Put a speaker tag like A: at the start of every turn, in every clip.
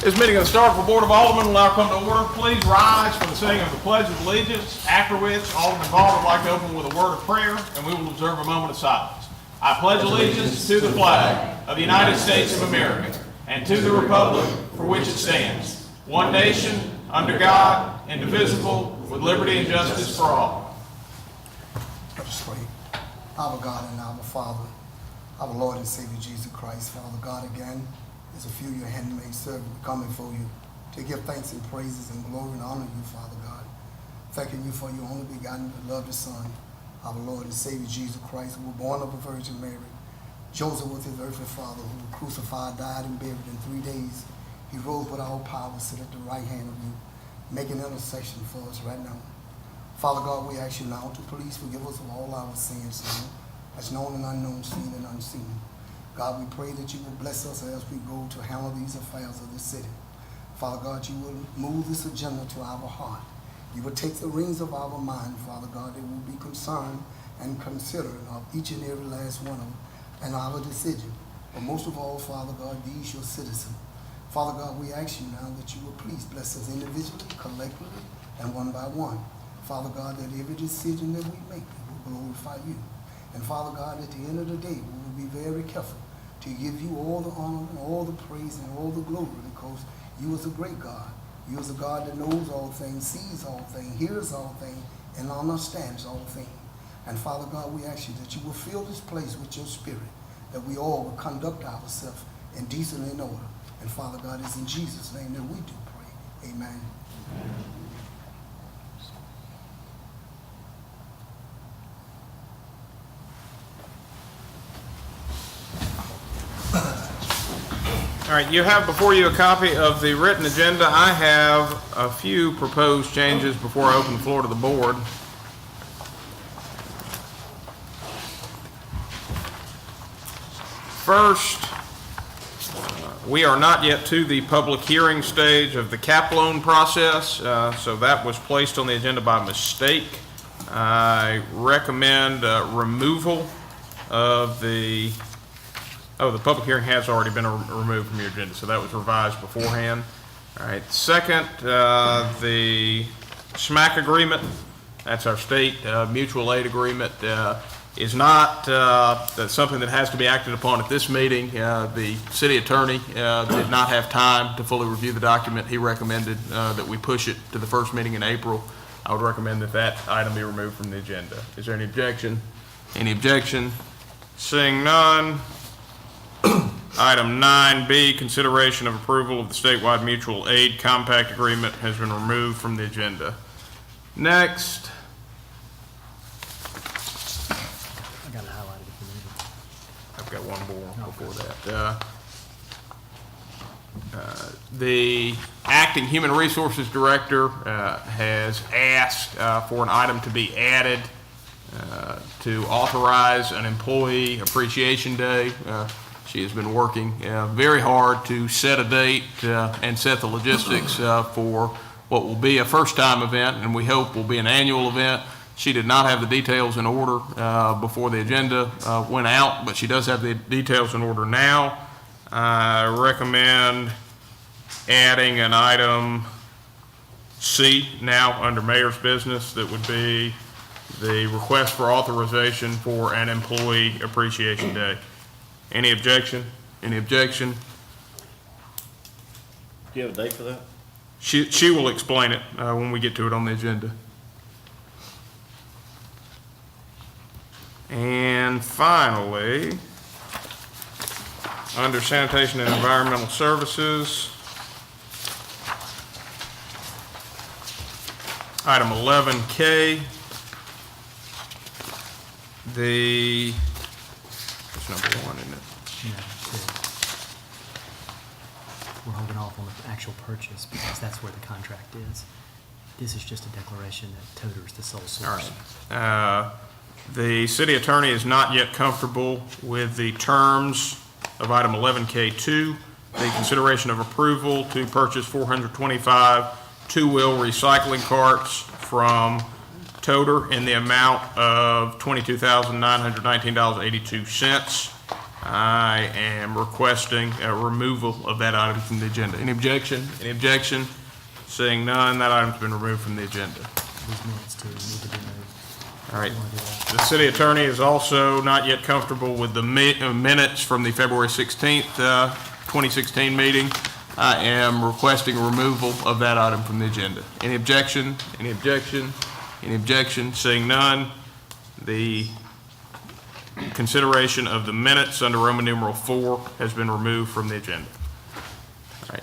A: This meeting of the Starkville Board of Aldermen will now come to order. Please rise for the saying of the Pledge of Allegiance, after which Alderman Ball would like to open with a word of prayer, and we will observe a moment of silence. I pledge allegiance to the flag of the United States of America and to the republic for which it stands, one nation, under God, indivisible, with liberty and justice for all.
B: Let us pray. Our God and our Father, our Lord and Savior Jesus Christ, Father God, again, as a few your handmaid servant come before you to give thanks and praises and glory and honor you, Father God. Thanking you for your only begotten beloved Son, our Lord and Savior Jesus Christ, who was born of a Virgin Mary. Joseph was his earthly father, who was crucified, died, and buried. In 3 days, he rose with all power, sit at the right hand of you, making intercession for us right now. Father God, we ask you now to please forgive us of all our sins, as known and unknown, seen and unseen. God, we pray that you will bless us as we go to handle these affairs of this city. Father God, you will move this agenda to our heart. You will take the reins of our mind, Father God, that will be concerned and considerate of each and every last one of them and our decision. But most of all, Father God, these your citizens. Father God, we ask you now that you will please bless us individually, collectively, and one by one. Father God, that every decision that we make will glorify you. And Father God, at the end of the day, we will be very careful to give you all the honor and all the praise and all the glory, because you is a great God. You is a God that knows all things, sees all things, hears all things, and understands all things. And Father God, we ask you that you will fill this place with your spirit, that we all will conduct ourselves in decent and in order. And Father God, it's in Jesus' name that we do pray. Amen.
A: All right, you have before you a copy of the written agenda. I have a few proposed changes before I open the floor to the board. First, we are not yet to the public hearing stage of the cap loan process, so that was placed on the agenda by mistake. I recommend removal of the public hearing has already been removed from your agenda, so that was revised beforehand. All right, second, the SMAC agreement, that's our state mutual aid agreement, is not that's something that has to be acted upon at this meeting. The city attorney did not have time to fully review the document. He recommended that we push it to the first meeting in April. I would recommend that that item be removed from the agenda. Is there any objection? Any objection? Seeing none. Item 9B, consideration of approval of the statewide mutual aid compact agreement, has been removed from the agenda. Next.
C: I got it highlighted if you need it.
A: I've got one more before that. The acting human resources director has asked for an item to be added to authorize an employee appreciation day. She has been working very hard to set a date and set the logistics for what will be a first-time event, and we hope will be an annual event. She did not have the details in order before the agenda went out, but she does have the details in order now. I recommend adding an item C now under mayor's business. That would be the request for authorization for an employee appreciation day. Any objection? Any objection?
D: Do you have a date for that?
A: She will explain it when we get to it on the agenda. And finally, under sanitation and environmental services, item 11K, it's number 1, isn't it?
C: No, we're holding off on the actual purchase because that's where the contract is. This is just a declaration that Toter's the sole source.
A: All right. The city attorney is not yet comfortable with the terms of item 11K2, the consideration of approval to purchase 425 two-wheel recycling carts from Toter in the amount of $22,919.82. I am requesting a removal of that item from the agenda. Any objection? Any objection? Seeing none, that item's been removed from the agenda.
C: These minutes too need to be moved.
A: All right.
C: You wanna do that?
A: The city attorney is also not yet comfortable with the minutes from the February 16th, 2016 meeting. I am requesting removal of that item from the agenda. Any objection? Any objection? Any objection? Seeing none, the consideration of the minutes under Roman numeral 4 has been removed from the agenda. All right.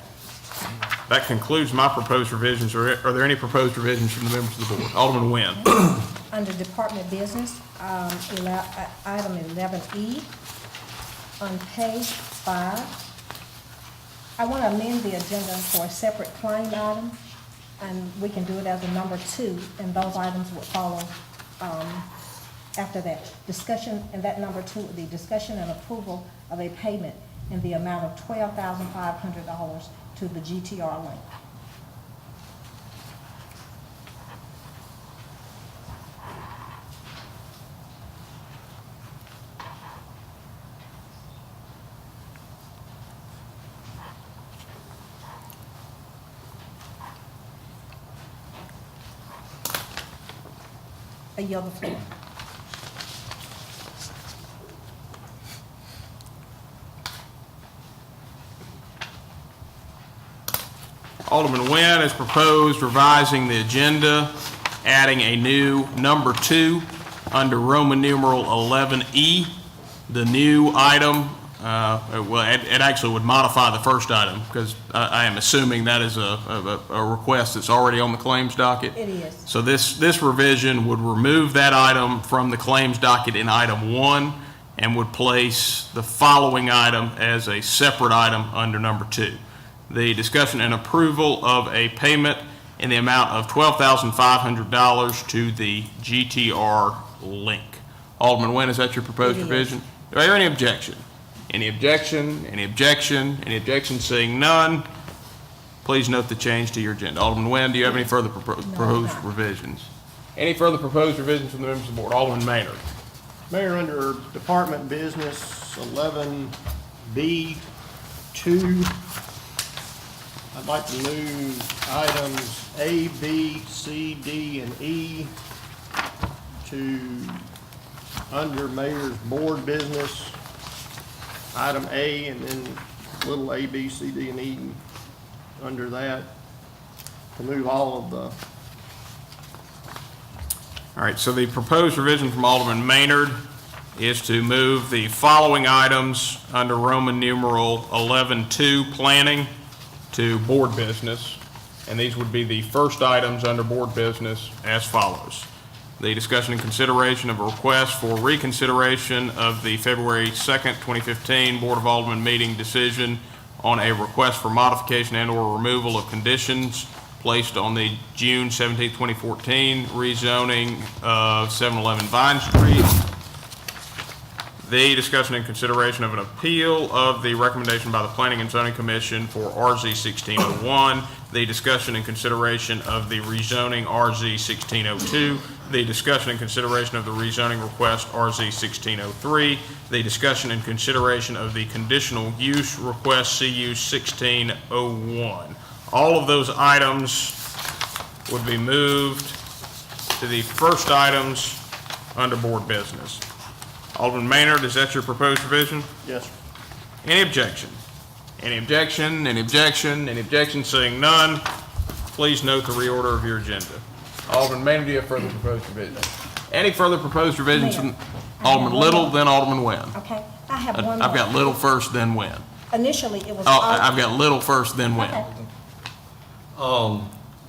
A: That concludes my proposed revisions. Are there any proposed revisions from the members of the board? Alderman Nguyen.
D: Under Department Business, item 11E, on page 5, I want to amend the agenda for a separate claim item, and we can do it as a number 2, and those items would follow after that. Discussion, and that number 2 would be discussion and approval of a payment in the amount of $12,500 to the GTR link. I yield the floor.
A: Alderman Nguyen has proposed revising the agenda, adding a new number 2 under Roman numeral 11E. The new item, it actually would modify the first item, because I am assuming that is a request that's already on the claims docket.
D: It is.
A: So this revision would remove that item from the claims docket in item 1 and would place the following item as a separate item under number 2. The discussion and approval of a payment in the amount of $12,500 to the GTR link. Alderman Nguyen, is that your proposed
D: It is.
A: revision? Do I hear any objection? Any objection? Any objection? Any objection? Seeing none, please note the change to your agenda. Alderman Nguyen, do you have any further proposed revisions? Any further proposed revisions from the members of the board? Alderman Maynard.
E: Mayor, under Department Business 11B2, I'd like to move items A, B, C, D, and E to under Mayor's Board Business, item A, and then little A, B, C, D, and E under that, to move all of the.
A: All right, so the proposed revision from Alderman Maynard is to move the following items under Roman numeral 11-2, planning, to board business, and these would be the first items under board business as follows. The discussion and consideration of a request for reconsideration of the February 2nd, 2015 Board of Aldermen meeting decision on a request for modification and/or removal of conditions placed on the June 17, 2014 rezoning of 711 Vine Street. The discussion and consideration of an appeal of the recommendation by the Planning and Zoning Commission for RZ 1601. The discussion and consideration of the rezoning RZ 1602. The discussion and consideration of the rezoning request RZ 1603. The discussion and consideration of the conditional use request CU 1601. All of those items would be moved to the first items under board business. Alderman Maynard, is that your proposed revision?
E: Yes, sir.
A: Any objection? Any objection? Any objection? Any objection? Seeing none, please note the reorder of your agenda. Alderman Maynard, do you have further proposed revisions? Any further proposed revisions from Alderman Little, then Alderman Nguyen?
D: Okay, I have one
A: I've
D: more.
A: got Little first, then Nguyen.
D: Initially, it was.
A: Oh, I've got Little first, then Nguyen.
D: Okay.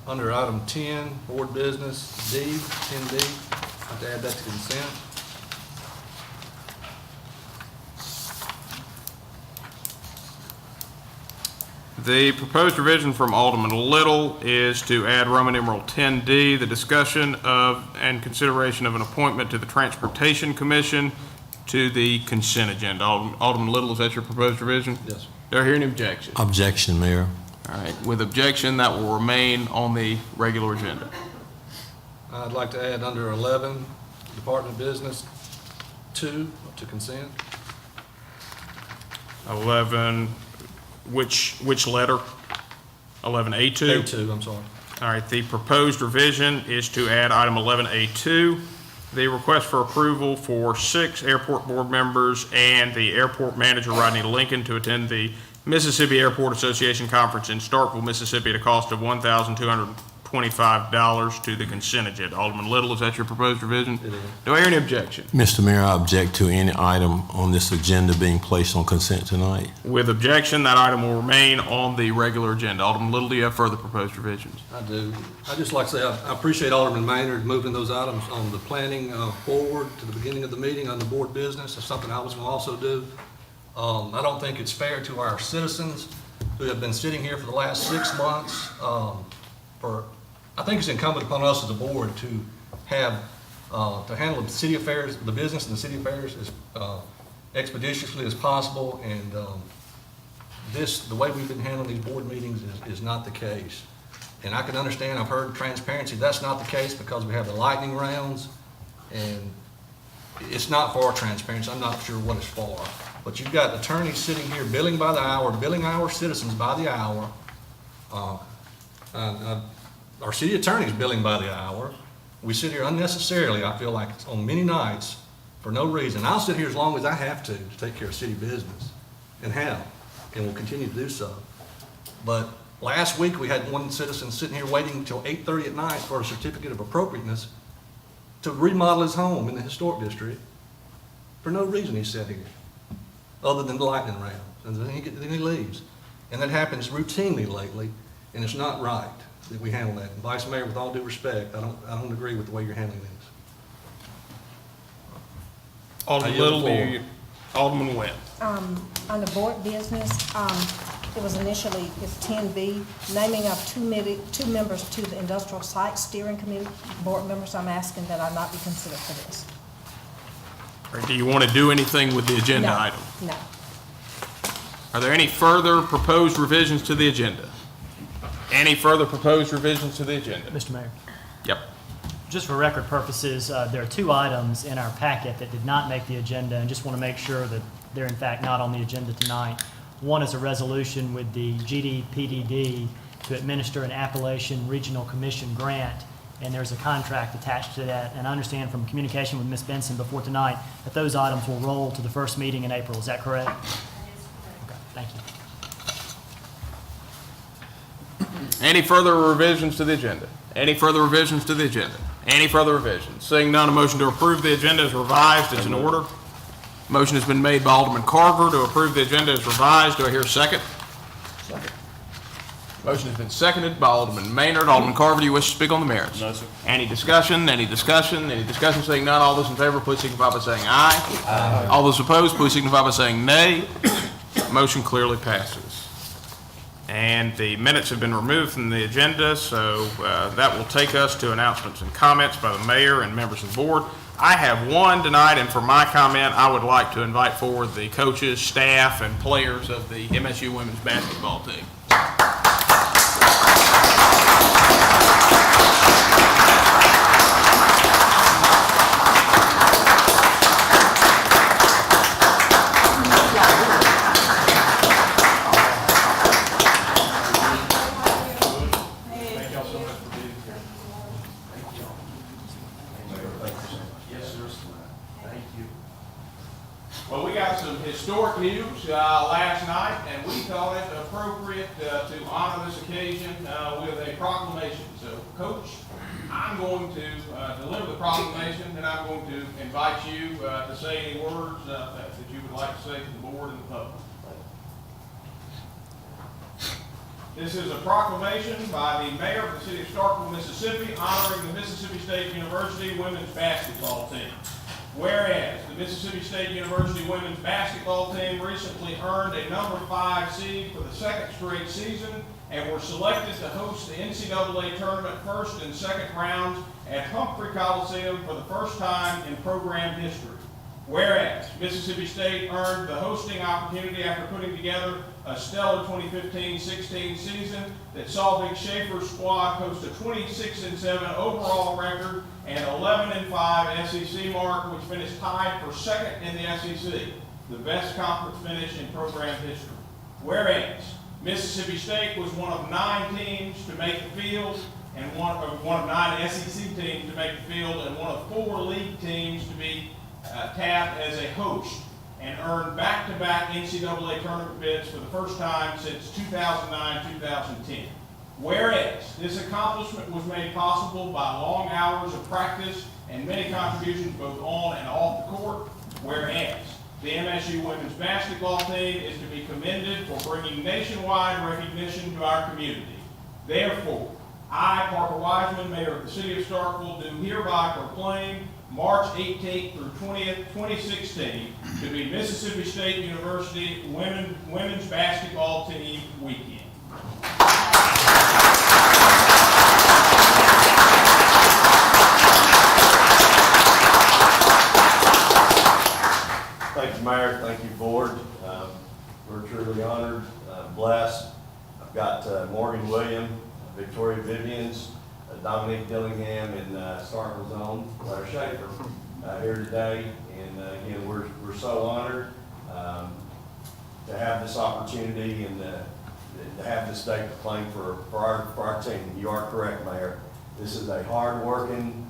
F: Under item 10, board business, D, 10D, I'd add that to consent.
A: The proposed revision from Alderman Little is to add Roman numeral 10D, the discussion of and consideration of an appointment to the Transportation Commission, to the consent agenda. Alderman Little, is that your proposed revision?
F: Yes, sir.
A: Do I hear any objection?
G: Objection, Mayor.
A: All right, with objection, that will remain on the regular agenda.
F: I'd like to add under 11, department business, 2, to consent.
A: 11, which letter? 11A2?
F: A2, I'm sorry.
A: All right, the proposed revision is to add item 11A2, the request for approval for 6 airport board members and the airport manager Rodney Lincoln to attend the Mississippi Airport Association Conference in Starkville, Mississippi at a cost of $1,225 to the consent agenda. Alderman Little, is that your proposed revision?
F: It is.
A: Do I hear any objection?
G: Mr. Mayor, I object to any item on this agenda being placed on consent tonight.
A: With objection, that item will remain on the regular agenda. Alderman Little, do you have further proposed revisions?
F: I do. I just like to say, I appreciate Alderman Maynard moving those items on the planning forward to the beginning of the meeting on the board business. That's something I was going to also do. I don't think it's fair to our citizens who have been sitting here for the last 6 months. I think it's incumbent upon us as a board to have, to handle the city affairs, the business and the city affairs as expeditiously as possible. And the way we've been handling these board meetings is not the case. And I can understand, I've heard transparency, that's not the case because we have the lightning rounds, and it's not for transparency, I'm not sure what it's for. But you've got attorneys sitting here billing by the hour, billing our citizens by the hour. Our city attorney's billing by the hour. We sit here unnecessarily, I feel like, on many nights for no reason. I'll sit here as long as I have to take care of city business, and have, and will continue to do so. But last week, we had one citizen sitting here waiting until 8:30 at night for a certificate of appropriateness to remodel his home in the historic district. For no reason he sat here, other than the lightning round, and then he leaves. And that happens routinely lately, and it's not right that we handle that. And Vice Mayor, with all due respect, I don't agree with the way you're handling this.
A: Alderman
F: I yield the
A: Little, Alderman Wynn.
D: On the board business, it was initially, it's 10B, naming of two members to the Industrial Site Steering Committee, board members. I'm asking that I not be considered for this.
A: Or do you want to do anything with the agenda
D: No,
A: item?
D: No.
A: Are there any further proposed revisions to the agenda? Any further proposed revisions to the agenda?
C: Mr. Mayor,
A: Yep.
C: just for record purposes, there are 2 items in our packet that did not make the agenda, and just want to make sure that they're in fact not on the agenda tonight. One is a resolution with the GDPDD to administer an Appalachian Regional Commission grant, and there's a contract attached to that. And I understand from communication with Ms. Benson before tonight that those items will roll to the first meeting in April. Is that correct? That is correct. Okay, thank you.
A: Any further revisions to the agenda? Any further revisions to the agenda? Any further revisions? Seeing none, a motion to approve the agenda as revised is in order. Motion has been made by Alderman Carver to approve the agenda as revised. Do I hear a second? Second. Motion has been seconded by Alderman Maynard. Alderman Carver, do you wish to speak on the merits? No, sir. Any discussion? Any discussion? Any discussion? Seeing none, all those in favor, please signify by saying aye. Aye. All those opposed, please signify by saying nay. Motion clearly passes. And the minutes have been removed from the agenda, so that will take us to announcements and comments by the mayor and members of the board. I have one tonight, and for my comment, I would like to invite forward the coaches, staff, and players of the MSU women's basketball team. Well, we got some historic news last night, and we thought it appropriate to honor this occasion with a proclamation. So, Coach, I'm going to deliver the proclamation, and I'm going to invite you to say any words that you would like to say to the board and the public. This is a proclamation by the mayor of the city of Starkville, Mississippi, honoring the Mississippi State University women's basketball team. Whereas the Mississippi State University women's basketball team recently earned a number 5 seed for the 2nd straight season and were selected to host the NCAA tournament first and second rounds at Humphrey Coliseum for the first time in program history. Whereas Mississippi State earned the hosting opportunity after putting together a stellar 2015-16 season that saw Vic Schaefer's squad post a 26-7 overall record and 11-5 SEC mark, which finished tied for 2nd in the SEC. the best conference finish in program history. Whereas Mississippi State was one of 9 teams to make the field, and one of 9 SEC teams to make the field, and one of 4 league teams to be tapped as a host, and earned back-to-back NCAA tournament bids for the first time since 2009-2010. Whereas this accomplishment was made possible by long hours of practice and many contributions both on and off the court. Whereas the MSU women's basketball team is to be commended for bringing nationwide recognition to our community. Therefore, I, Parker Wiseman, Mayor of the City of Starkville, do hereby proclaim March 18th through 20th, 2016 to be Mississippi State University Women's Basketball Team Weekend.
H: Thank you, Mayor. Thank you, Board. We're truly honored, blessed. I've got Morgan William, Victoria Vivians, Dominique Dillingham, and Starkville's own Blair Schaefer here today. And again, we're so honored to have this opportunity and to have this day to claim for our team. You are correct, Mayor. This is a hard-working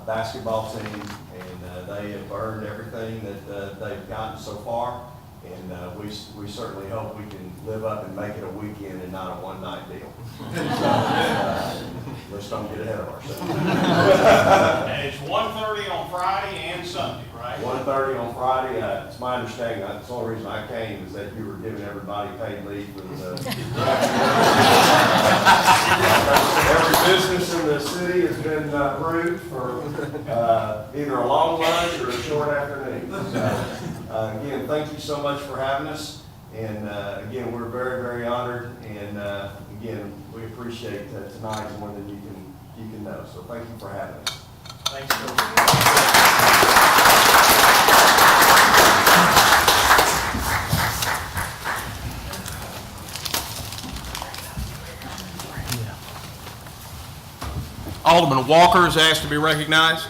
H: basketball team, and they have earned everything that they've gotten so far. And we certainly hope we can live up and make it a weekend and not a one-night deal. So, let's don't get ahead of ourselves.
A: And it's 1:30 on Friday and Sunday, right?
H: 1:30 on Friday. It's my understanding, that's the only reason I came, is that you were giving everybody paid leave for the every business in the city has been approved for either a long lunch or a short afternoon. So, again, thank you so much for having us. And again, we're very, very honored. And again, we appreciate tonight more than you can know. So thank you for having us.
A: Thanks, Coach. Alderman Walker is asked to be recognized.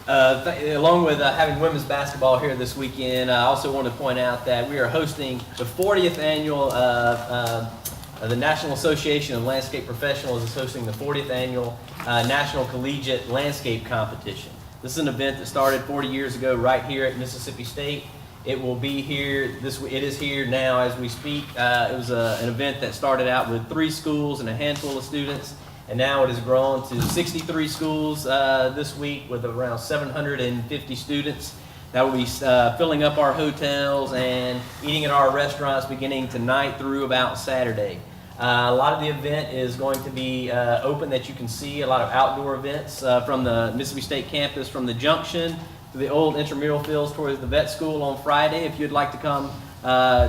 I: Along with having women's basketball here this weekend, I also want to point out that we are hosting the 40th annual, the National Association of Landscape Professionals is hosting the 40th annual National Collegiate Landscape Competition. This is an event that started 40 years ago right here at Mississippi State. It will be here, it is here now as we speak. It was an event that started out with 3 schools and a handful of students. And now it has grown to 63 schools this week with around 750 students. That will be filling up our hotels and eating at our restaurants beginning tonight through about Saturday. A lot of the event is going to be open that you can see, a lot of outdoor events from the Mississippi State campus, from the junction to the old intramural fields towards the vet school on Friday. If you'd like to come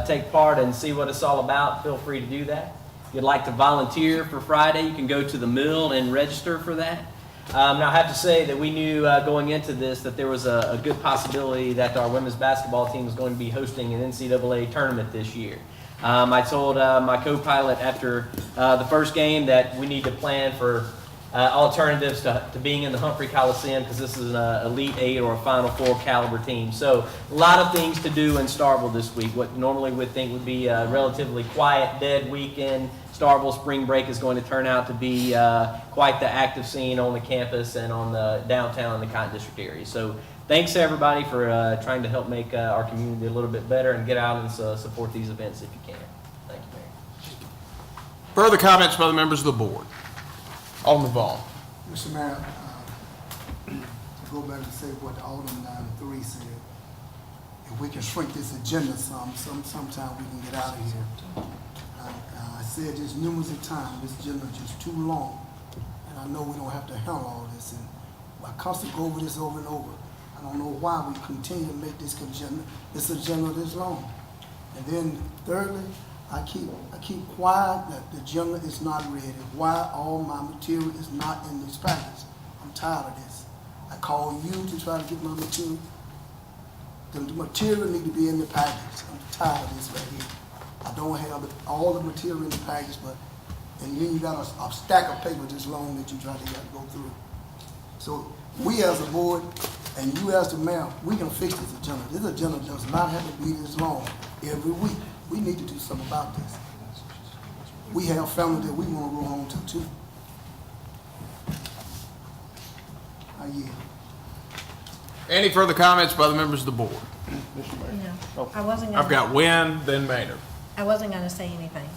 I: take part and see what it's all about, feel free to do that. If you'd like to volunteer for Friday, you can go to the mill and register for that. Now, I have to say that we knew going into this that there was a good possibility that our women's basketball team was going to be hosting an NCAA tournament this year. I told my co-pilot after the first game that we need to plan for alternatives to being in the Humphrey Coliseum, because this is an Elite 8 or a Final Four caliber team. So a lot of things to do in Starkville this week. What you normally would think would be a relatively quiet, dead weekend, Starkville spring break is going to turn out to be quite the active scene on the campus and on the downtown and the Cotton District area. So thanks to everybody for trying to help make our community a little bit better and get out and support these events if you can. Thank you, Mayor.
A: Further comments by the members of the board? Alderman Vaughn.
B: Mr. Mayor, to go back and say what the Alderman 9-3 said, if we can shrink this agenda sometime we can get out of here. I said this numerous of times, this agenda is just too long, and I know we don't have to handle all this, and I constantly go over this over and over. I don't know why we continue to make this agenda this long. And then thirdly, I keep quiet that the agenda is not ready. Why all my material is not in this package? I'm tired of this. I call you to try to get my material. The material need to be in the package. I'm tired of this right here. I don't have all the material in the package, and then you got a stack of paper this long that you try to go through. So we as a board and you ask the mayor, we can fix this agenda. This agenda does not have to be this long every week. We need to do something about this. We have family that we want to go home to too. Yeah.
A: Any further comments by the members of the board?
D: No, I wasn't gonna.
A: I've got Wynn, then Maynard.
D: I wasn't gonna say anything,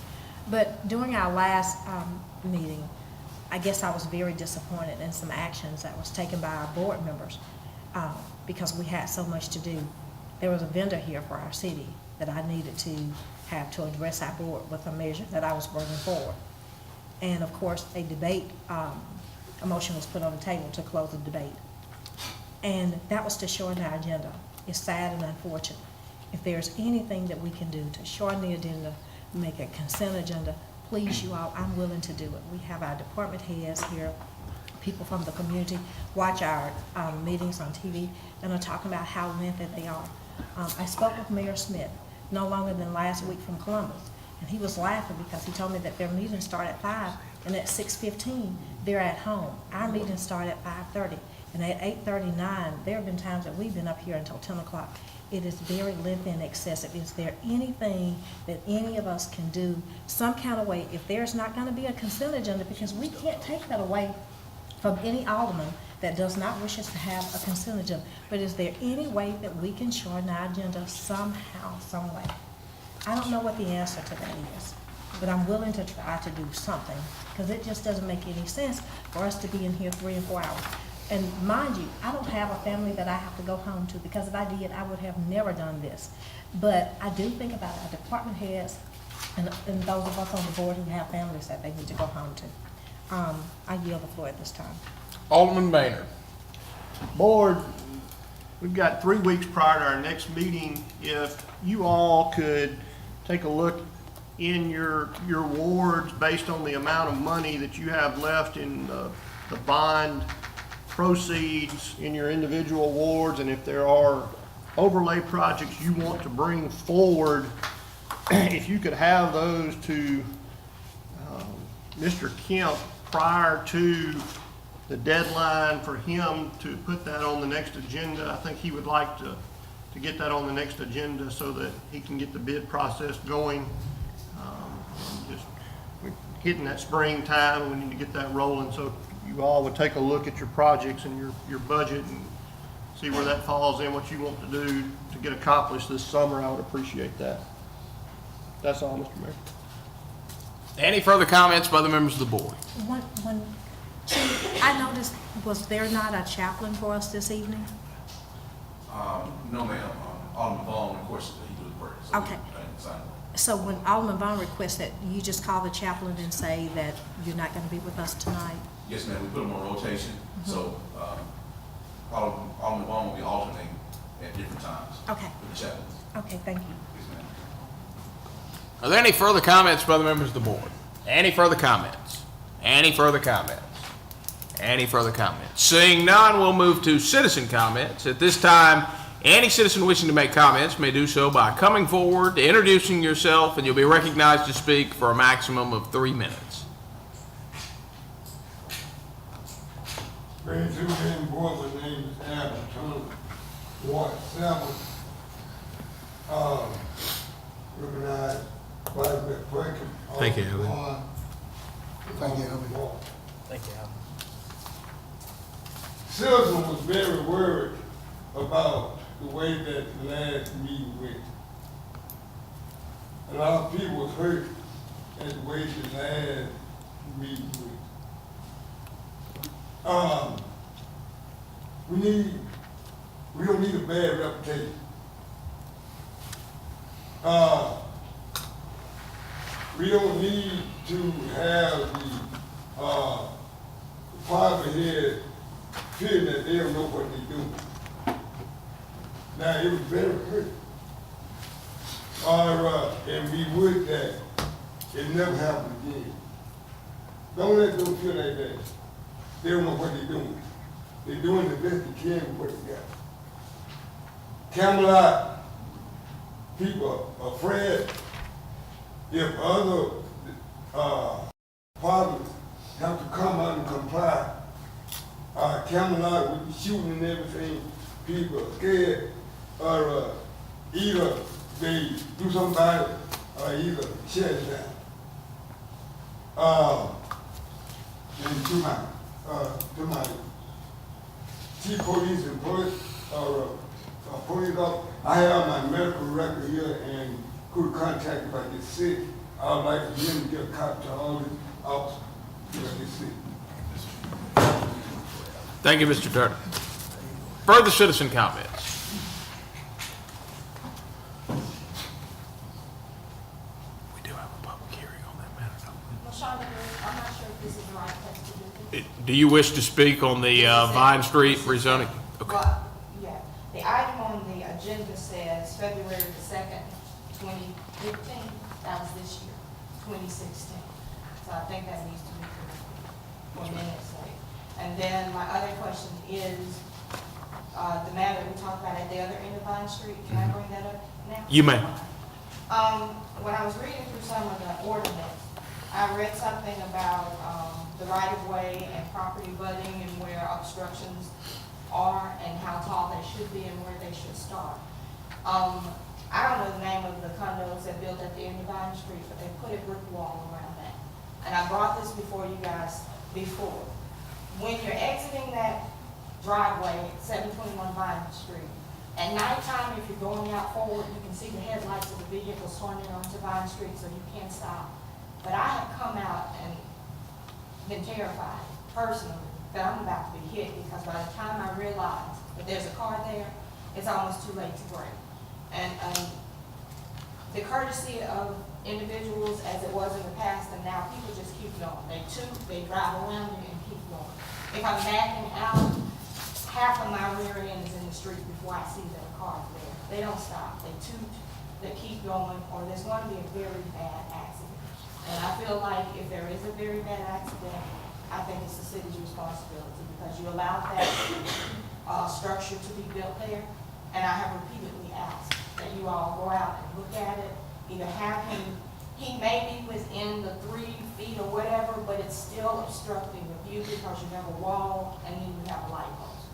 D: but during our last, meeting, I guess I was very disappointed in some actions that was taken by our board members, because we had so much to do. There was a vendor here for our city that I needed to have to address our board with a measure that I was bringing forward. And of course, a debate, a motion was put on the table to close the debate. And that was to shorten our agenda. It's sad and unfortunate. If there's anything that we can do to shorten the agenda, make a consent agenda, please, you all, I'm willing to do it. We have our department heads here, people from the community, watch our meetings on TV, and are talking about how lengthy they are. I spoke with Mayor Smith no longer than last week from Columbus, and he was laughing because he told me that their meetings start at 5, and at 6:15, they're at home. Our meetings start at 5:30, and at 8:39, there have been times that we've been up here until 10 o'clock. It is very lengthy and excessive. Is there anything that any of us can do, some kind of way, if there's not gonna be a consent agenda, because we can't take that away from any alderman that does not wish us to have a consent agenda, but is there any way that we can shorten our agenda somehow, some way? I don't know what the answer to that is, but I'm willing to try to do something, because it just doesn't make any sense for us to be in here 3 and 4 hours. And mind you, I don't have a family that I have to go home to, because if I did, I would have never done this. But I do think about our department heads and those of us on the board who have families that they need to go home to. I yield the floor at this time.
A: Alderman Maynard.
E: Board, we've got 3 weeks prior to our next meeting. If you all could take a look in your wards based on the amount of money that you have left in the bond proceeds in your individual wards, and if there are overlay projects you want to bring forward, if you could have those to Mr. Kemp prior to the deadline for him to put that on the next agenda. I think he would like to get that on the next agenda so that he can get the bid process going. Just we're hitting that springtime, we need to get that rolling, so you all would take a look at your projects and your budget and see where that falls in, what you want to do to get accomplished this summer. I would appreciate that. That's all, Mr. Mayor.
A: Any further comments by the members of the board?
D: Chief, I noticed, was there not a chaplain for us this evening?
J: No, ma'am. Alderman Vaughn, of course, he do the prayer. So
D: Okay. So when Alderman Vaughn requests that you just call the chaplain and say that you're not going to be with us tonight?
J: Yes, ma'am. We put them on rotation. So Alderman Vaughn will be alternating at different times.
D: Okay.
J: With the chaplains.
D: Okay, thank you.
J: Yes, ma'am.
A: Are there any further comments by the members of the board? Any further comments? Any further comments? Any further comments? Seeing none, we'll move to citizen comments. At this time, any citizen wishing to make comments may do so by coming forward, introducing yourself, and you'll be recognized to speak for a maximum of 3 minutes.
K: Grand Jury Board, my name is Adam Thomas, Ward 7. Recognized Vice Mayor Franklin.
G: Thank you, Evan.
B: Thank you, Evan.
C: Thank you, Al.
K: Citizen was very worried about the way that the last meeting went. A lot of people was hurt at the way the last meeting went. We don't need a bad reputation. We don't need to have the department head feeling that they don't know what they're doing. Now, it was very hurtful. And we would that it never happened again. Don't let them feel like that. They don't know what they're doing. They're doing the best they can with what they got. Camelot people are afraid if other departments have to come out and comply. Camelot would be shooting and everything. people are scared, or either they do something about it, or either shut it down. And to my chief police and police officer, I have my medical record here and could contact if I get sick. I would like for him to get a copy to all the officers if I get sick.
A: Thank you, Mr. Turner. Further citizen comments? We do have a public hearing on that matter, don't
L: Well, Shonda, I'm not sure if this is the right place to do this.
A: we? Do you wish to speak on the Vine Street rezoning? Okay.
L: Well, yeah, the item on the agenda says February the 2nd, 2015. That was this year, 2016. So I think that needs to be corrected for minutes sake. And then my other question is, the matter we talked about at the other end of Vine Street. Can I bring that up now?
A: You may.
L: When I was reading through some of the ordinance, I read something about the right-of-way and property budding and where obstructions are and how tall they should be and where they should start. I don't know the name of the condos that built at the end of Vine Street, but they put a brick wall around that. And I brought this before you guys before. When you're exiting that driveway at 721 Vine Street, at nighttime, if you're going out forward, you can see the headlights of the vehicle swinging onto Vine Street, so you can't stop. But I have come out and been terrified, personally, that I'm about to be hit, because by the time I realize that there's a car there, it's almost too late to brake. And the courtesy of individuals as it was in the past, and now people just keep going. They toot, they drive around you and keep going. If I'm backing out, half of my rear end is in the street before I see that a car's there. They don't stop. They toot, they keep going, or there's going to be a very bad accident. And I feel like if there is a very bad accident, I think it's the city's responsibility, because you allowed that structure to be built there. And I have repeatedly asked that you all go out and look at it, either have him, he may be within the 3 feet or whatever, but it's still obstructing the view because you have a wall and then you have a light post.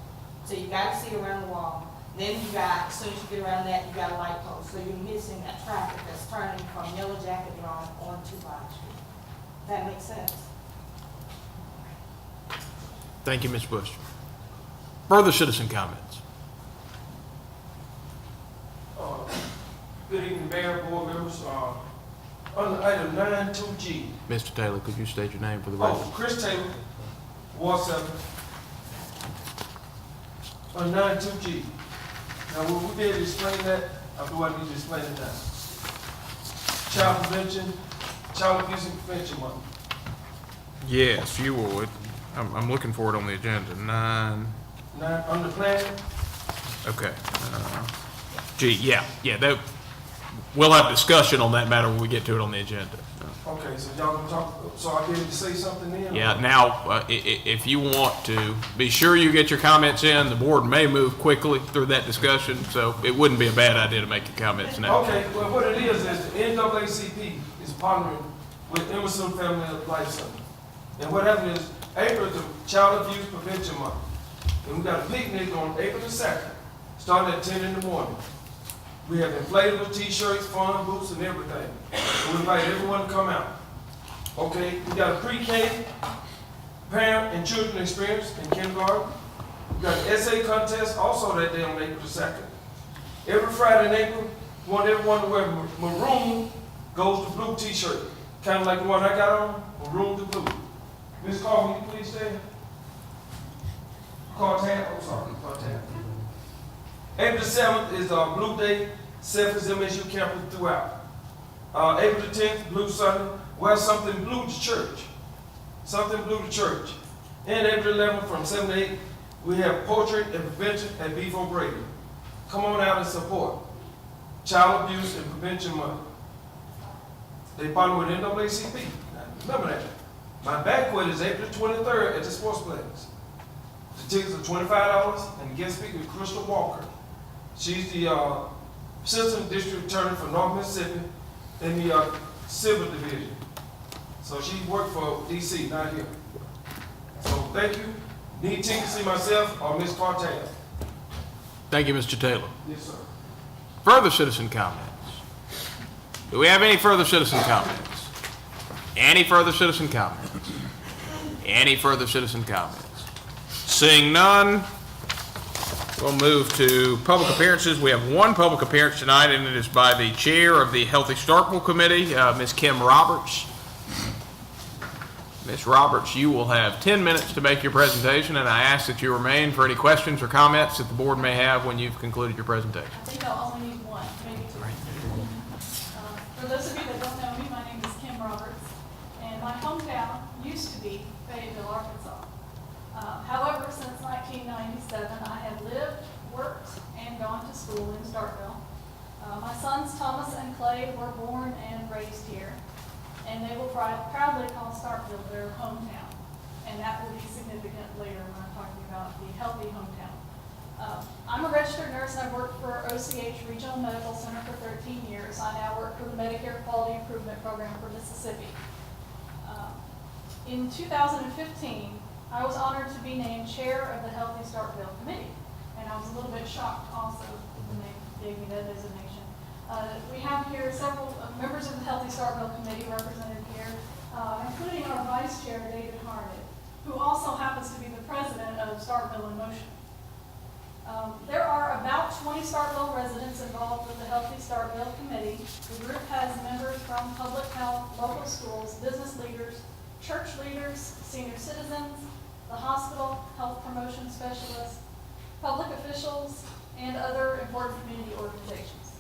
L: So you got to see around the wall. Then you got, as soon as you get around that, you got a light post. So you're missing that traffic that's turning from Yellow Jacket Drive onto Vine Street. That makes sense.
A: Thank you, Ms. Bush. Further citizen comments?
M: Good evening, Mayor, board members. Under item 9.2G.
A: Mr. Taylor, could you state your name for the record?
M: Oh, Chris Taylor, Ward 7. On 9.2G. Now, will we be able to explain that, or do I need to explain it now? Child prevention, child abuse and prevention month.
A: Yes, you would. I'm looking for it on the agenda. 9.
M: Under planning,
A: Okay. G, yeah, that, we'll have discussion on that matter when we get to it on the agenda.
M: okay, so y'all can talk, so I get to say something then?
A: Yeah, now, if you want to, be sure you get your comments in. The board may move quickly through that discussion, so it wouldn't be a bad idea to make your comments now.
M: Okay, well, what it is the NAACP is partnering with Emerson Family Life Center. And what happened is, April is the Child Abuse Prevention Month. And we got a picnic on April the 2nd, starting at 10 in the morning. We have inflatable t-shirts, fun boots, and everything. So we invite everyone to come out. Okay, we got a pre-K parent and children experience in kindergarten. We got an essay contest also that day on April the 2nd. Every Friday in April, we want everyone to wear maroon goes to blue t-shirt. Kind of like the one I got on, maroon to blue. Ms. Carl, will you please stand? Cartab, I'm sorry, Cartab. April the 7th is Blue Day, Cephas MSU campus throughout. April the 10th, Blue Sunday, wear something blue to church. Something blue to church. And April 11th from 7 to 8, we have poetry and prevention at B4 Brady. Come on out and support Child Abuse and Prevention Month. They partner with NAACP. Now, remember that. My banquet is April 23rd at the Sportsplex. The tickets are $25, and the guest speaker is Crystal Walker. She's the Assistant District Attorney for North Mississippi in the Civil Division. So she worked for DC, not here. So thank you. Need tickets to see myself or Ms. Cartel.
A: Thank you, Mr. Taylor.
M: Yes, sir.
A: Further citizen comments? Do we have any further citizen comments? Any further citizen comments? Any further citizen comments? Seeing none, we'll move to public appearances. We have one public appearance tonight, and it is by the chair of the Healthy Starkville Committee, Ms. Kim Roberts. Ms. Roberts, you will have 10 minutes to make your presentation, and I ask that you remain for any questions or comments that the board may have when you've concluded your presentation.
N: I think I'll only need one, maybe two. For those of you that don't know me, my name is Kim Roberts, and my hometown used to be Fayetteville, Arkansas. However, since 1997, I have lived, worked, and gone to school in Starkville. My sons Thomas and Clay were born and raised here, and they will proudly call Starkville their hometown, and that will be significant later when I'm talking about the healthy hometown. I'm a registered nurse, and I've worked for OCH Regional Medical Center for 13 years. I now work for the Medicare Quality Improvement Program for Mississippi. In 2015, I was honored to be named chair of the Healthy Starkville Committee, and I was a little bit shocked also when they gave me that designation. We have here several members of the Healthy Starkville Committee represented here, including our vice chair, David Harnett, who also happens to be the president of Starkville in Motion. There are about 20 Starkville residents involved with the Healthy Starkville Committee. The group has members from public health, local schools, business leaders, church leaders, senior citizens, the hospital, health promotion specialists, public officials, and other important community organizations.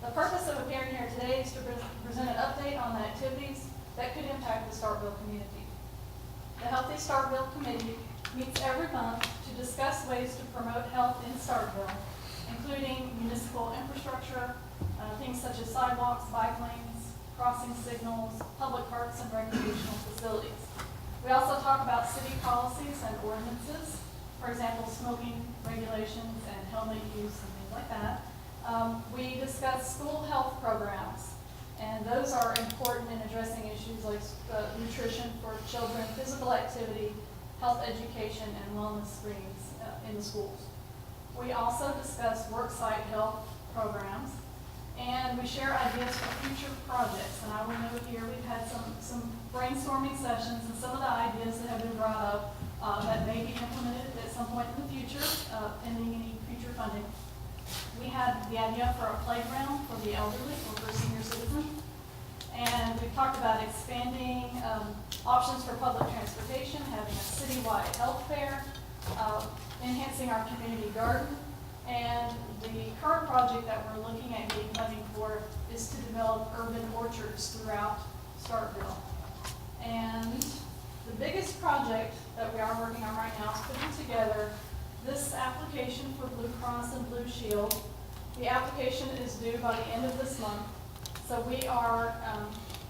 N: The purpose of appearing here today is to present an update on the activities that could impact the Starkville community. The Healthy Starkville Committee meets every month to discuss ways to promote health in Starkville, including municipal infrastructure, things such as sidewalks, bike lanes, crossing signals, public parks, and recreational facilities. We also talk about city policies and ordinances, for example, smoking regulations and helmet use and things like that. We discuss school health programs, and those are important in addressing issues like nutrition for children, physical activity, health education, and wellness screenings in the schools. We also discuss worksite health programs, and we share ideas for future projects. And I will note here we've had some brainstorming sessions, and some of the ideas that have been brought up that may be implemented at some point in the future, pending any future funding. We had the idea for a playground for the elderly or for senior citizens. And we've talked about expanding options for public transportation, having a citywide health fair, enhancing our community garden, and the current project that we're looking at getting funding for is to develop urban orchards throughout Starkville. And the biggest project that we are working on right now is putting together this application for Blue Cross and Blue Shield. The application is due by the end of this month. So we are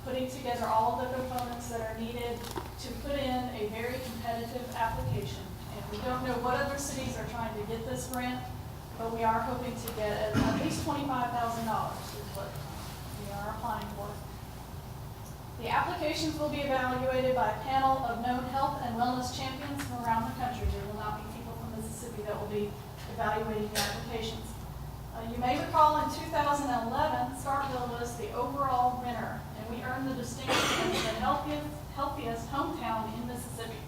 N: putting together all of the components that are needed to put in a very competitive application. And we don't know what other cities are trying to get this grant, but we are hoping to get at least $25,000 is what we are applying for. The applications will be evaluated by a panel of known health and wellness champions from around the country. There will not be people from Mississippi that will be evaluating the applications. You may recall in 2011, Starkville was the overall winner, and we earned the distinction as the healthiest hometown in Mississippi.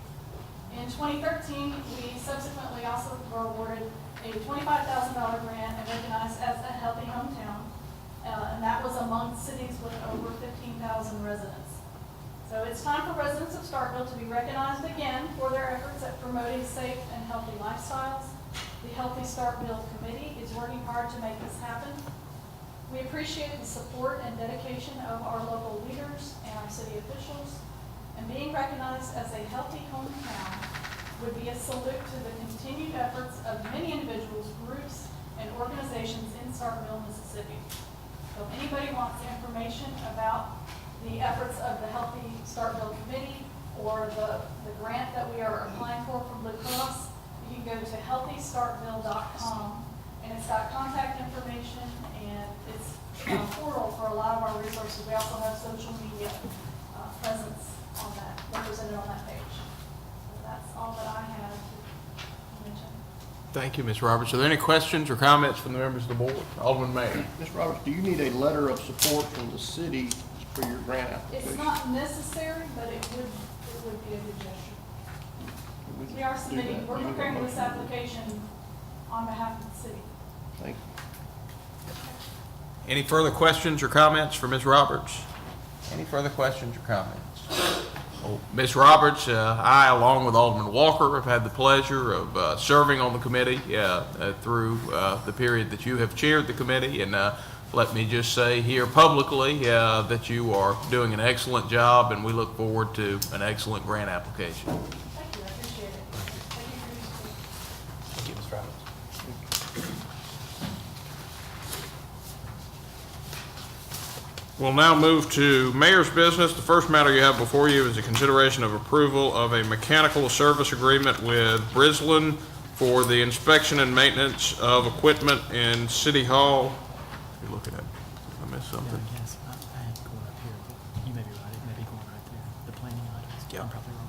N: In 2013, we subsequently also were awarded a $25,000 grant and recognized as a healthy hometown, and that was among cities with over 15,000 residents. So it's time for residents of Starkville to be recognized again for their efforts at promoting safe and healthy lifestyles. The Healthy Starkville Committee is working hard to make this happen. We appreciate the support and dedication of our local leaders and our city officials, and being recognized as a healthy hometown would be a salute to the continued efforts of many individuals, groups, and organizations in Starkville, Mississippi. So if anybody wants information about the efforts of the Healthy Starkville Committee or the grant that we are applying for from Blue Cross, you can go to healthystarkville.com, and it's got contact information, and it's a portal for a lot of our resources. We also have social media presence on that, represented on that page. So that's all that I have to mention.
A: Thank you, Ms. Roberts. Are there any questions or comments from the members of the board? Alderman Mayor.
E: Ms. Roberts, do you need a letter of support from the city for your grant application?
N: It's not necessary, but it would be a good gesture. We are submitting, we're preparing this application on behalf of the city.
E: Thank you.
A: Any further questions or comments for Ms. Roberts? Any further questions or comments? Well, Ms. Roberts, I, along with Alderman Walker, have had the pleasure of serving on the committee through the period that you have chaired the committee, and let me just say here publicly that you are doing an excellent job, and we look forward to an excellent grant application.
N: Thank you, I appreciate it. Thank you for your support.
I: Thank you, Ms. Roberts.
A: We'll now move to mayor's business. The first matter you have before you is a consideration of approval of a mechanical service agreement with Brislin for the inspection and maintenance of equipment in City Hall. You're looking at, I missed something.
C: Yes, I had going up here, but you may be right, it may be going right there. The planning items, I'm probably wrong.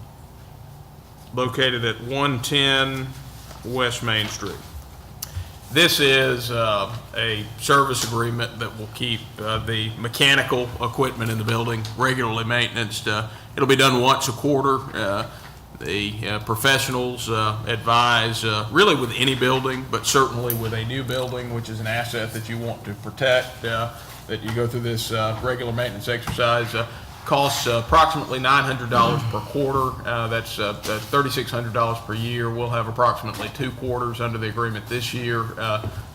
A: Located at 110 West Main Street. This is a service agreement that will keep the mechanical equipment in the building regularly maintained. It'll be done once a quarter. The professionals advise really with any building, but certainly with a new building, which is an asset that you want to protect, that you go through this regular maintenance exercise. Costs approximately $900 per quarter. That's $3,600 per year. We'll have approximately 2 quarters under the agreement this year.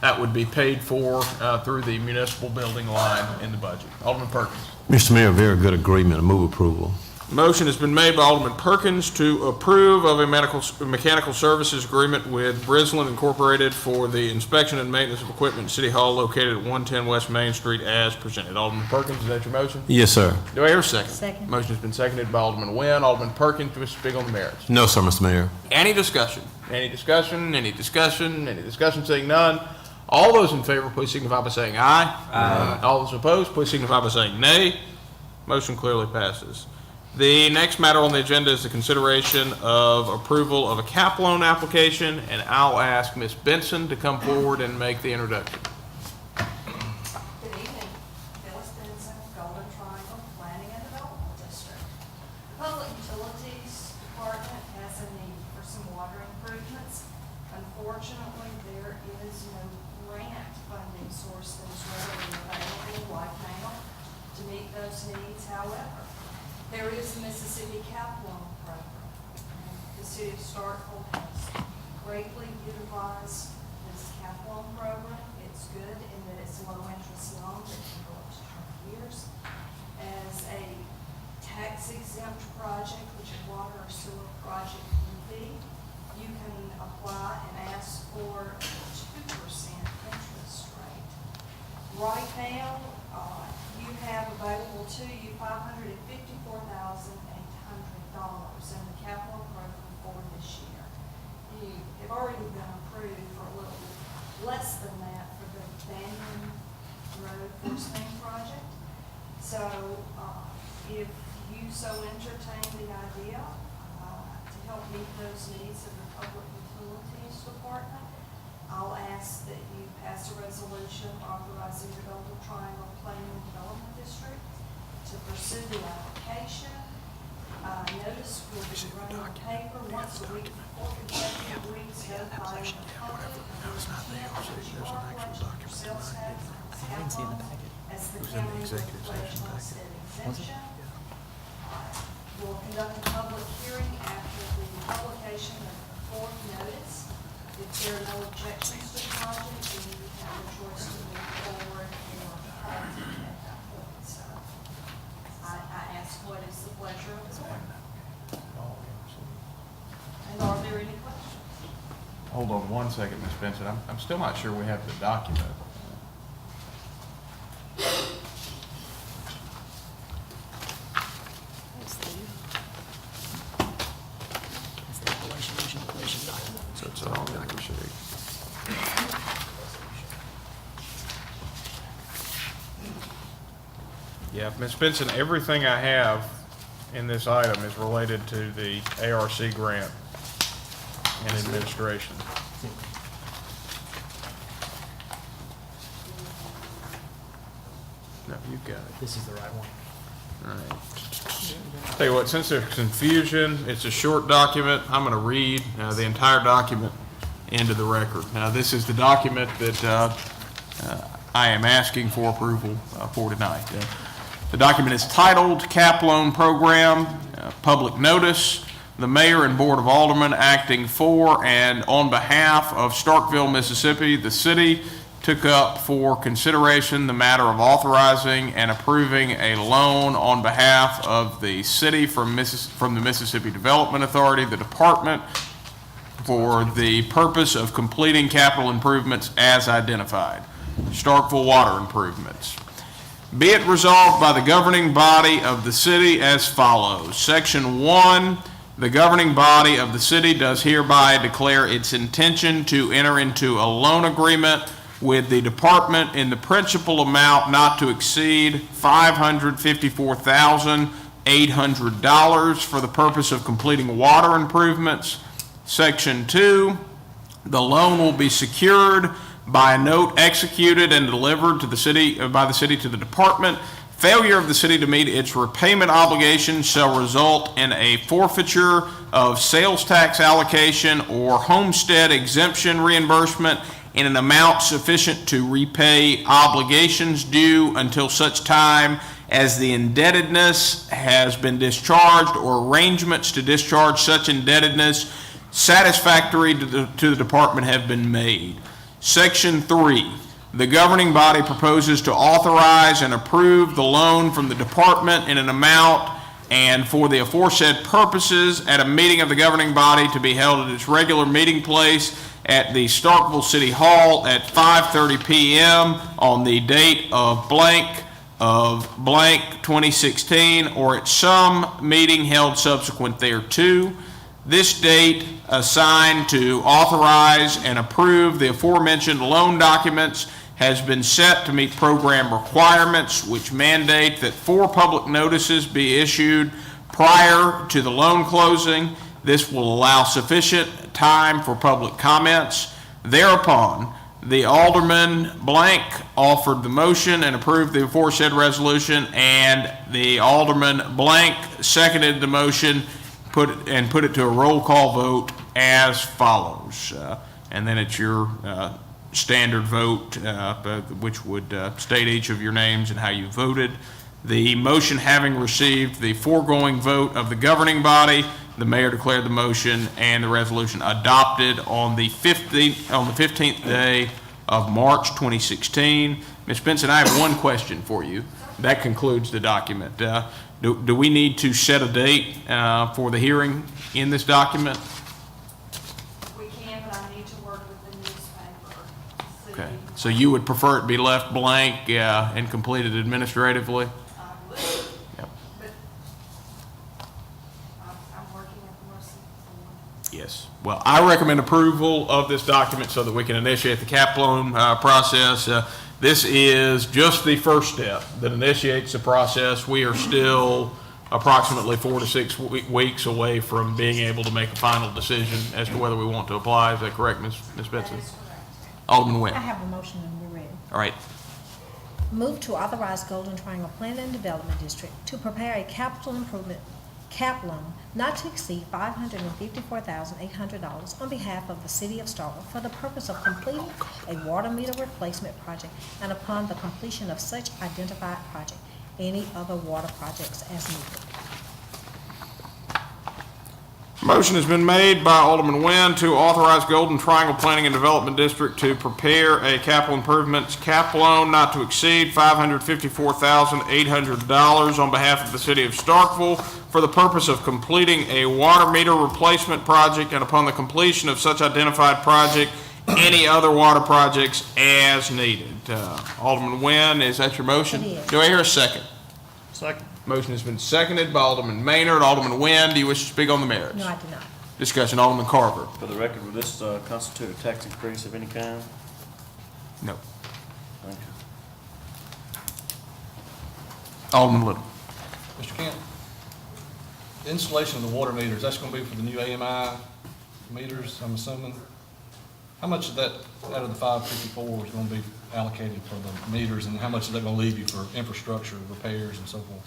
A: That would be paid for through the municipal building line in the budget. Alderman Perkins.
G: Mr. Mayor, very good agreement. I move approval.
A: Motion has been made by Alderman Perkins to approve of a mechanical services agreement with Brislin Incorporated for the inspection and maintenance of equipment at City Hall located at 110 West Main Street as presented. Alderman Perkins, is that your motion?
G: Yes, sir.
A: Do I hear a second?
D: Second.
A: Motion has been seconded by Alderman Nguyen. Alderman Perkins, to speak on the merits.
G: No, sir, Mr. Mayor.
A: Any discussion? Any discussion? Any discussion? Any discussion? Seeing none. All those in favor, please signify by saying aye. Aye. All those opposed, please signify by saying nay. Motion clearly passes. The next matter on the agenda is the consideration of approval of a cap loan application, and I'll ask Ms. Benson to come forward and make the introduction.
O: Good evening. Phyllis Benson, Golden Triangle Planning and Development District. The Public Utilities Department has a need for some water improvements. Unfortunately, there is no grant funding source that is readily available right now to meet those needs. However, there is a Mississippi Cap Loan Program. And the city of Starkville has greatly utilized this Cap Loan Program. It's good in that it's a low interest loan that can go up to 20 years. As a tax exempt project, which a water or sewer project can be, you can apply and ask for a 2% interest rate. Right now, you have available to you $554,800 in the capital program for this year. You have already been approved for a little less than that for the Banyan Road Force Main project. So if you so entertain the idea to help meet those needs of the Public Utilities Department, I'll ask that you pass a resolution authorizing the Golden Triangle Planning and Development District to pursue the application. Notice will be run in the paper once a week for 4 consecutive weeks, notifying the public of the intent that you are collecting your sales tax as the county will pledge homestead exemption. We'll conduct a public hearing after the publication of the 4th notice. If there are no objections to the project, then you have a choice to move forward or halt at that point. So I ask, what is the pleasure of the board? And are there any questions?
A: Hold on one second, Ms. Benson. I'm still not sure we have the document. So it's all in the sheet. Yeah, Ms. Benson, everything I have in this item is related to the ARC grant and administration. No, you've got it.
C: This is the right one.
A: All right. Tell you what, since there's confusion, it's a short document. I'm going to read the entire document into the record. Now, this is the document that I am asking for approval for tonight. The document is titled Cap Loan Program, Public Notice. The Mayor and Board of Aldermen acting for and on behalf of Starkville, Mississippi, the city took up for consideration the matter of authorizing and approving a loan on behalf of the city from the Mississippi Development Authority, the department, for the purpose of completing capital improvements as identified. Starkville water improvements. Be it resolved by the governing body of the city as follows. Section 1, the governing body of the city does hereby declare its intention to enter into a loan agreement with the department in the principal amount not to exceed $554,800 for the purpose of completing water improvements. Section 2, the loan will be secured by a note executed and delivered to the city by the city to the department. Failure of the city to meet its repayment obligations shall result in a forfeiture of sales tax allocation or homestead exemption reimbursement in an amount sufficient to repay obligations due until such time as the indebtedness has been discharged or arrangements to discharge such indebtedness satisfactory to the department have been made. Section 3, the governing body proposes to authorize and approve the loan from the department in an amount and for the aforesaid purposes at a meeting of the governing body to be held at its regular meeting place at the Starkville City Hall at 5:30 p.m. on the date of blank 2016 or at some meeting held subsequent thereto. This date assigned to authorize and approve the aforementioned loan documents has been set to meet program requirements which mandate that 4 public notices be issued prior to the loan closing. This will allow sufficient time for public comments. Thereupon, the Alderman blank offered the motion and approved the aforesaid resolution, and the Alderman blank seconded the motion, put it to a roll call vote as follows. And then it's your standard vote, which would state each of your names and how you voted. The motion having received the foregoing vote of the governing body, the mayor declared the motion and the resolution adopted on the 15th day of March 2016. Ms. Benson, I have one question for you. That concludes the document. Do we need to set a date for the hearing in this document?
O: We can, but I need to work with the newspaper.
A: Okay. So you would prefer it be left blank and completed administratively?
O: I would.
A: Yep.
O: But I'm working at the mercy of the Lord.
A: Yes. Well, I recommend approval of this document so that we can initiate the cap loan process. This is just the first step that initiates the process. We are still approximately 4 to 6 weeks away from being able to make a final decision as to whether we want to apply. Is that correct, Ms. Benson?
O: That is correct.
A: Alderman Nguyen.
D: I have a motion and we're ready.
A: All right.
D: Move to authorize Golden Triangle Planning and Development District to prepare a capital improvement cap loan not to exceed $554,800 on behalf of the city of Starkville for the purpose of completing a water meter replacement project and upon the completion of such identified project, any other water projects as needed.
A: Motion has been made by Alderman Nguyen to authorize Golden Triangle Planning and Development District to prepare a capital improvements cap loan not to exceed $554,800 on behalf of the city of Starkville for the purpose of completing a water meter replacement project and upon the completion of such identified project, any other water projects as needed. Alderman Nguyen, is that your motion?
D: It is.
A: Do I hear a second?
E: Second.
A: Motion has been seconded by Alderman Maynard. Alderman Nguyen, do you wish to speak on the merits?
D: No, I do not.
A: Discussion, Alderman Carver.
P: For the record, will this constitute a tax increase of any kind?
A: No.
P: Thank you.
A: Alderman Little.
F: Mr. Kent, the installation of the water meters, that's gonna be for the new AMI meters, I'm assuming? How much of that, out of the 554 is gonna be allocated for the meters, and how much is that gonna leave you for infrastructure, repairs, and so forth?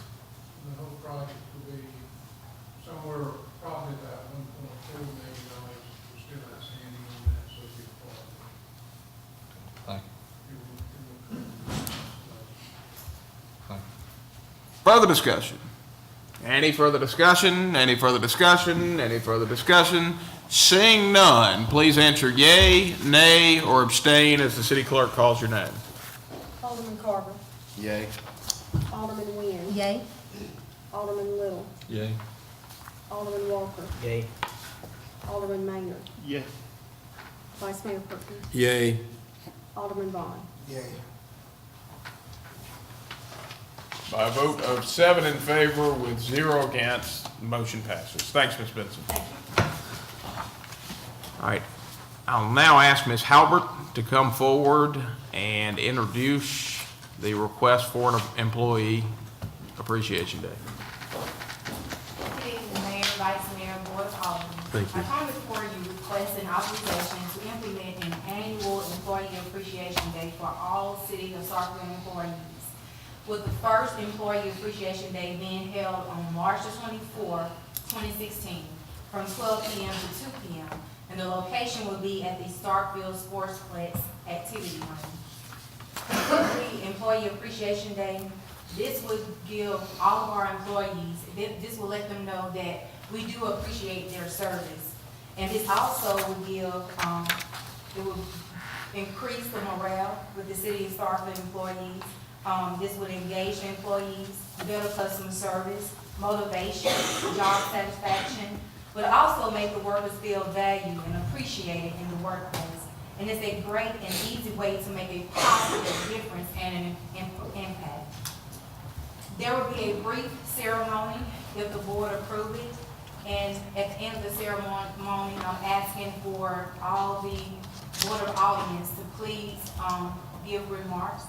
Q: The whole project will be somewhere probably about $1.2 million, we're still outstanding on that, so it'll be part of
F: Thank you.
Q: it.
F: Thank you.
A: Further discussion? Any further discussion? Any further discussion? Any further discussion? Seeing none, please answer yea, nay, or abstain as the city clerk calls your name.
D: Alderman Carver.
P: Yay.
D: Alderman Nguyen. Yay. Alderman Little.
F: Yay.
D: Alderman Walker.
I: Yay.
D: Alderman Maynard.
E: Yeah.
D: Vice Mayor Perkins.
G: Yay.
D: Alderman Vaughn.
B: Yay.
A: By a vote of 7 in favor with 0 against, the motion passes. Thanks, Ms. Benson. All right, I'll now ask Ms. Halbert to come forward and introduce the request for an Employee Appreciation Day.
L: Good evening, Mayor, Vice Mayor, Board of Aldermen.
G: Thank you.
L: I come before you requesting authorization to implement an annual Employee Appreciation Day for all City of Starkville employees, with the first Employee Appreciation Day being held on March the 24th, 2016, from 12 p.m. to 2 p.m., and the location will be at the Starkville Sportsplex Activity Room. With the Employee Appreciation Day, this would give all of our employees, this will let them know that we do appreciate their service. And this also will give, it will increase the morale with the City of Starkville employees. This would engage employees, better customer service, motivation, job satisfaction, but also make the workers feel valued and appreciated in the workplace. And it's a great and easy way to make a positive difference and an impact. There will be a brief ceremony if the board approves it, and at the end of the ceremony, I'm asking for all the Board of Aldermen to please give remarks.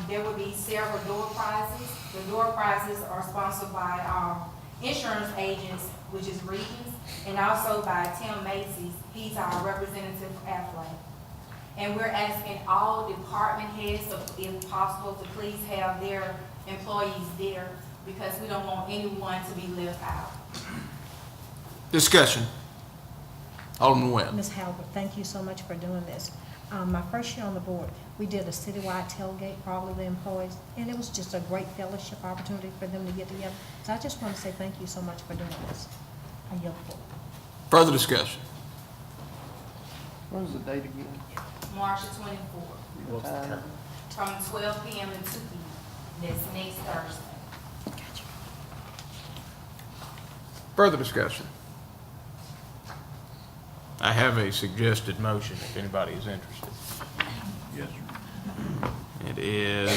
L: There will be several door prizes. The door prizes are sponsored by our insurance agents, which is Regions, and also by Tim Macy's. He's our representative athlete. And we're asking all department heads, if possible, to please have their employees there, because we don't want anyone to be left out.
A: Discussion. Alderman Webb.
D: Ms. Halbert, thank you so much for doing this. My first year on the board, we did a citywide tailgate for all of the employees, and it was just a great fellowship opportunity for them to get together. So I just want to say thank you so much for doing this. I yield the floor.
A: Further discussion.
E: What was the date again?
L: March the 24th,
E: What time?
L: from 12 p.m. to 2 p.m. That's next Thursday.
A: Further discussion. I have a suggested motion if anybody is interested.
P: Yes, sir.
A: It is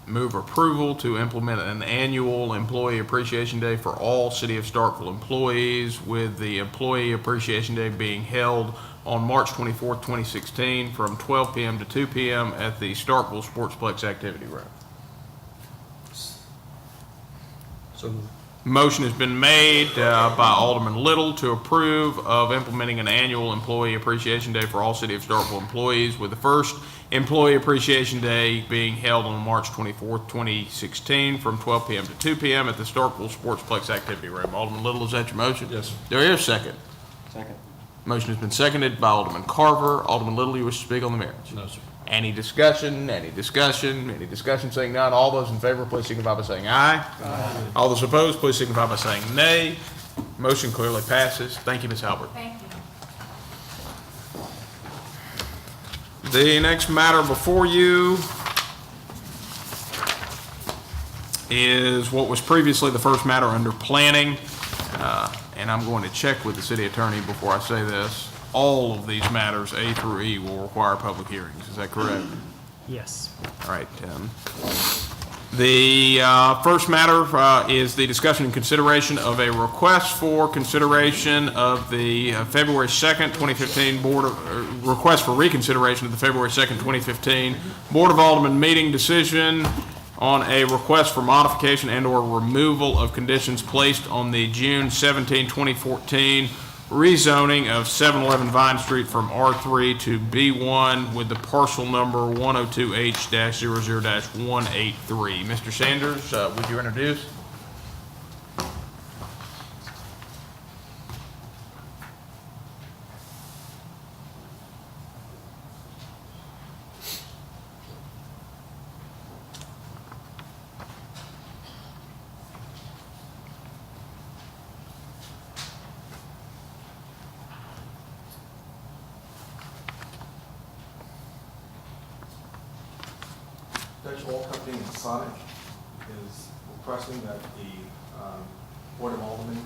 A: move approval to implement an annual Employee Appreciation Day for all City of Starkville employees, with the Employee Appreciation Day being held on March 24th, 2016, from 12 p.m. to 2 p.m. at the Starkville Sportsplex Activity Room.
F: So
A: Motion has been made by Alderman Little to approve of implementing an annual Employee Appreciation Day for all City of Starkville employees, with the first Employee Appreciation Day being held on March 24th, 2016, from 12 p.m. to 2 p.m. at the Starkville Sportsplex Activity Room. Alderman Little, is that your motion?
F: Yes, sir.
A: Do I hear a second?
P: Second.
A: Motion has been seconded by Alderman Carver. Alderman Little, you wish to speak on the merits?
F: No, sir.
A: Any discussion? Any discussion? Any discussion? Saying none. All those in favor, please signify by saying aye. Aye. All those opposed, please signify by saying nay. Motion clearly passes. Thank you, Ms. Halbert.
L: Thank you.
A: The next matter before you is what was previously the first matter under planning, and I'm going to check with the city attorney before I say this. All of these matters, A through E, will require public hearings. Is that correct?
C: Yes.
A: All right, Tim. The first matter is the discussion and consideration of a request for consideration of the February 2nd, 2015 request for reconsideration of the February 2nd, 2015 Board of Aldermen meeting decision on a request for modification and/or removal of conditions placed on the June 17, 2014 rezoning of 711 Vine Street from R3 to B1 with the parcel number 102H-00-183. Mr. Sanders, would you introduce?
R: Dutch Oil Company in Sonic is requesting that the Board of Aldermen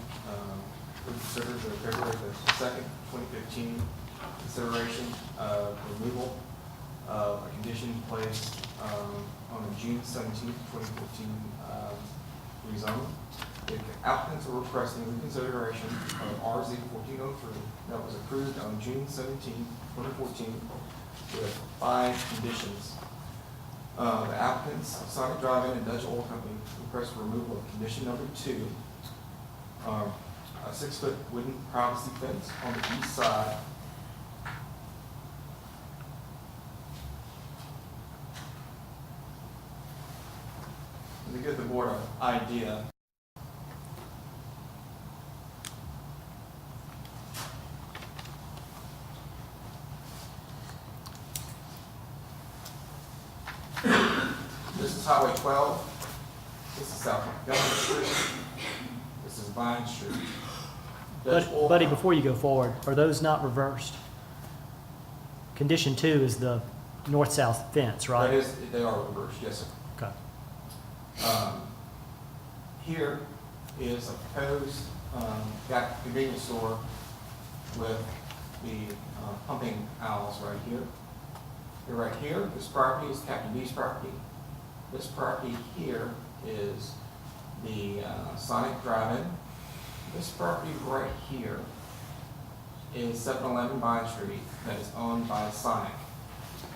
R: consider the February the 2nd, 2015 consideration of removal of a condition placed on the June 17th, 2014 rezone. The applicants are requesting reconsideration of RZ 1403 that was approved on June 17th, 2014 with 5 conditions. The applicants, Sonic Drive-In and Dutch Oil Company, request removal of condition number 2, a 6-foot wooden privacy fence on the east side. To give the board an idea, this is Highway 12, this is South Montgomery Street, this is Vine Street.
C: Buddy, before you go forward, are those not reversed? Condition 2 is the north-south fence, right?
R: That is, they are reversed, yes, sir.
C: Okay.
R: Here is a proposed convenience store with the pumping aisles right here. They're right here. This property is Captain B's property. This property here is the Sonic Drive-In. This property right here is 711 Vine Street that is owned by Sonic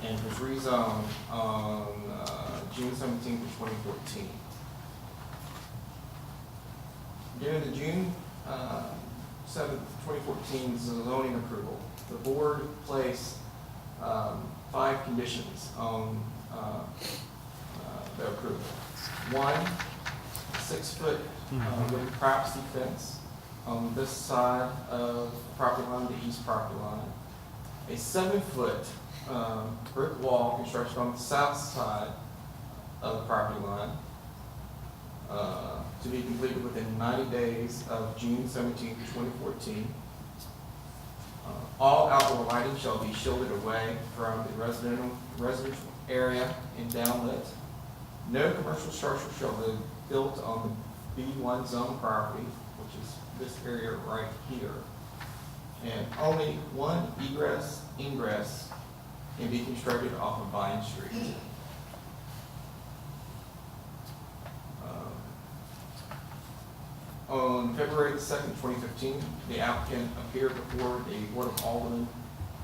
R: and was rezoned on June 17th of 2014. During the June 7th, 2014 zoning approval, the board placed 5 conditions on the approval. 1, 6-foot wooden privacy fence on this side of the property line, the east property line. A 7-foot brick wall construction on the south side of the property line to be completed within 90 days of June 17, 2014. All outdoor lighting shall be shielded away from the residential area and downlit. No commercial structure shall be built on the B1 zone property, which is this area right here. And only one ingress can be constructed off of Vine Street. On February the 2nd, 2015, the applicant appeared before the Board of Aldermen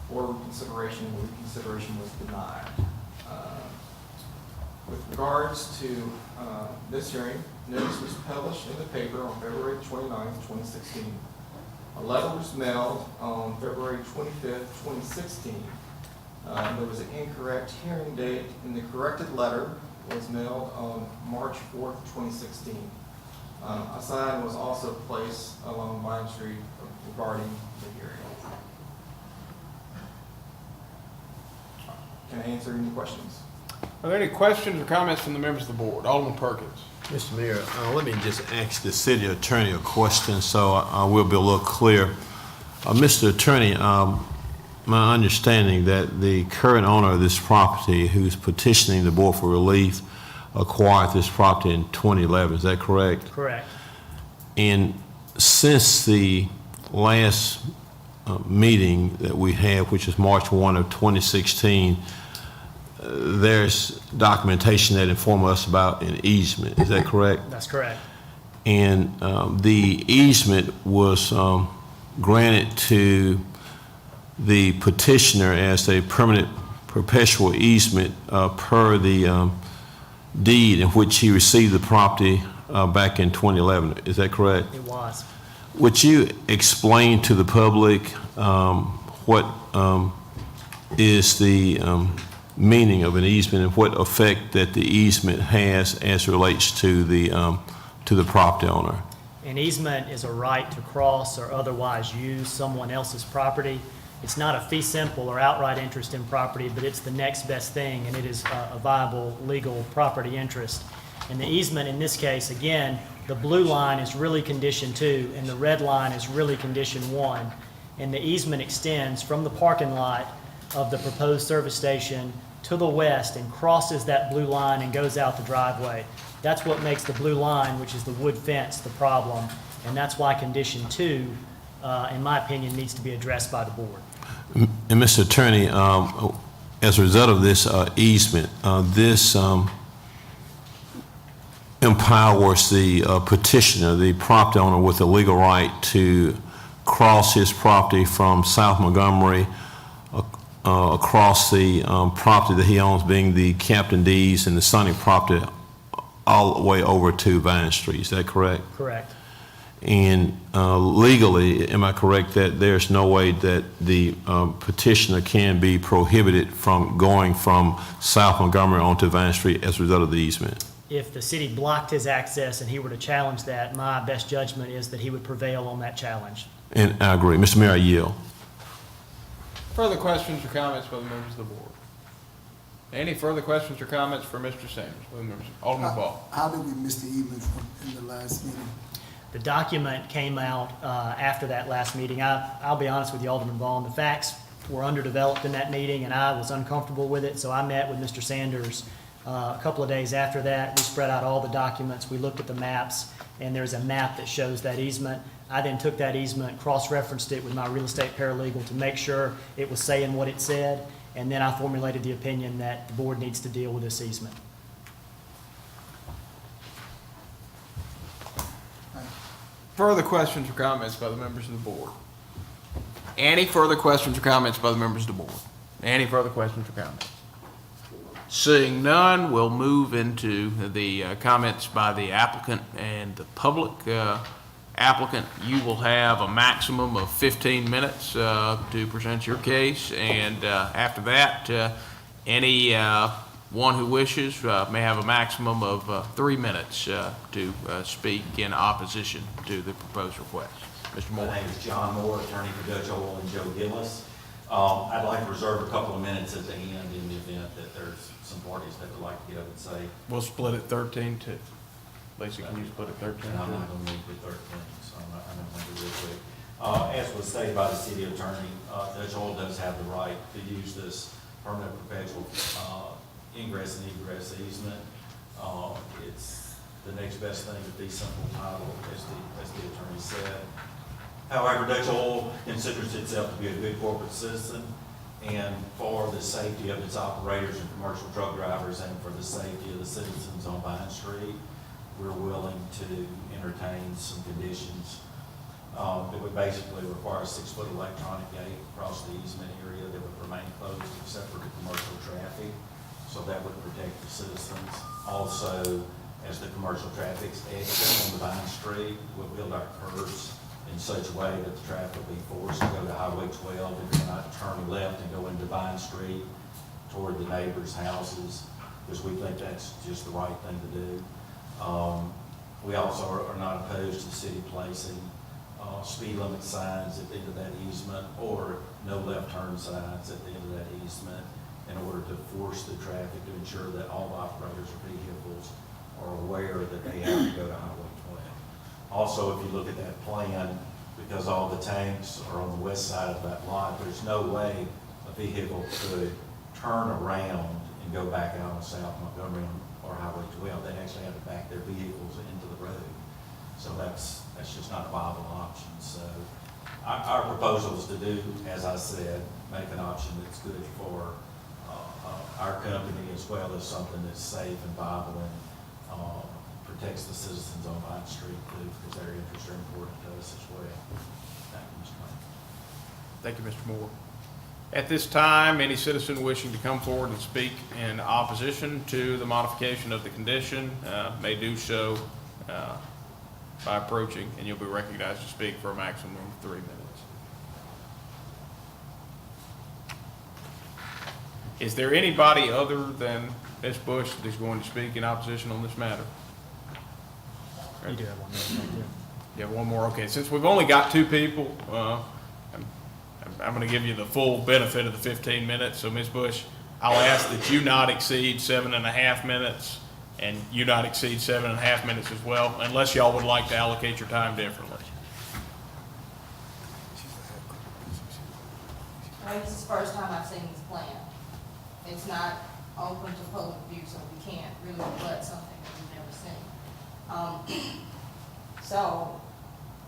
R: for reconsideration, and reconsideration was denied. With regards to this hearing, notice was published in the paper on February 29th, 2016. A letter was mailed on February 25th, 2016. There was an incorrect hearing date, and the corrected letter was mailed on March 4th, 2016. A sign was also placed along Vine Street regarding the hearing. Can I answer any questions?
A: Are there any questions or comments from the members of the board? Alderman Perkins.
G: Mr. Mayor, let me just ask the city attorney a question so I will be a little clear. Mr. Attorney, my understanding that the current owner of this property who's petitioning the board for relief acquired this property in 2011, is that correct?
C: Correct.
G: And since the last meeting that we had, which is March 1 of 2016, there's documentation that informed us about an easement, is that correct?
C: That's correct.
G: And the easement was granted to the petitioner as a permanent perpetual easement per the deed in which he received the property back in 2011. Is that correct?
C: It was.
G: Would you explain to the public what is the meaning of an easement and what effect that the easement has as relates to the property owner?
C: An easement is a right to cross or otherwise use someone else's property. It's not a fee simple or outright interest in property, but it's the next best thing, and it is a viable legal property interest. And the easement in this case, again, the blue line is really condition 2, and the red line is really condition 1. And the easement extends from the parking lot of the proposed service station to the west and crosses that blue line and goes out the driveway. That's what makes the blue line, which is the wood fence, the problem. And that's why condition 2, in my opinion, needs to be addressed by the board.
G: And Mr. Attorney, as a result of this easement, this empowers the petitioner, the property owner, with the legal right to cross his property from South Montgomery across the property that he owns, being the Captain D's and the Sonic property, all the way over to Vine Street. Is that correct?
C: Correct.
G: And legally, am I correct that there's no way that the petitioner can be prohibited from going from South Montgomery onto Vine Street as a result of the easement?
C: If the city blocked his access and he were to challenge that, my best judgment is that he would prevail on that challenge.
G: And I agree. Mr. Mayor, I yield.
A: Further questions or comments by the members of the board? Any further questions or comments for Mr. Sanders? Alderman Ball.
B: How did we miss the evening in the last meeting?
C: The document came out after that last meeting. I'll be honest with you, Alderman Vaughn, the facts were underdeveloped in that meeting, and I was uncomfortable with it, so I met with Mr. Sanders a couple of days after that. We spread out all the documents. We looked at the maps, and there's a map that shows that easement. I then took that easement, cross-referenced it with my real estate paralegal to make sure it was saying what it said, and then I formulated the opinion that the board needs to deal with this easement.
A: Further questions or comments by the members of the board? Any further questions or comments by the members of the board? Any further questions or comments? Seeing none, we'll move into the comments by the applicant and the public. Applicant, you will have a maximum of 15 minutes to present your case, and after that, anyone who wishes may have a maximum of 3 minutes to speak in opposition to the proposed request. Mr. Moore.
S: My name is John Moore, attorney for Dutch Oil and Joe Gillis. I'd like to reserve a couple of minutes at the end in the event that there's some parties that would like to get up and say.
A: We'll split it 13-2. Lisa, can you split it 13-2?
S: And I'm not going to move to 13, so I'm not going to do it real quick. As was stated by the city attorney, Dutch Oil does have the right to use this permanent perpetual ingress and egress easement. It's the next best thing to be simple title, as the attorney said. However, Dutch Oil considers itself to be a good corporate citizen, and for the safety of its operators and commercial truck drivers, and for the safety of the citizens on Vine Street, we're willing to entertain some conditions. It would basically require a 6-foot electronic gate across the easement area that would remain closed except for the commercial traffic, so that would protect the citizens. Also, as the commercial traffic's exit on the Vine Street, we'll build our curves in such a way that the traffic will be forced to go to Highway 12 and not turn left and go into Vine Street toward the neighbors' houses, because we think that's just the right thing to do. We also are not opposed to the city placing speed limit signs at the end of that easement, or no left turn signs at the end of that easement, in order to force the traffic to ensure that all operators of vehicles are aware that they have to go to Highway 12. Also, if you look at that plan, because all the tanks are on the west side of that lot, there's no way a vehicle could turn around and go back out on South Montgomery or Highway 12. They'd actually have to back their vehicles into the road. So that's just not a viable option. So our proposal is to do, as I said, make an option that's good for our company, as well as something that's safe and viable and protects the citizens on Vine Street too, because their interests are important to us as well. Thank you, Mr. Mayor.
A: Thank you, Mr. Moore. At this time, any citizen wishing to come forward and speak in opposition to the modification of the condition may do so by approaching, and you'll be recognized to speak for a maximum of 3 minutes. Is there anybody other than Ms. Bush that is going to speak in opposition on this matter?
C: You do have one minute right there.
A: You have one more? Okay, since we've only got 2 people, I'm going to give you the full benefit of the 15 minutes. So, Ms. Bush, I'll ask that you not exceed 7.5 minutes, and you not exceed 7.5 minutes as well, unless y'all would like to allocate your time differently.
L: Well, this is the first time I've seen this plan. It's not open to public view, so we can't really rebut something that we've never seen. So,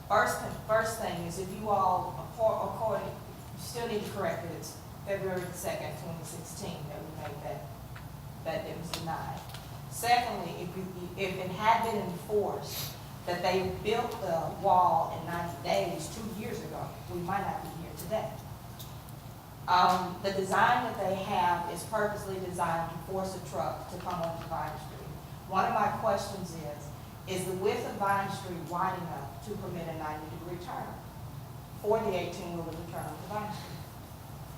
L: first thing is, if you all, according, you still need to correct it. It's February the 2nd, 2016 that we made that it was denied. Secondly, if it had been enforced that they built the wall in 90 days 2 years ago, we might not be here today. The design that they have is purposely designed to force a truck to come onto Vine Street. One of my questions is the width of Vine Street wide enough to permit a 90-degree turn for the 18-wheeler to turn onto Vine Street?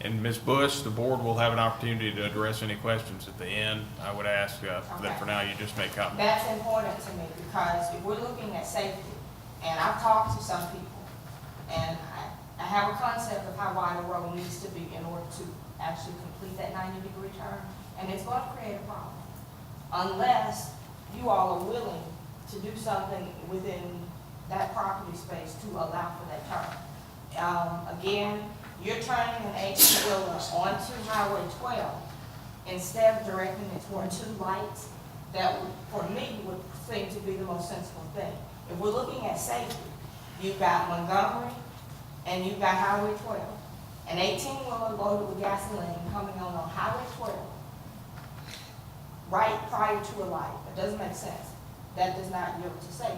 A: And Ms. Bush, the board will have an opportunity to address any questions at the end. I would ask that for now you just make comments.
L: That's important to me, because if we're looking at safety, and I've talked to some people, and I have a concept of how wide a road needs to be in order to actually complete that 90-degree turn, and it's going to create a problem unless you all are willing to do something within that property space to allow for that turn. Again, you're turning an 18-wheeler onto Highway 12 instead of directing it toward 2 lights. That would, for me, would seem to be the most sensible thing. If we're looking at safety, you've got Montgomery and you've got Highway 12. An 18-wheeler loaded with gasoline coming on Highway 12 right prior to a light. It doesn't make sense. That does not yield to safety,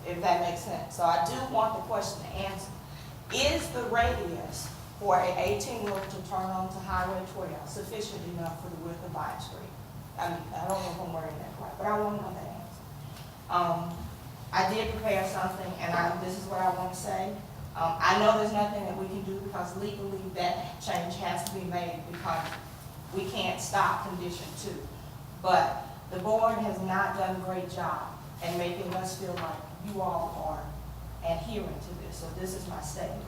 L: if that makes sense. So I do want the question answered. Is the radius for an 18-wheeler to turn onto Highway 12 sufficient enough for the width of Vine Street? I don't know if I'm wording that right, but I want to know that answer. I did prepare something, and this is what I want to say. I know there's nothing that we can do, because legally that change has to be made, because we can't stop condition 2. But the board has not done a great job in making us feel like you all are adhering to this. So this is my statement.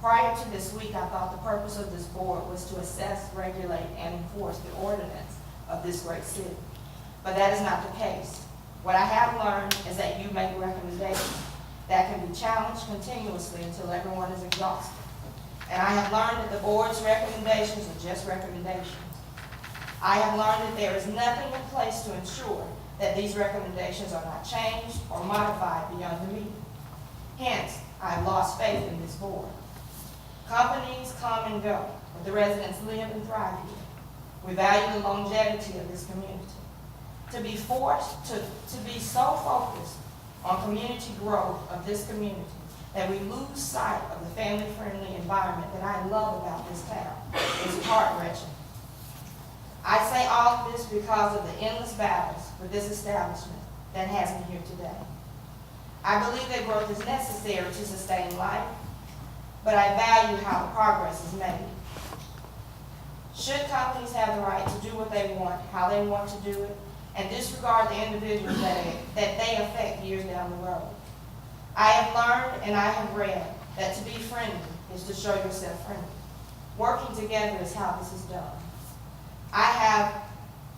L: Prior to this week, I thought the purpose of this board was to assess, regulate, and enforce the ordinance of this great city. But that is not the case. What I have learned is that you make recommendations that can be challenged continuously until everyone is exhausted. And I have learned that the board's recommendations are just recommendations. I have learned that there is nothing in place to ensure that these recommendations are not changed or modified beyond the meeting. Hence, I have lost faith in this board. Companies come and go, but the residents live and thrive here. We value the longevity of this community. To be forced to be so focused on community growth of this community that we lose sight of the family-friendly environment that I love about this town is heart-wrenching. I say all of this because of the endless battles with this establishment that has me here today. I believe that growth is necessary to sustain life, but I value how the progress is made. Should companies have the right to do what they want, how they want to do it, and disregard the individuals that they affect years down the road? I have learned and I have read that to be friendly is to show yourself friendly. Working together is how this is done. I have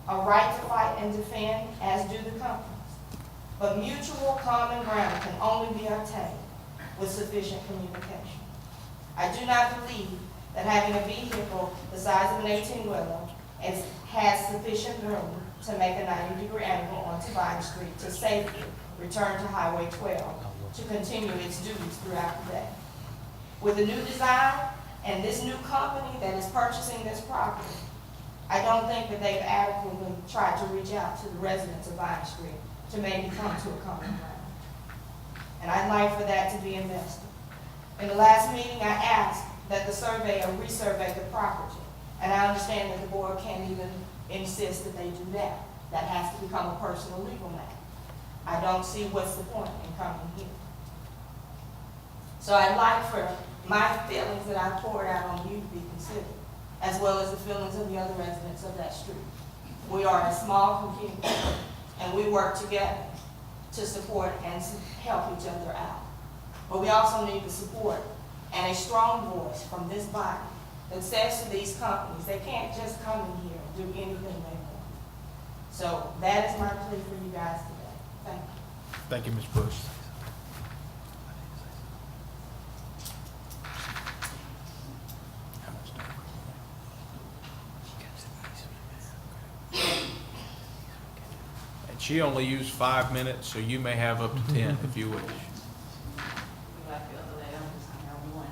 L: a right to fight and defend, as do the companies. But mutual common ground can only be obtained with sufficient communication. I do not believe that having a vehicle the size of an 18-wheeler has sufficient room to make a 90-degree angle onto Vine Street to safely return to Highway 12 to continue its duties throughout the day. With the new design and this new company that is purchasing this property, I don't think that they've adequately tried to reach out to the residents of Vine Street to maybe come to a common ground. And I'd like for that to be invested. In the last meeting, I asked that the surveyor resurvey the property, and I understand that the board can't even insist that they do that. That has to become a personal legal matter. I don't see what's the point in coming here. So I'd like for my feelings that I poured out on you to be considered, as well as the feelings of the other residents of that street. We are a small community, and we work together to support and help each other out. But we also need the support and a strong voice from this body that says to these companies, they can't just come in here and do anything they want. So that is my plea for you guys today. Thank you.
A: Thank you, Ms. Bush. And she only used 5 minutes, so you may have up to 10 if you wish.
T: Like the other lady, I'm just gonna have one.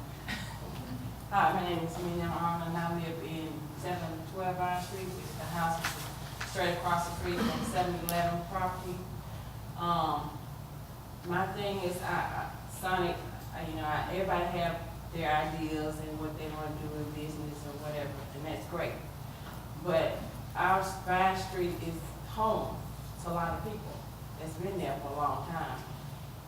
T: Hi, my name is Miriam Arnold, and I live in 712 Vine Street, which is the house is straight across the street from 711 property. My thing is, Sonic, everybody have their ideas and what they want to do in business or whatever, and that's great. But our Vine Street is home to a lot of people that's been there for a long time.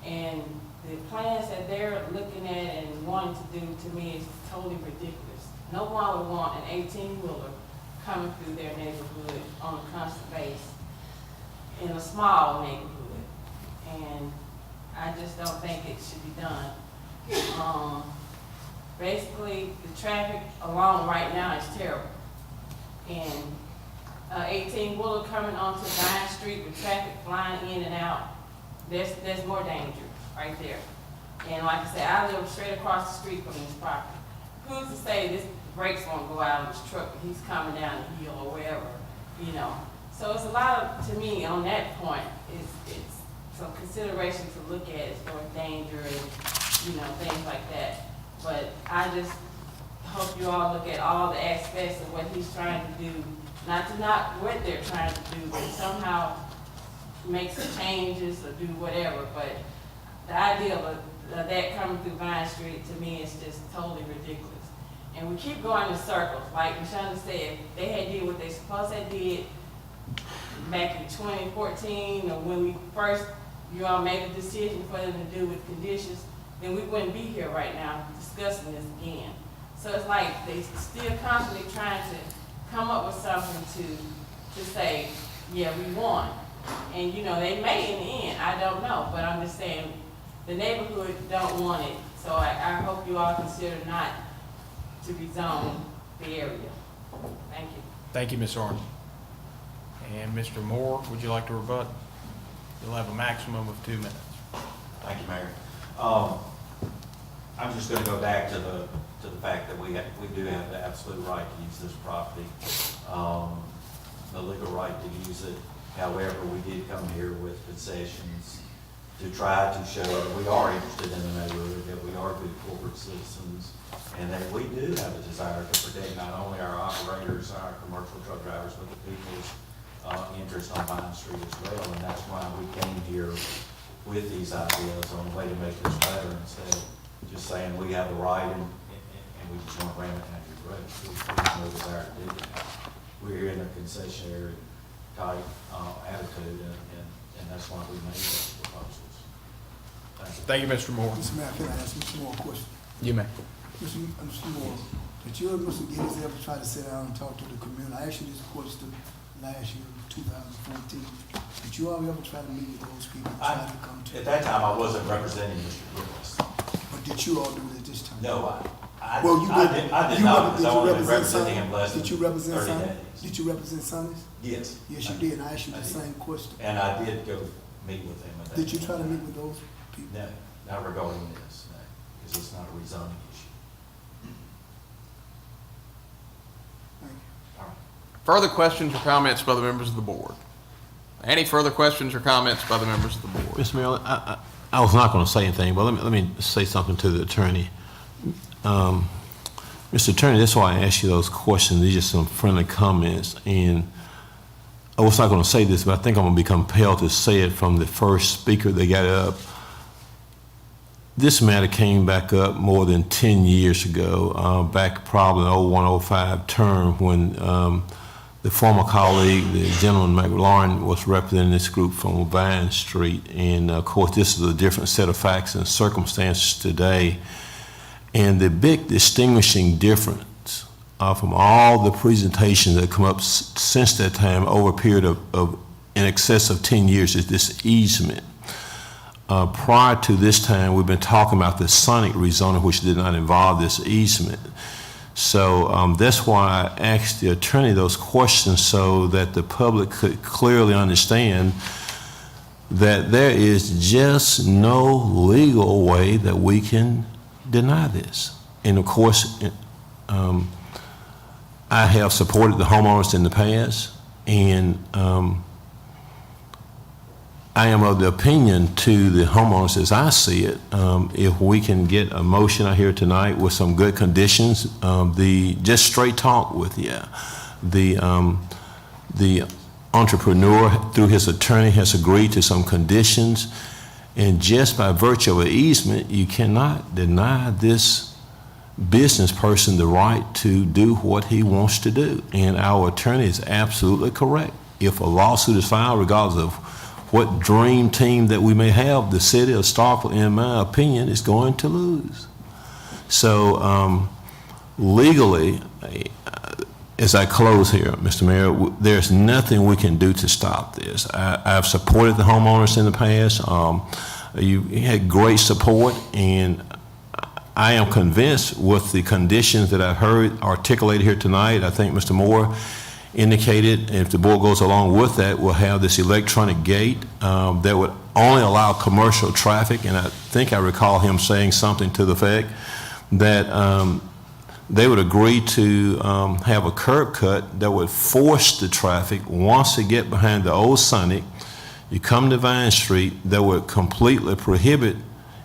T: And the plans that they're looking at and wanting to do, to me, is totally ridiculous. No one would want an 18-wheeler coming through their neighborhood on a constant basis in a small neighborhood. And I just don't think it should be done. Basically, the traffic along right now is terrible. And 18-wheeler coming onto Vine Street with traffic flying in and out, there's more danger right there. And like I said, I live straight across the street from this property. Who's to say this brakes won't go out on this truck when he's coming down the hill or wherever, So it's a lot of, to me, on that point, it's some consideration to look at as far as danger and, things like that. But I just hope you all look at all the aspects of what he's trying to do, not to knock what they're trying to do, but somehow make some changes or do whatever. But the idea of that coming through Vine Street, to me, is just totally ridiculous. And we keep going in circles. Like Michelle said, they had did what they supposed to did back in 2014, or when we first, you all made a decision for them to do with conditions, then we wouldn't be here right now discussing this again. So it's like they still constantly trying to come up with something to say, yeah, we won. And they may in the end, I don't know, but I'm just saying the neighborhood don't want it. So I hope you all consider not to rezone the area. Thank you.
A: Thank you, Ms. Arnold. And Mr. Moore, would you like to rebut? You'll have a maximum of 2 minutes.
S: Thank you, Mayor. I'm just going to go back to the fact that we do have the absolute right to use this property, the legal right to use it. However, we did come here with concessions to try to show that we are interested in the neighborhood, that we are good corporate citizens, and that we do have a desire to protect not only our operators, our commercial truck drivers, but the people's interest on Vine Street as well. And that's why we came here with these ideas on a way to make this better, instead of just saying we have the right and we just want to ram it down your throat. We have no desire to do that. We're here in a concessionary type attitude, and that's why we made those proposals.
A: Thank you, Mr. Moore.
B: Mr. Mayor, can I ask Mr. Moore a question?
A: You may.
B: Mr. Moore, did you and Mr. Gibbs ever try to sit down and talk to the community? I asked you this question last year, 2014. Did you all ever try to meet with those people, try to come to?
S: At that time, I wasn't representing Mr. Gibbs.
B: But did you all do that this time?
S: No, I
B: did
S: not, because I
B: you
S: only representing him less than
B: Did you represent
S: 30
B: Sonny?
S: days.
B: Did you represent Sonny's?
S: Yes.
B: Yes, you did, and I asked you the same question.
S: And I did go meet with him at that.
B: Did you try to meet with those people?
S: No, not regarding this, no, because it's not a rezoning issue.
B: Thank you.
S: All right.
A: Further questions or comments by the members of the board? Any further questions or comments by the members of the board?
G: Mr. Mayor, I was not going to say anything, but let me say something to the attorney. Mr. Attorney, that's why I asked you those questions. These are some friendly comments, and I was not going to say this, but I think I'm going to be compelled to say it from the first speaker that got up. This matter came back up more than 10 years ago, back probably in 01, 05 term, when the former colleague, the gentleman McLaurin, was representing this group from Vine Street. And of course, this is a different set of facts and circumstances today. And the big distinguishing difference from all the presentations that come up since that time over a period of in excess of 10 years is this easement. Prior to this time, we've been talking about the sonic rezoning, which did not involve this easement. So that's why I asked the attorney those questions so that the public could clearly understand that there is just no legal way that we can deny this. And of course, I have supported the homeowners in the past, and I am of the opinion to the homeowners as I see it, if we can get a motion out here tonight with some good conditions, just straight talk with you. The entrepreneur through his attorney has agreed to some conditions, and just by virtue of an easement, you cannot deny this business person the right to do what he wants to do. And our attorney is absolutely correct. If a lawsuit is filed, regardless of what dream team that we may have, the city of Starkville, in my opinion, is going to lose. So legally, as I close here, Mr. Mayor, there's nothing we can do to stop this. I've supported the homeowners in the past. You had great support, and I am convinced with the conditions that I've heard articulated here tonight. I think Mr. Moore indicated, and if the board goes along with that, we'll have this electronic gate that would only allow commercial traffic. And I think I recall him saying something to the effect that they would agree to have a curb cut that would force the traffic once they get behind the old Sonic. You come to Vine Street, that would completely prohibit,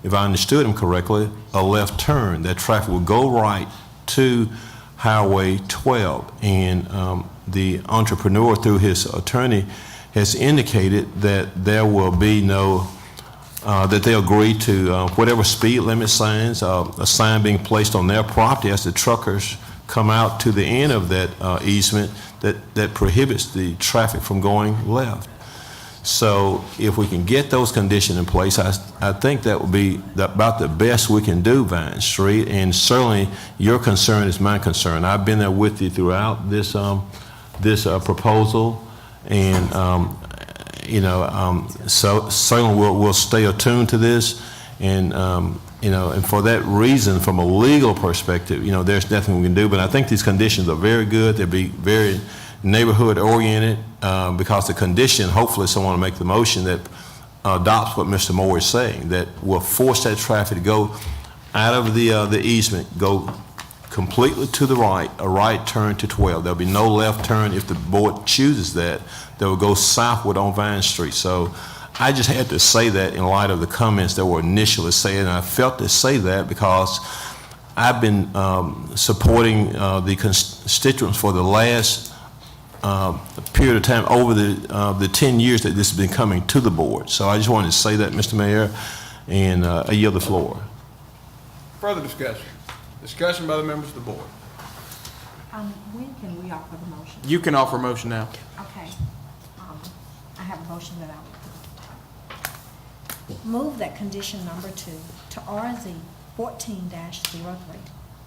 G: if I understood him correctly, a left turn. That traffic would go right to Highway 12. And the entrepreneur, through his attorney, has indicated that there will be no, that they agree to whatever speed limit signs, a sign being placed on their property as the truckers come out to the end of that easement that prohibits the traffic from going left. So if we can get those conditions in place, I think that would be about the best we can do, Vine Street. And certainly your concern is my concern. I've been there with you throughout this proposal, and so certainly we'll stay attuned to this, and and for that reason, from a legal perspective, there's nothing we can do. But I think these conditions are very good. They'll be very neighborhood oriented, because the condition, hopefully someone will make the motion that adopts what Mr. Moore is saying, that will force that traffic to go out of the easement, go completely to the right, a right turn to 12. There'll be no left turn if the board chooses that. They will go southward on Vine Street. So I just had to say that in light of the comments that were initially said, and I felt to say that because I've been supporting the constituents for the last period of time over the 10 years that this has been coming to the board. So I just wanted to say that, Mr. Mayor, and I yield the floor.
A: Further discussion? Discussion by the members of the board.
D: When can we offer the motion?
A: You can offer a motion now.
D: Okay. I have a motion that I will move that condition number 2 to RZ 14-03,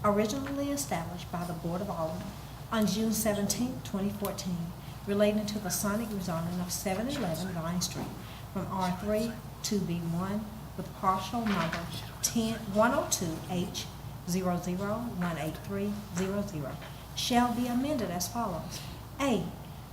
D: originally established by the Board of Aldermen on June 17, 2014, relating to the sonic rezoning of 711 Vine Street from R3 to B1 with partial number 102H 0018300 shall be amended as follows. A,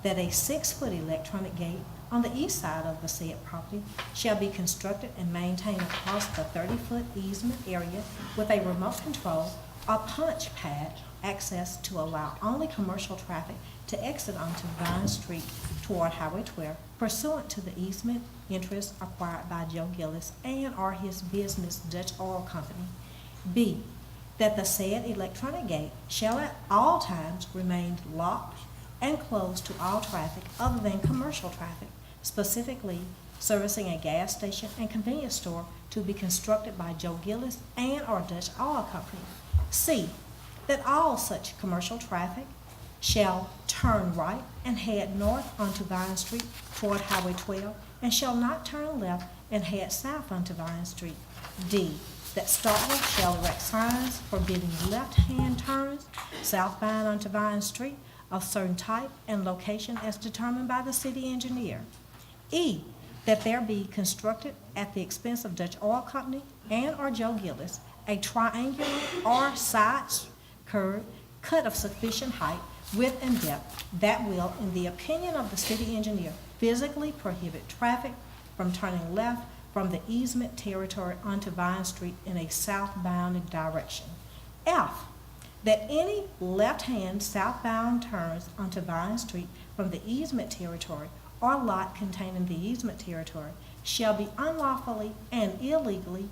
D: that a 6-foot electronic gate on the east side of the said property shall be constructed and maintained across the 30-foot easement area with a remote control or punch pad access to allow only commercial traffic to exit onto Vine Street toward Highway 12 pursuant to the easement interest acquired by Joe Gillis and or his business Dutch Oil Company. B, that the said electronic gate shall at all times remain locked and closed to all traffic other than commercial traffic, specifically servicing a gas station and convenience store to be constructed by Joe Gillis and or Dutch Oil Company. C, that all such commercial traffic shall turn right and head north onto Vine Street toward Highway 12, and shall not turn left and head south onto Vine Street. D, that Starkville shall erect signs forbidding left-hand turns southbound onto Vine Street of certain type and location as determined by the city engineer. E, that there be constructed at the expense of Dutch Oil Company and/or Joe Gillis a triangular or side curve cut of sufficient height, width, and depth that will, in the opinion of the city engineer, physically prohibit traffic from turning left from the easement territory onto Vine Street in a southbound direction. F, that any left-hand southbound turns onto Vine Street from the easement territory or lot containing the easement territory shall be unlawfully and illegally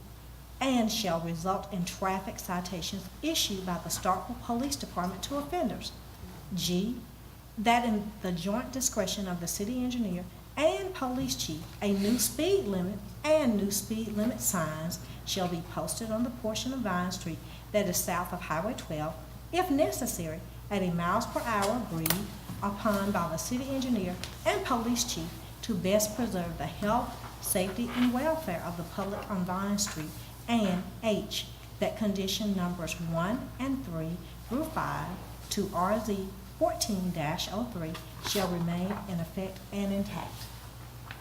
D: and shall result in traffic citations issued by the Starkville Police Department to offenders. G, that in the joint discretion of the city engineer and police chief, a new speed limit and new speed limit signs shall be posted on the portion of Vine Street that is south of Highway 12, if necessary, at a miles per hour agreed upon by the city engineer and police chief to best preserve the health, safety, and welfare of the public on Vine Street. And H, that condition numbers 1 and 3 through 5 to RZ 14-03 shall remain in effect and intact.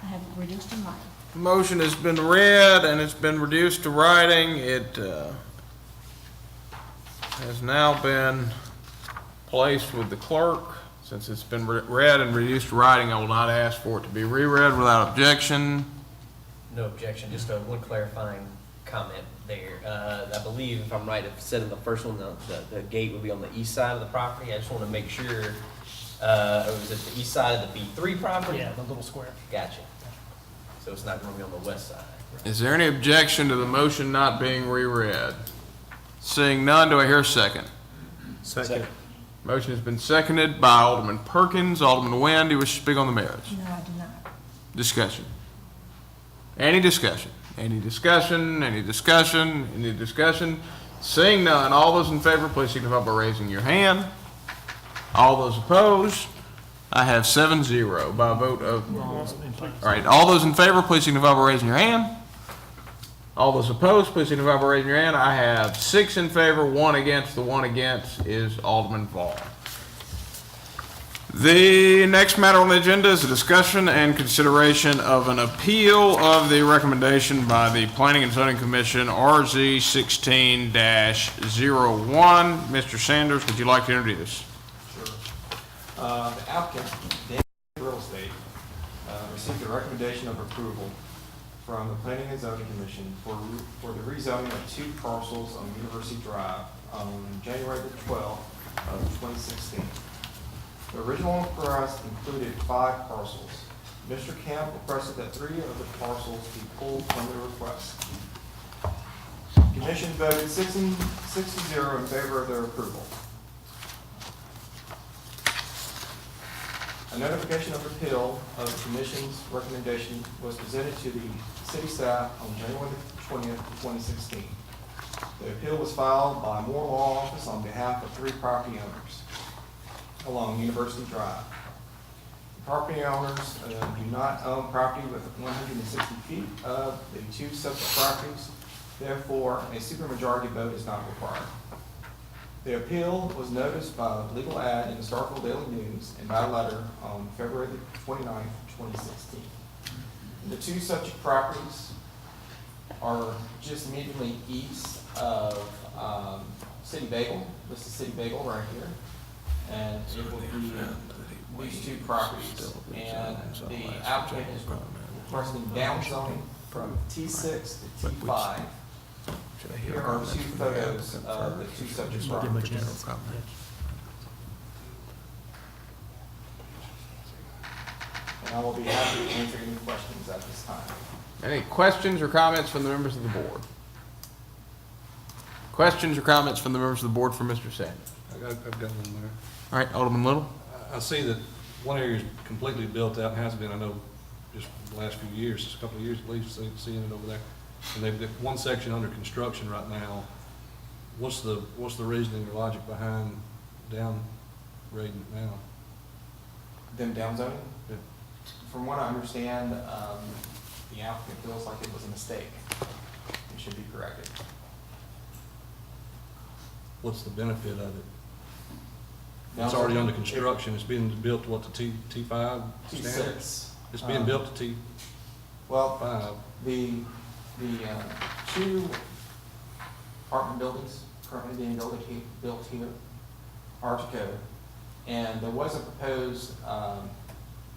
D: I have it reduced in writing.
A: Motion has been read and it's been reduced to writing. It has now been placed with the clerk. Since it's been read and reduced to writing, I will not ask for it to be reread without objection.
I: No objection, just one clarifying comment there. I believe, if I'm right, it said in the first one, the gate will be on the east side of the property. I just want to make sure, was it the east side of the B3 property?
C: Yeah, the little square.
I: Gotcha. So it's not going to be on the west side.
A: Is there any objection to the motion not being reread? Seeing none, do I hear a second?
E: Second.
A: Motion has been seconded by Alderman Perkins. Alderman Nguyen, do you wish to speak on the merits?
D: No, I do not.
A: Discussion. Any discussion? Any discussion? Any discussion? Any discussion? Seeing none, all those in favor, please signify by raising your hand. All those opposed, I have 7-0 by a vote of. All right, all those in favor, please signify by raising your hand. All those opposed, please signify by raising your hand. I have 6 in favor, 1 against. The 1 against is Alderman Vaughn. The next matter on the agenda is a discussion and consideration of an appeal of the recommendation by the Planning and Zoning Commission, RZ 16-01. Mr. Sanders, would you like to introduce?
R: Sure. The applicant, David Real Estate, received a recommendation of approval from the Planning and Zoning Commission for the rezoning of 2 parcels on University Drive on January the 12th of 2016. The original request included 5 parcels. Mr. Camp requested that 3 of the parcels be pulled from the request. The Commission voted 6-0 in favor of their approval. A notification of appeal of the Commission's recommendation was presented to the City staff on January 20th, 2016. The appeal was filed by Moore Law Office on behalf of 3 property owners along University Drive. The property owners do not own property within 160 feet of the 2 subject properties. Therefore, a supermajority vote is not required. The appeal was noticed by legal ad in the Starkville Daily News and by letter on February 29th, 2016. The 2 subject properties are just immediately east of City Bagel. This is City Bagel right here. And it will be these 2 properties. And the applicant is requesting downzoning from T6 to T5. Here are 2 photos of the 2 subject properties. And I will be happy to answer any questions at this time.
A: Any questions or comments from the members of the board? Questions or comments from the members of the board for Mr. Sanders?
F: I've got one there.
A: All right, Alderman Little.
F: I see that one area is completely built out and has been, I know, just the last few years, just a couple of years at least, seeing it over there. And they've got one section under construction right now. What's the reasoning or logic behind downgrading it now?
R: them downzoning. But from what I understand, the applicant feels like it was a mistake. It should be corrected.
F: What's the benefit of it? It's already under construction, it's being built to what, the T5 standard?
R: T6.
F: It's being built to T5.
R: Well, the two apartment buildings currently being built here are to code. And there was a proposed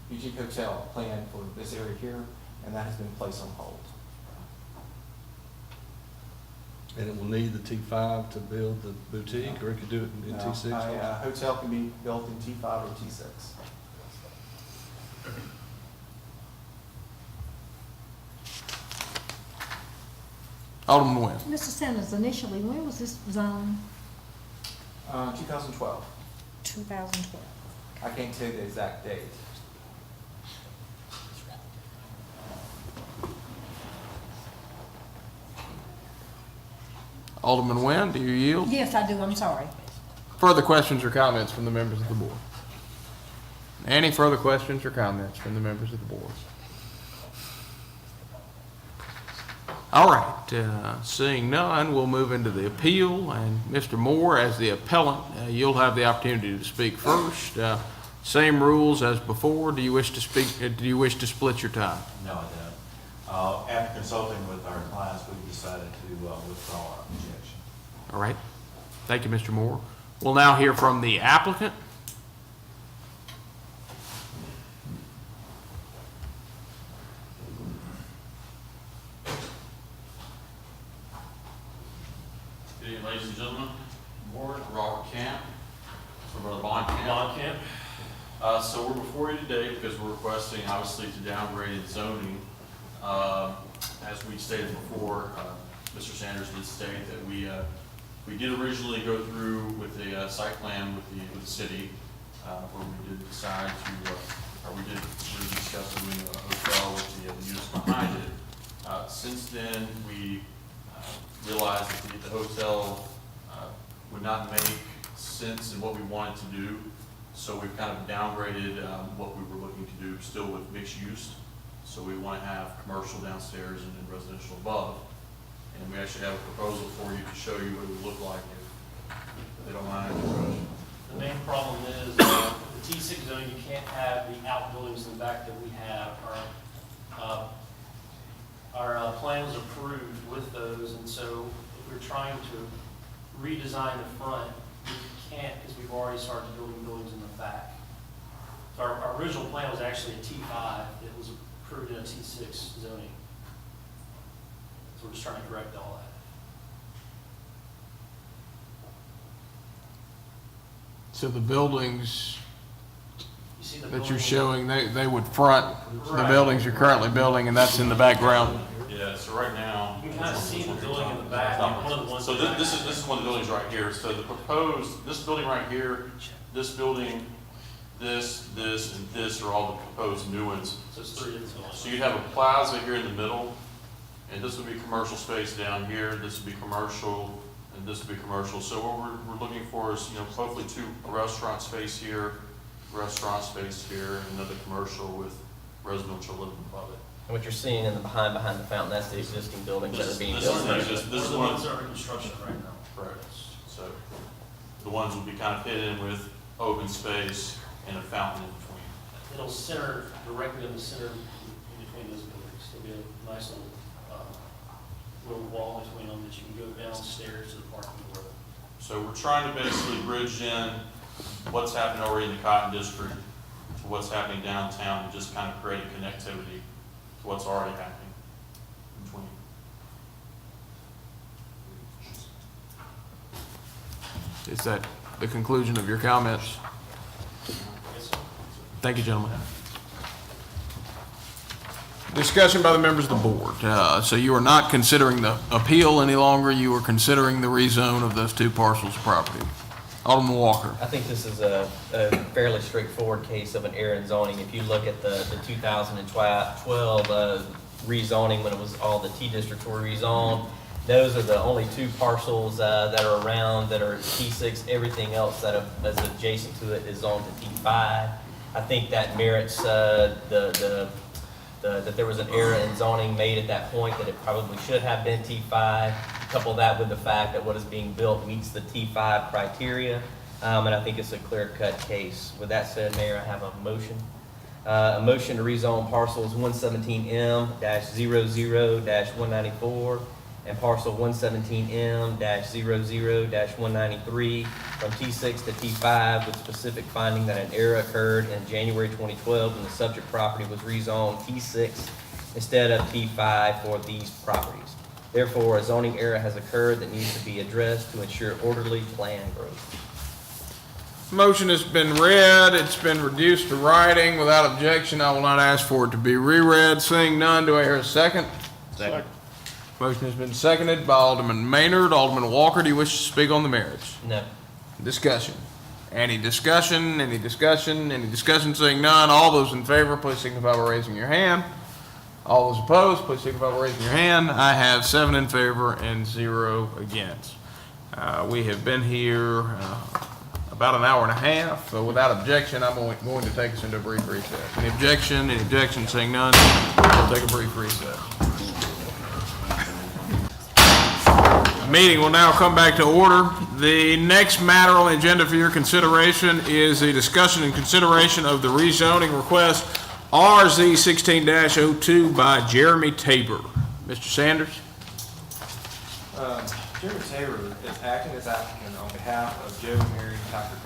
R: boutique hotel planned for this area here, and that has been placed on hold.
F: And it will need the T5 to build the boutique, or it could do it in
R: No,
F: T6?
R: a hotel can be built in T5 or T6.
A: Alderman Nguyen.
D: Mr. Sanders, initially, when was this zone?
R: 2012.
D: 2012.
R: I can't tell you the exact date.
A: Alderman Nguyen, do you yield?
D: Yes, I do, I'm sorry.
A: Further questions or comments from the members of the board? Any further questions or comments from the members of the board? All right, seeing none, we'll move into the appeal, and Mr. Moore, as the appellant, you'll have the opportunity to speak first. Same rules as before. Do you wish to speak? Do you wish to split your time?
S: No, I don't. After consulting with our clients, we decided to withdraw our objection.
A: All right. Thank you, Mr. Moore. We'll now hear from the applicant.
U: Good evening, ladies and gentlemen. Board, Robert Camp, for Brother Bond Camp. Bond Camp. So we're before you today because we're requesting, obviously, to downgrade zoning. As we stated before, Mr. Sanders did state that we did originally go through with the site plan with the city, where we did decide to, or we did discuss doing a hotel with the units behind it. Since then, we realized that the hotel would not make sense in what we wanted to do. So we've kind of downgraded what we were looking to do, still with mixed use. So we want to have commercial downstairs and then residential above. And we actually have a proposal for you to show you what it would look like if they don't mind.
V: The main problem is, the T6 zone, you can't have the outbuildings in the back that we have. Our plan was approved with those, and so if we're trying to redesign the front, we can't because we've already started building buildings in the back. So our original plan was actually a T5 that was approved in a T6 zoning. So we're just trying to correct all that.
A: So the buildings
V: You see the
A: that you're
V: building-
A: showing, they would front the
V: Right.
A: buildings you're currently building, and that's in the background.
U: Yeah, so right now.
V: You can kind of see the building in the back. One of the ones
U: So
V: in the back.
U: this is one of the buildings right here. So the proposed, this building right here, this building, this, and this are all the proposed new ones.
V: So it's three different buildings.
U: So you'd have a plaza here in the middle, and this would be commercial space down here, this would be commercial, and this would be commercial. So what we're looking for is, hopefully a restaurant space here, restaurant space here, and another commercial with residential living above it.
I: And what you're seeing in the behind the fountain, that's the existing buildings that are being built.
U: This is
V: the
U: one.
V: ones that are in construction right now.
U: Correct. So the ones will be kind of hidden with open space and a fountain in between.
V: It'll center directly in the center in between those buildings. There'll be a nice little wall between them that you can go downstairs to the parking door.
U: So we're trying to basically bridge in what's happening over in the Cotton District to what's happening downtown and just kind of create a connectivity to what's already happening in between.
A: Is that the conclusion of your comments?
V: Yes, sir.
A: Thank you, gentlemen. Discussion by the members of the board. So you are not considering the appeal any longer, you are considering the rezone of those two parcels of property. Alderman Walker.
I: I think this is a fairly straightforward case of an error in zoning. If you look at the 2012 rezoning, when it was all the T districts were rezoned, those are the only two parcels that are around that are T6. Everything else that is adjacent to it is zoned to T5. I think that merits that there was an error in zoning made at that point, that it probably should have been T5. Couple that with the fact that what is being built meets the T5 criteria, and I think it's a clear-cut case. With that said, Mayor, I have a motion. A motion to rezone parcels 117M-00-194 and parcel 117M-00-193 from T6 to T5 with specific finding that an error occurred in January 2012 when the subject property was rezoned T6 instead of T5 for these properties. Therefore, a zoning error has occurred that needs to be addressed to ensure orderly plan growth.
A: Motion has been read. It's been reduced to writing. Without objection, I will not ask for it to be reread. Seeing none, do I hear a second?
P: Second.
A: Motion has been seconded by Alderman Maynard. Alderman Walker, do you wish to speak on the merits?
I: No.
A: Discussion. Any discussion? Any discussion? Any discussion? Seeing none, all those in favor, please signify by raising your hand. All those opposed, please signify by raising your hand. I have 7 in favor and 0 against. We have been here about an hour and a half. So without objection, I'm going to take us into a brief recess. Any objection? Any objection? Seeing none, we'll take a brief recess. The meeting will now come back to order. The next matter on the agenda for your consideration is the discussion and consideration of the rezoning request RZ 16-02 by Jeremy Tabor. Mr. Sanders?
R: Jeremy Tabor is acting as applicant on behalf of Joe and Mary Tackert.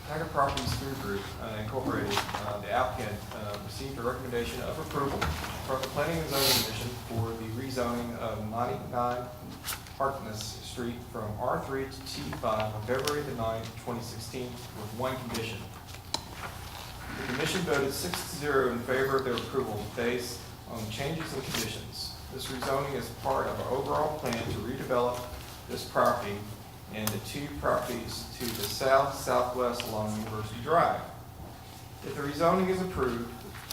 R: Tackert Properties Food Group Incorporated. The applicant received a recommendation of approval from the Planning and Zoning Commission for the rezoning of 99 Harkness Street from R3 to T5 on February the 9th, 2016, with one condition. The commission voted 6-0 in favor of their approval based on changes and conditions. This rezoning is part of our overall plan to redevelop this property and the 2 properties to the south-southwest along University Drive. If the rezoning is approved,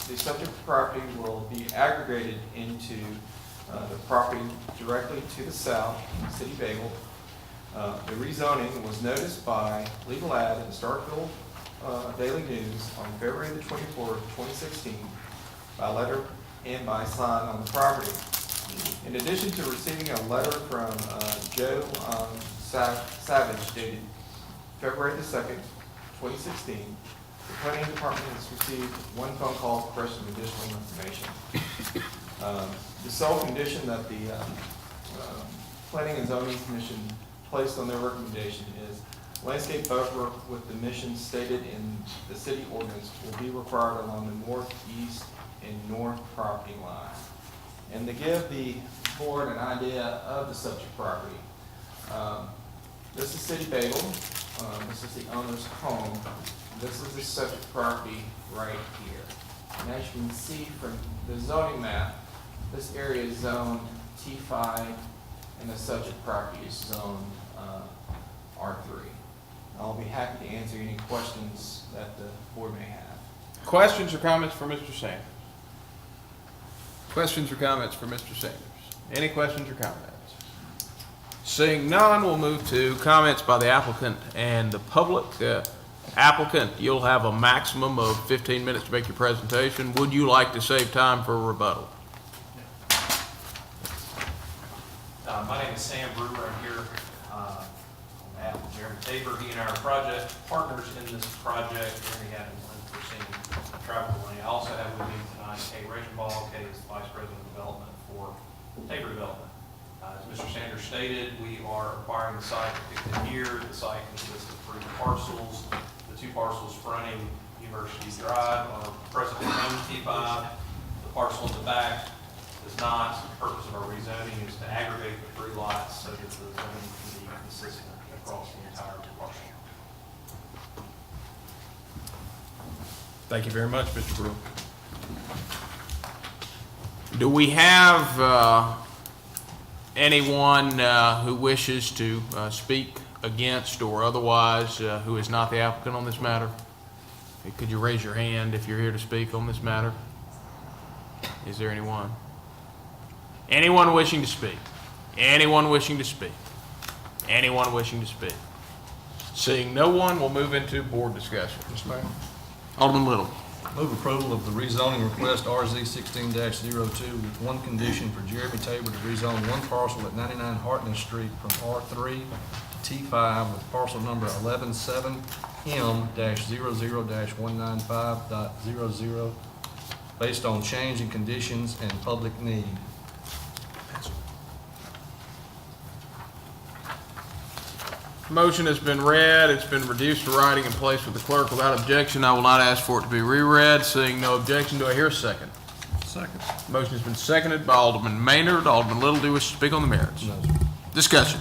R: the subject property will be aggregated into the property directly to the south, City Bagel. The rezoning was noticed by legal ad in the Starkville Daily News on February the 24th, 2016, by letter and by sign on the property. In addition to receiving a letter from Joe Savage dated February the 2nd, 2016, the planning department has received 1 phone call for requesting additional information. The sole condition that the Planning and Zoning Commission placed on their recommendation is landscape buffer with dimensions stated in the city ordinance will be required along the northeast and north property line. And to give the board an idea of the subject property, this is City Bagel. This is the owner's home. This is the subject property right here. And as you can see from the zoning map, this area is zoned T5 and the subject property is zoned R3. I'll be happy to answer any questions that the board may have.
A: Questions or comments for Mr. Sanders? Questions or comments for Mr. Sanders? Any questions or comments? Seeing none, we'll move to comments by the applicant and the public. Applicant, you'll have a maximum of 15 minutes to make your presentation. Would you like to save time for a rebuttal?
H: My name is Sam Brewer. I'm here on behalf of Jeremy Tabor. He and I are project partners in this project. Jeremy had an unforeseen travel delay. I also have with me tonight Kay Reichenball. Kay is the Vice President of Development for Tabor Development. As Mr. Sanders stated, we are acquiring the site depicted here. The site consists of 3 parcels. The 2 parcels fronting University Drive are presently owned T5. The parcel in the back does not. The purpose of our rezoning is to aggregate the 3 lots so that the zoning can be consistent across the entire parcel.
A: Thank you very much, Mr. Brewer. Do we have anyone who wishes to speak against or otherwise who is not the applicant on this matter? Could you raise your hand if you're here to speak on this matter? Is there anyone? Anyone wishing to speak? Anyone wishing to speak? Anyone wishing to speak? Seeing no one, we'll move into board discussion.
E: Mr. Mayor.
A: Alderman Little.
F: Move approval of the rezoning request RZ 16-02 with one condition for Jeremy Tabor to rezone one parcel at 99 Hartnett Street from R3 to T5 with parcel number 117M-00-195.00 based on change in conditions and public need.
A: Motion has been read, it's been reduced to writing and placed with the clerk without objection. I will not ask for it to be reread. Seeing no objection, do I hear a second?
E: Second.
A: Motion has been seconded by Alderman Maynard. Alderman Little, do you wish to speak on the merits?
F: No, sir.
A: Discussion.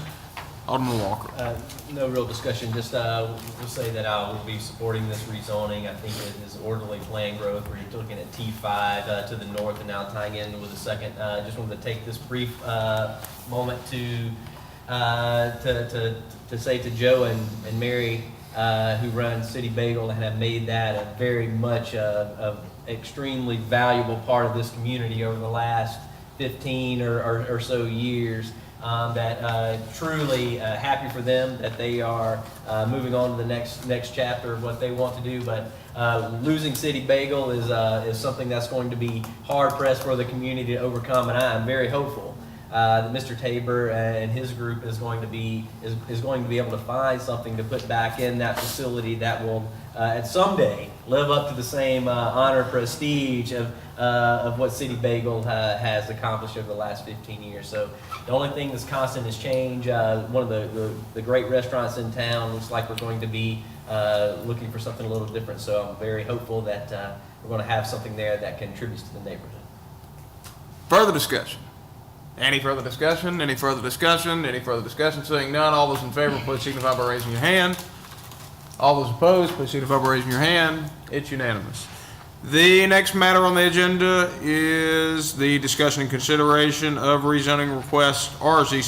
A: Alderman Walker.
I: No real discussion, just we'll say that I will be supporting this rezoning. I think it is orderly plan growth where you're looking at T5 to the north and now tying in with a second. Just wanted to take this brief moment to say to Joe and Mary, who run City Bagel and have made that a very much of extremely valuable part of this community over the last 15 or so years. That truly happy for them that they are moving on to the next chapter of what they want to do. But losing City Bagel is something that's going to be hard pressed for the community to overcome, and I am very hopeful that Mr. Tabor and his group is going to be able to find something to put back in that facility that will at someday live up to the same honor and prestige of what City Bagel has accomplished over the last 15 years. So the only thing that's constant is change. One of the great restaurants in town looks like we're going to be looking for something a little different. So I'm very hopeful that we're going to have something there that contributes to the neighborhood.
A: Further discussion? Any further discussion? Any further discussion? Any further discussion? Seeing none, all those in favor, please signify by raising your hand. All those opposed, please signify by raising your hand. It's unanimous. The next matter on the agenda is the discussion and consideration of rezoning request RZ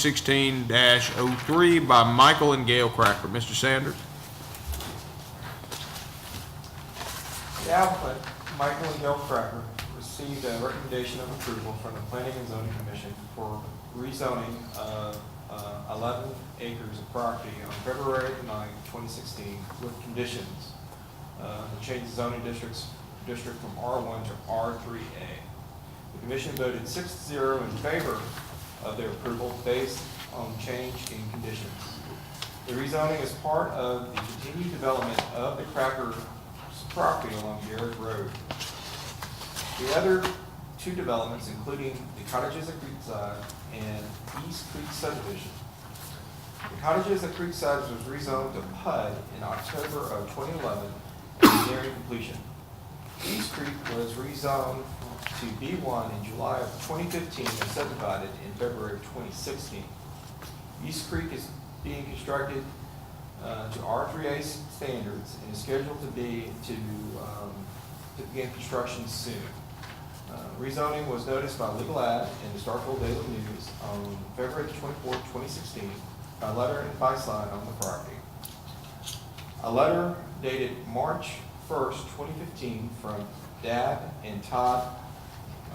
A: 16-03 by Michael and Gail Cracker. Mr. Sanders.
R: The applicant, Michael and Gail Cracker, received a recommendation of approval from the Planning and Zoning Commission for rezoning of 11 acres of property on February 9, 2016, with conditions to change the zoning district from R1 to R3A. The commission voted 6-0 in favor of their approval based on change in conditions. The rezoning is part of the continued development of the Cracker property along Garrett Road. The other two developments, including the Cottages at Creekside and East Creek subdivision. The Cottages at Creekside was rezoned to PUD in October of 2011 and is nearing completion. East Creek was rezoned to B1 in July of 2015 and subdivided in February of 2016. East Creek is being constructed to R3A standards and is scheduled to begin construction soon. Rezoning was noticed by Legal Ad in the Starkville Daily News on February 24, 2016, by letter and by sign on the property. A letter dated March 1st, 2015 from Dad and Todd,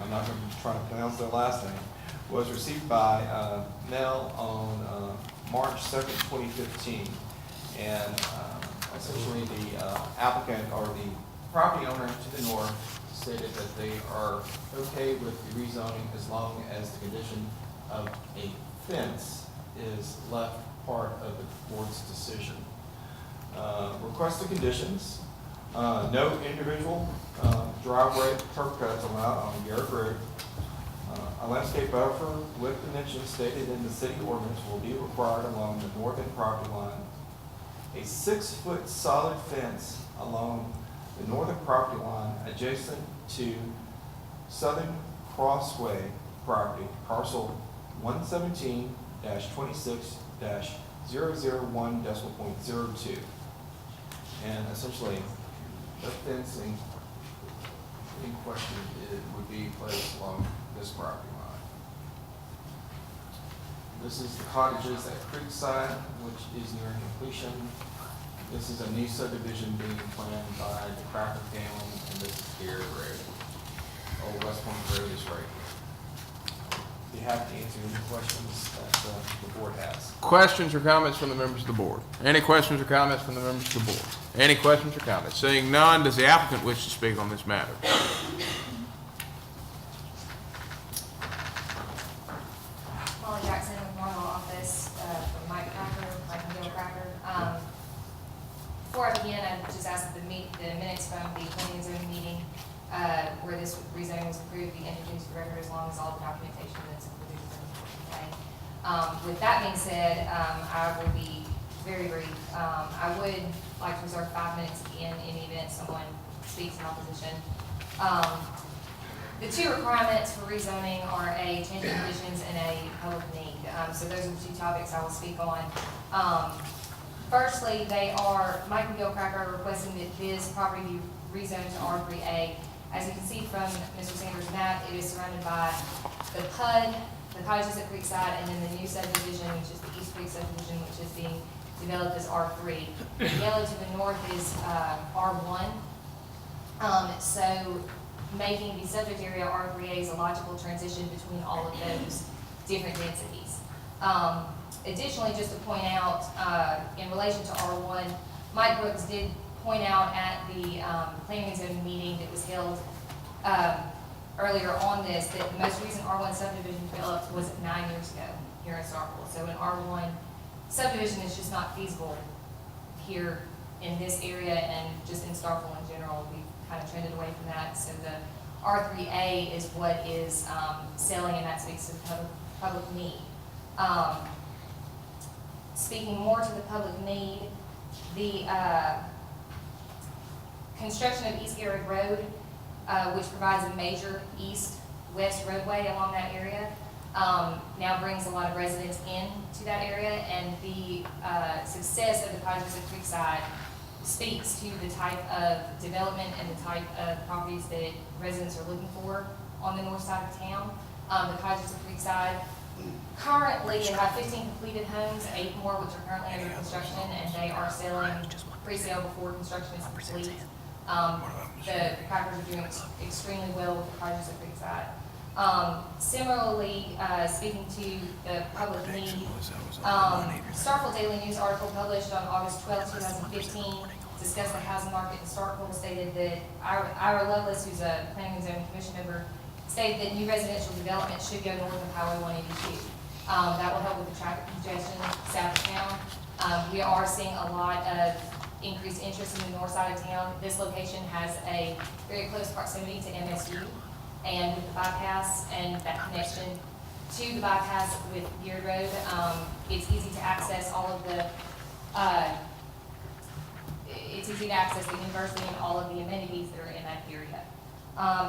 R: I'm not going to try to pronounce their last name, was received by mail on March 2nd, 2015. And essentially the applicant or the property owner to the north stated that they are okay with the rezoning as long as the condition of a fence is left part of the board's decision. Requested conditions, no individual driveway curb cuts allowed on Garrett Road. A landscape buffer with dimensions stated in the city ordinance will be required along the northern property line. A 6-foot solid fence along the northern property line adjacent to Southern Crossway property, parcel 117-26-001.02. And essentially, the fencing in question would be placed along this property line. This is the Cottages at Creekside, which is nearing completion. This is a new subdivision being planned by the Cracker family, and this is Garrett Road. Old West Point Road is right here. Be happy to answer any questions that the board has.
A: Questions or comments from the members of the board? Any questions or comments from the members of the board? Any questions or comments? Seeing none, does the applicant wish to speak on this matter?
J: Molly Jackson with Marlowe Office, for Mike and Bill Cracker. Before I begin, I just asked that the minutes from the planning and zoning meeting, where this rezoning was approved, be introduced to the record as long as all the documentation that's included is okay. With that being said, I will be very brief. I would like to reserve 5 minutes in any event someone speaks in opposition. The two requirements for rezoning are a change in conditions and a public need. So those are the two topics I will speak on. Firstly, Mike and Bill Cracker are requesting that this property be rezoned to R3A. As you can see from Mr. Sanders' map, it is surrounded by the PUD, the cottages at Creekside, and then the new subdivision, which is the East Creek subdivision, which is being developed as R3. The yellow to the north is R1. So making the subject area R3A is a logical transition between all of those different densities. Additionally, just to point out, in relation to R1, Mike Brooks did point out at the planning and zoning meeting that was held earlier on this, that the most recent R1 subdivision developed was 9 years ago here in Starkville. So an R1 subdivision is just not feasible here in this area and just in Starkville in general. We've kind of trended away from that. So the R3A is what is selling, and that speaks to the public need. Speaking more to the public need, the construction of East Garrett Road, which provides a major east-west roadway along that area, now brings a lot of residents into that area, and the success of the cottages at Creekside speaks to the type of development and the type of properties that residents are looking for on the north side of town. The cottages at Creekside currently have 15 completed homes, 8 more which are currently under construction, and they are selling pre-sale before construction is complete. The Crackers are doing extremely well with the cottages at Creekside. Similarly, speaking to the public need, Starkville Daily News article published on August 12, 2015 discussed the housing market in Starkville, stated that Ira Lovelace, who's a planning and zoning commission member, stated that new residential development should go north of Highway 182. That will help with the traffic congestion south of town. We are seeing a lot of increased interest in the north side of town. This location has a very close proximity to MSU, and with the bypass and that connection to the bypass with Beard Road, it's easy to access all of the university and all of the amenities that are in that area.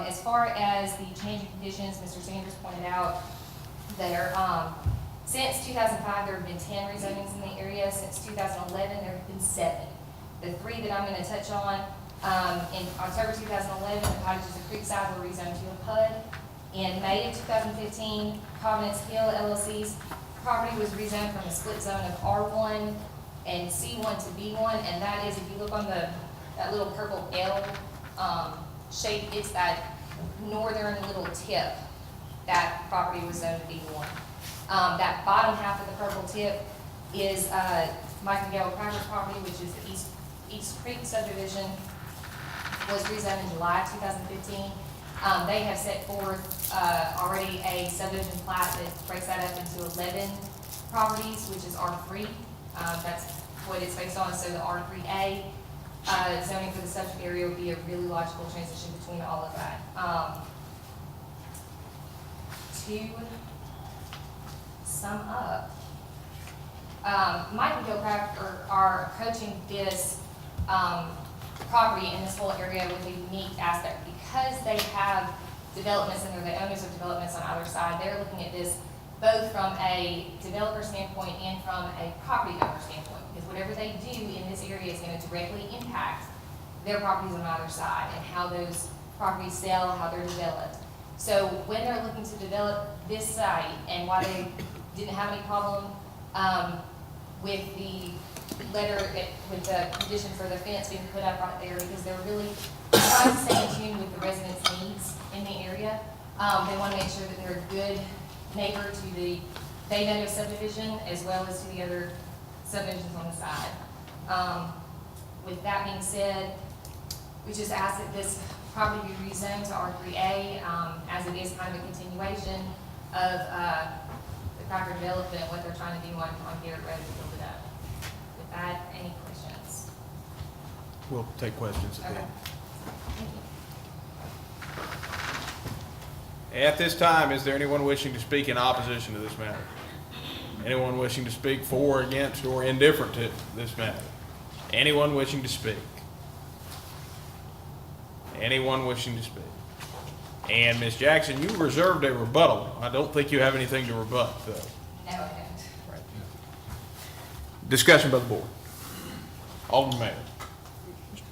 J: As far as the change in conditions, Mr. Sanders pointed out there, since 2005, there have been 10 rezonings in the area. Since 2011, there have been 7. The 3 that I'm going to touch on, in October 2011, the cottages at Creekside were rezoned to a PUD. In May of 2015, Providence Hill LLC's property was rezoned from a split zone of R1 and C1 to B1, and that is, if you look on that little purple L shape, it's that northern little tip. That property was zoned to B1. That bottom half of the purple tip is Mike and Gail Cracker's property, which is the East Creek subdivision, was rezoned in July 2015. They have set forth already a subdivision plat that breaks that up into 11 properties, which is R3. That's what it's based on. So the R3A zoning for the subject area would be a really logical transition between all of that. To sum up, Mike and Bill Cracker are approaching this property in this whole area with a unique aspect because they have developments and they're the owners of developments on either side. They're looking at this both from a developer standpoint and from a property owner standpoint, because whatever they do in this area is going to directly impact their properties on either side and how those properties sell, how they're developed. So when they're looking to develop this site, and why they didn't have any problem with the with the condition for the fence being put up right there, because they're really trying to stay in tune with the residents' needs in the area. They want to make sure that they're a good neighbor to the Bay Meadow subdivision as well as to the other subdivisions on the side. With that being said, we just ask that this property be rezoned to R3A, as it is kind of a continuation of the Cracker development, what they're trying to do on Garrett Road to build it up. With that, any questions?
A: We'll take questions at the
J: Okay.
A: end.
J: Thank you.
A: At this time, is there anyone wishing to speak in opposition to this matter? Anyone wishing to speak for, against, or indifferent to this matter? Anyone wishing to speak? Anyone wishing to speak? And Ms. Jackson, you reserved a rebuttal. I don't think you have anything to rebut, though.
J: No, I haven't.
A: Discussion by the board. Alderman Mayor.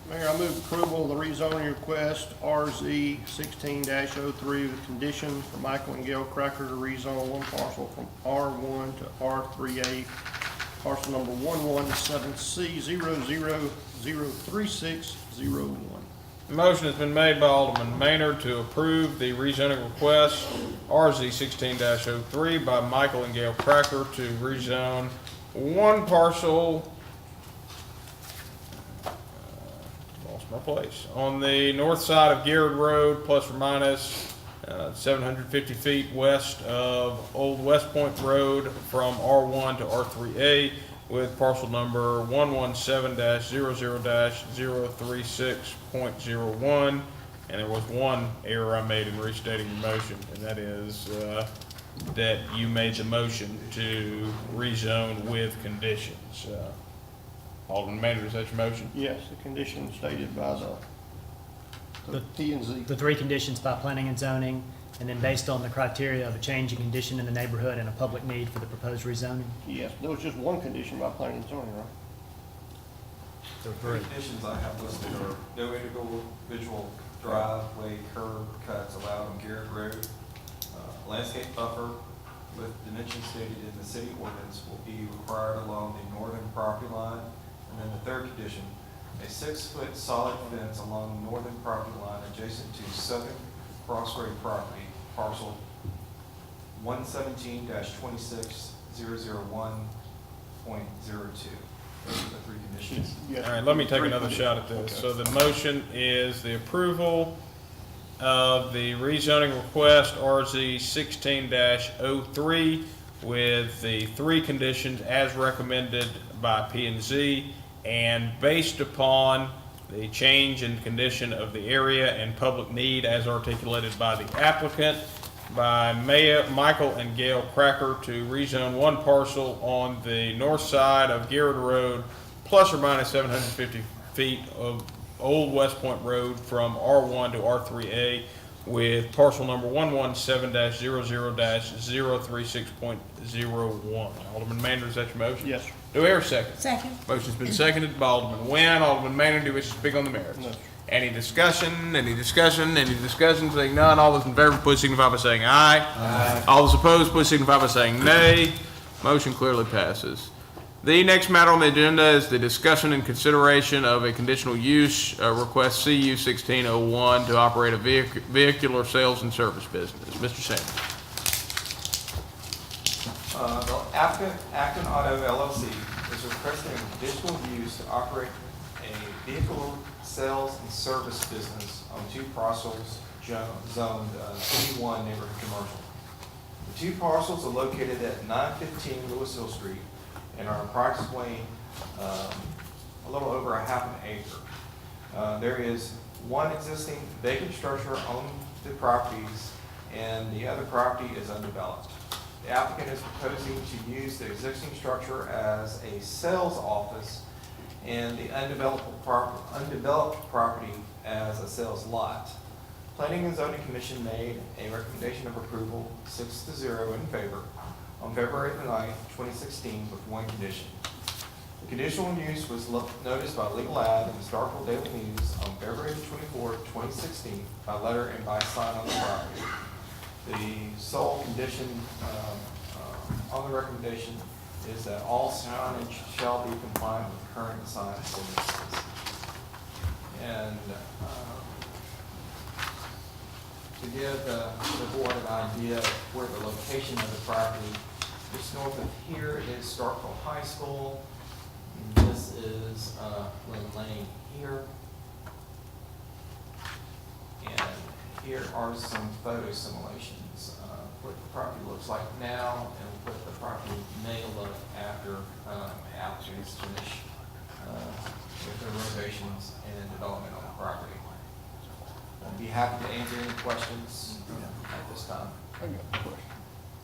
E: Mayor, I move approval of the rezoning request RZ 16-03 with condition for Michael and Gail Cracker to rezone one parcel from R1 to R3A, parcel number 117C0003601.
A: Motion has been made by Alderman Maynard to approve the rezoning request RZ 16-03 by Michael and Gail Cracker to rezone one parcel, lost my place, on the north side of Garrett Road, plus or minus 750 feet west of Old West Point Road from R1 to R3A, with parcel number 117-00-036.01. And there was one error I made in restating the motion, and that is that you made the motion to rezone with conditions. Alderman Maynard, is that your motion?
E: Yes, the condition stated by the P and Z.
C: The three conditions by planning and zoning, and then based on the criteria of a change in condition in the neighborhood and a public need for the proposed rezoning?
E: Yes, there was just one condition by planning and zoning, right?
C: There were
R: Three
C: three.
R: conditions I have listed are no individual driveway curb cuts allowed on Garrett Road. Landscape buffer with dimensions stated in the city ordinance will be required along the northern property line. And then the third condition, a 6-foot solid fence along the northern property line adjacent to Southern Crossroad property, parcel 117-26001.02. Those are the three conditions.
E: Yes.
A: All right, let me take another shot at this. So the motion is the approval of the rezoning request RZ 16-03 with the three conditions as recommended by P and Z, and based upon the change in condition of the area and public need as articulated by the applicant, by Michael and Gail Cracker to rezone one parcel on the north side of Garrett Road, plus or minus 750 feet of Old West Point Road from R1 to R3A, with parcel number 117-00-036.01. Alderman Maynard, is that your motion?
E: Yes, sir.
A: Do we hear a second?
D: Second.
A: Motion's been seconded by Alderman Nguyen. Alderman Maynard, do you wish to speak on the merits?
E: No, sir.
A: Any discussion, any discussion, any discussion? Seeing none, all those in favor, please signify by saying aye. Aye. All those opposed, please signify by saying nay. Motion clearly passes. The next matter on the agenda is the discussion and consideration of a conditional use request CU 1601 to operate a vehicular sales and service business. Mr. Sanders.
R: The applicant, Acton Auto LLC, is requesting a conditional use to operate a vehicle sales and service business on two parcels zoned C1 neighborhood commercial. The two parcels are located at 915 Lewis Hill Street and are approximately a little over a half an acre. There is one existing vacant structure on the properties, and the other property is undeveloped. The applicant is proposing to use the existing structure as a sales office and the undeveloped property as a sales lot. Planning and Zoning Commission made a recommendation of approval 6-0 in favor on February 9, 2016, with one condition. The conditional use was noticed by legal ad in the Starkville Daily News on February 24, 2016, by letter and by sign on the property. The sole condition on the recommendation is that all signage shall be compliant with current sign ordinances. And to give the board an idea of where the location of the property Just north of here is Starkville High School. And this is Lynn Lane here. And here are some photo simulations, what the property looks like now and what the property may look after applicants finish with their renovations and development on the property. I'd be happy to answer any questions at this time.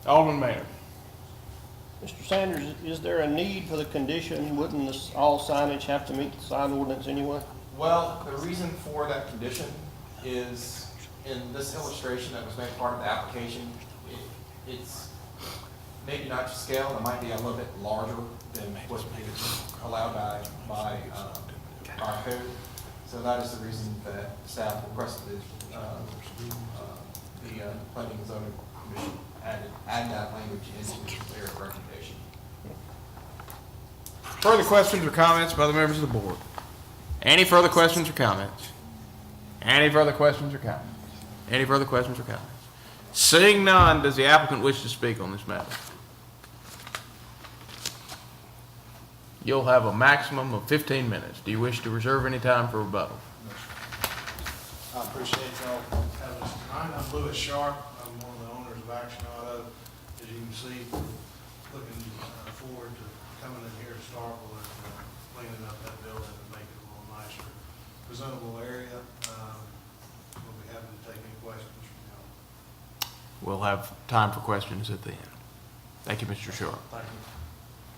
A: Alderman Maynard.
E: Mr. Sanders, is there a need for the condition? Wouldn't this, all signage have to meet the sign ordinance anyway?
R: Well, the reason for that condition is in this illustration that was made part of the application, it's maybe not to scale, it might be a little bit larger than what is allowed by our code. So that is the reason that staff requested the Planning and Zoning Commission add that language into their recommendation.
A: Further questions or comments by the members of the board? Any further questions or comments? Any further questions or comments? Any further questions or comments? Seeing none, does the applicant wish to speak on this matter? You'll have a maximum of 15 minutes. Do you wish to reserve any time for rebuttal?
Q: I appreciate y'all having us tonight. I'm Louis Sharp. I'm one of the owners of Action Auto. As you can see, looking forward to coming in here to Starkville and cleaning up that building and making it a little nicer, presentable area. We'll be happy to take any questions from y'all.
A: We'll have time for questions at the end. Thank you, Mr. Sharp.
Q: Thank you.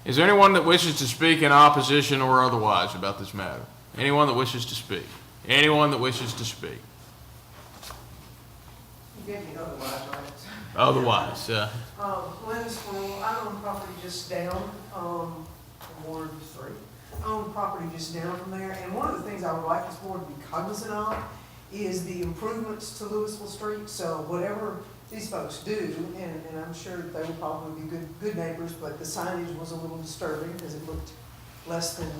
A: Is there anyone that wishes to speak in opposition or otherwise about this matter? Anyone that wishes to speak? Anyone that wishes to speak?
K: You get me otherwise, right?
A: Otherwise,
K: Lynn Sproul, I own property just down, from Ward 3. I own property just down from there, and one of the things I would like this board to be cognizant of is the improvements to Louisville Street. So whatever these folks do, and I'm sure they will probably be good neighbors, but the signage was a little disturbing because it looked less than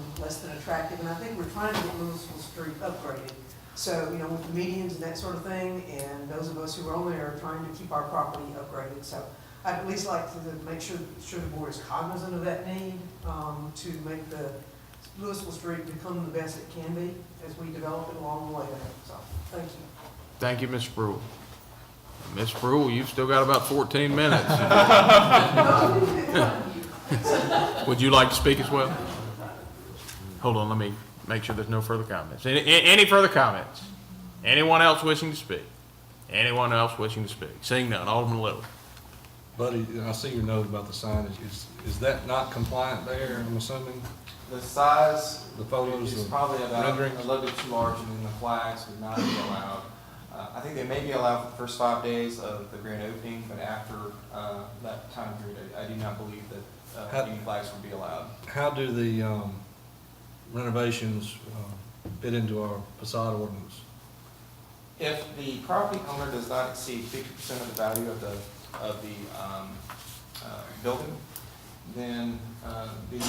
K: attractive. And I think we're trying to get Louisville Street upgraded. So, you know, with the medians and that sort of thing, and those of us who are on there are trying to keep our property upgraded. So I'd at least like to make sure the board is cognizant of that need to make the Louisville Street become the best it can be as we develop it along the way there. So, thank you.
A: thank you, Ms. Spruill. Ms. Spruill, you've still got about 14 minutes. Would you like to speak as well? Hold on, let me make sure there's no further comments. Any further comments? Anyone else wishing to speak? Anyone else wishing to speak? Seeing none, Alderman Little.
F: Buddy, I see your note about the signage. Is that not compliant there, I'm assuming?
R: The size
F: The photos
R: is
F: of
R: probably about
F: renderings?
R: a little bit too large, and then the flags would not be allowed. I think they may be allowed for the first 5 days of the grand opening, but after that time period, I do not believe that any flags would be allowed.
F: How do the renovations fit into our facade ordinance?
R: If the property owner does not exceed 50% of the value of the building, then the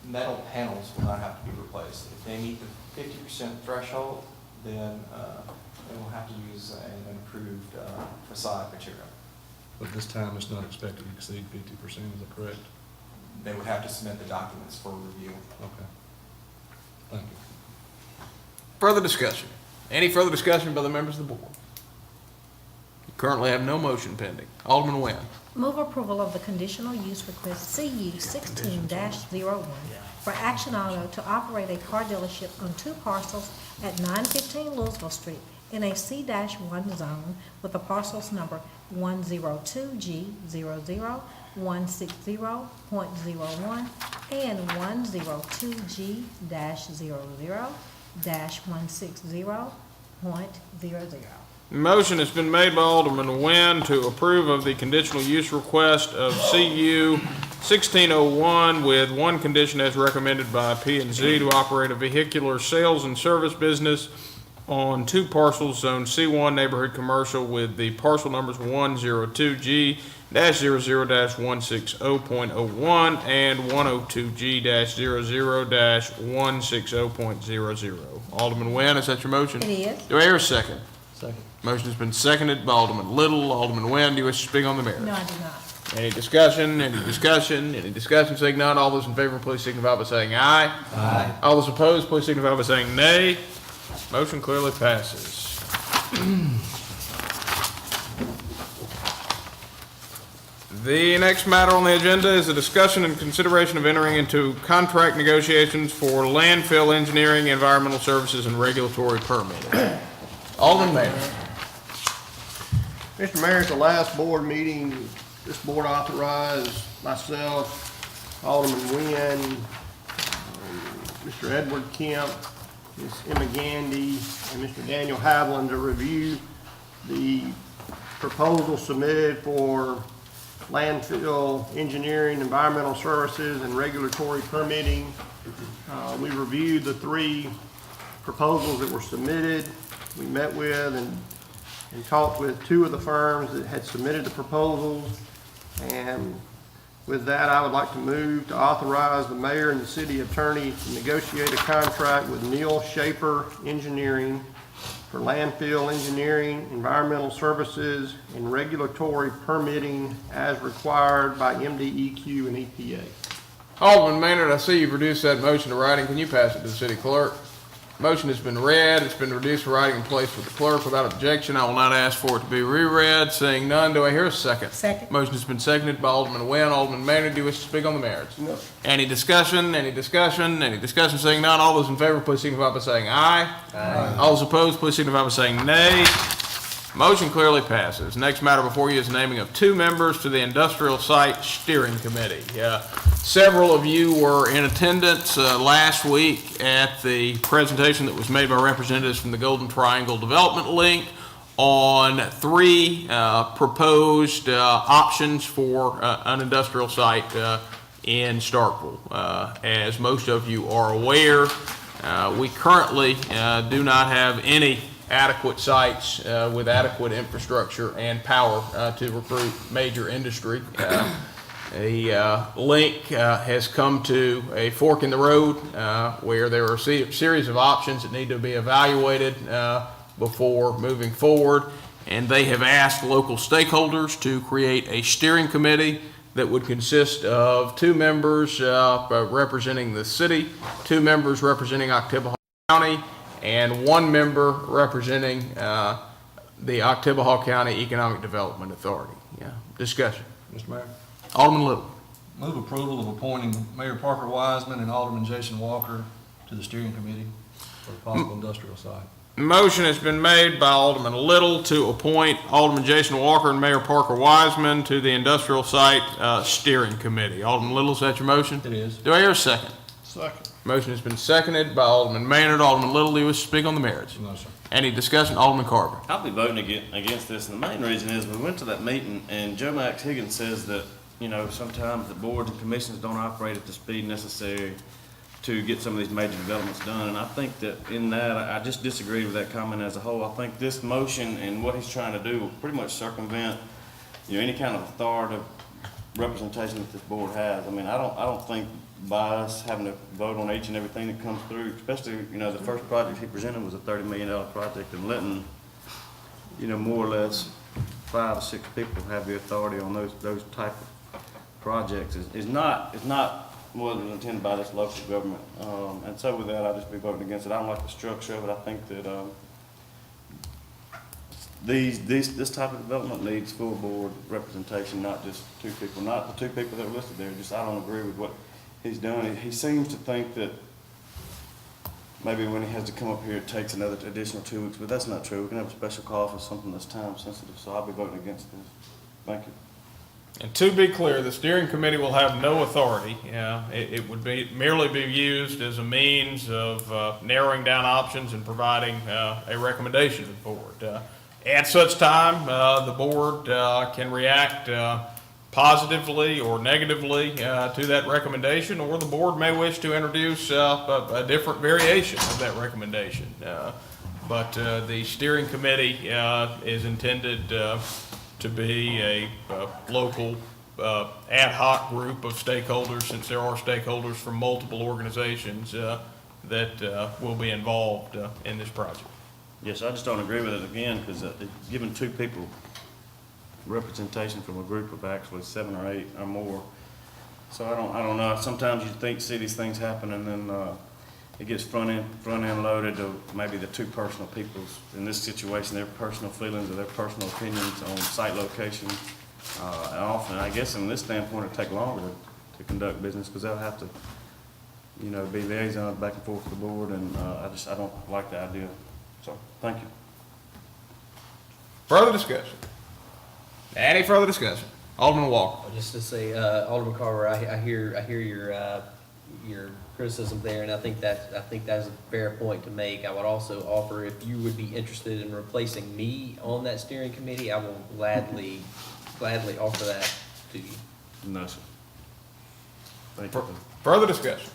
R: metal panels will not have to be replaced. If they meet the 50% threshold, then they will have to use an improved facade material.
F: But this time it's not expected to exceed 50%, is that correct?
R: They would have to submit the documents for review.
F: Okay. Thank you.
A: Further discussion? Any further discussion by the members of the board? You currently have no motion pending. Alderman Nguyen.
D: Move approval of the conditional use request CU 16-01 for Action Auto to operate a car dealership on 2 parcels at 915 Louisville Street in a C-1 zone with the parcels number 102G00, 160.01, and 102G-00, 160.00.
A: Motion has been made by Alderman Nguyen to approve of the conditional use request of CU 1601 with one condition as recommended by P&Z to operate a vehicular sales and service business on 2 parcels, Zone C1 Neighborhood Commercial, with the parcel numbers 102G-00-160.01 and 102G-00-160.00. Alderman Nguyen, is that your motion?
D: It is.
A: Do I hear a second?
E: Second.
A: Motion has been seconded by Alderman Little. Alderman Nguyen, do you wish to speak on the merits?
D: No, I do not.
A: Any discussion, any discussion, any discussion? Saying none, all those in favor, please signify by saying aye. Aye. All those opposed, please signify by saying nay. Motion clearly passes. The next matter on the agenda is a discussion and consideration of entering into contract negotiations for landfill engineering, environmental services, and regulatory permitting. Alderman Mayor.
E: Mr. Mayor, at the last board meeting, this board authorized myself, Alderman Nguyen, Mr. Edward Kemp, Ms. Emma Gandy, and Mr. Daniel Havlin to review the proposal submitted for landfill engineering, environmental services, and regulatory permitting. We reviewed the 3 proposals that were submitted. We met with and talked with 2 of the firms that had submitted the proposals. And with that, I would like to move to authorize the mayor and the city attorney to negotiate a contract with Neil Schaefer Engineering for landfill engineering, environmental services, and regulatory permitting as required by MDEQ and EPA.
A: Alderman Maynard, I see you've reduced that motion to writing. Can you pass it to the city clerk? Motion has been read. It's been reduced to writing and placed with the clerk without objection. I will not ask for it to be reread. Seeing none, do I hear a second?
D: Second.
A: Motion has been seconded by Alderman Nguyen. Alderman Maynard, do you wish to speak on the merits?
E: No.
A: Any discussion? Any discussion? Any discussion? Seeing none, all those in favor, please signify by saying aye. Aye. All those opposed, please signify by saying nay. Motion clearly passes. Next matter before you is naming of 2 members to the Industrial Site Steering Committee. Several of you were in attendance last week at the presentation that was made by representatives from the Golden Triangle Development Link on 3 proposed options for an industrial site in Starkville. As most of you are aware, we currently do not have any adequate sites with adequate infrastructure and power to recruit major industry. A link has come to a fork in the road where there are a series of options that need to be evaluated before moving forward, and they have asked local stakeholders to create a steering committee that would consist of 2 members representing the city, 2 members representing Oktibbeha County, and 1 member representing the Oktibbeha County Economic Development Authority. Discussion.
F: Mr. Mayor,
A: Alderman Little.
F: move approval of appointing Mayor Parker Wiseman and Alderman Jason Walker to the steering committee for the possible industrial site.
A: Motion has been made by Alderman Little to appoint Alderman Jason Walker and Mayor Parker Wiseman to the Industrial Site Steering Committee. Alderman Little, is that your motion?
F: It is.
A: Do I hear a second?
E: Second.
A: Motion has been seconded by Alderman Maynard. Alderman Little, do you wish to speak on the merits?
F: No, sir.
A: Any discussion? Alderman Carver.
M: I'll be voting against this, and the main reason is we went to that meeting, and Joe Max Higgins says that, you know, sometimes the boards and commissions don't operate at the speed necessary to get some of these major developments done, and I think that in that, I just disagree with that comment as a whole. I think this motion and what he's trying to do will pretty much circumvent, you know, any kind of authoritative representation that this board has. I mean, I don't think by us having to vote on each and everything that comes through, especially, you know, the first project he presented was a $30 million project, and letting, you know, more or less 5 or 6 people have the authority on those type of projects is not what was intended by this local government. And so with that, I'll just be voting against it. I don't like the structure of it. I think that this type of development needs full board representation, not just 2 people, not the 2 people that are listed there. Just, I don't agree with what he's done. He seems to think that maybe when he has to come up here, it takes another additional 2 weeks, but that's not true. We can have a special call for something that's time sensitive, so I'll be voting against this. Thank you.
A: And to be clear, the steering committee will have no authority. It would merely be used as a means of narrowing down options and providing a recommendation to the board. At such time, the board can react positively or negatively to that recommendation, or the board may wish to introduce a different variation of that recommendation. But the steering committee is intended to be a local ad hoc group of stakeholders, since there are stakeholders from multiple organizations that will be involved in this project.
M: Yes, I just don't agree with it again, because giving 2 people representation from a group of actually 7 or 8 or more. So I don't know, sometimes you see these things happen and then, it gets front end loaded to maybe the two personal people's, in this situation, their personal feelings or their personal opinions on site location. And often, I guess from this standpoint, it'll take longer to conduct business because they'll have to, be liaisons back and forth with the board, and I don't like the idea. So, thank you.
A: Further discussion? Any further discussion? Alderman Walker.
I: Just to say, Alderman Carver, I hear your criticism there, and I think that's a fair point to make. I would also offer, if you would be interested in replacing me on that steering committee, I will gladly offer that to you.
M: No, sir. Thank you.
A: Further discussion?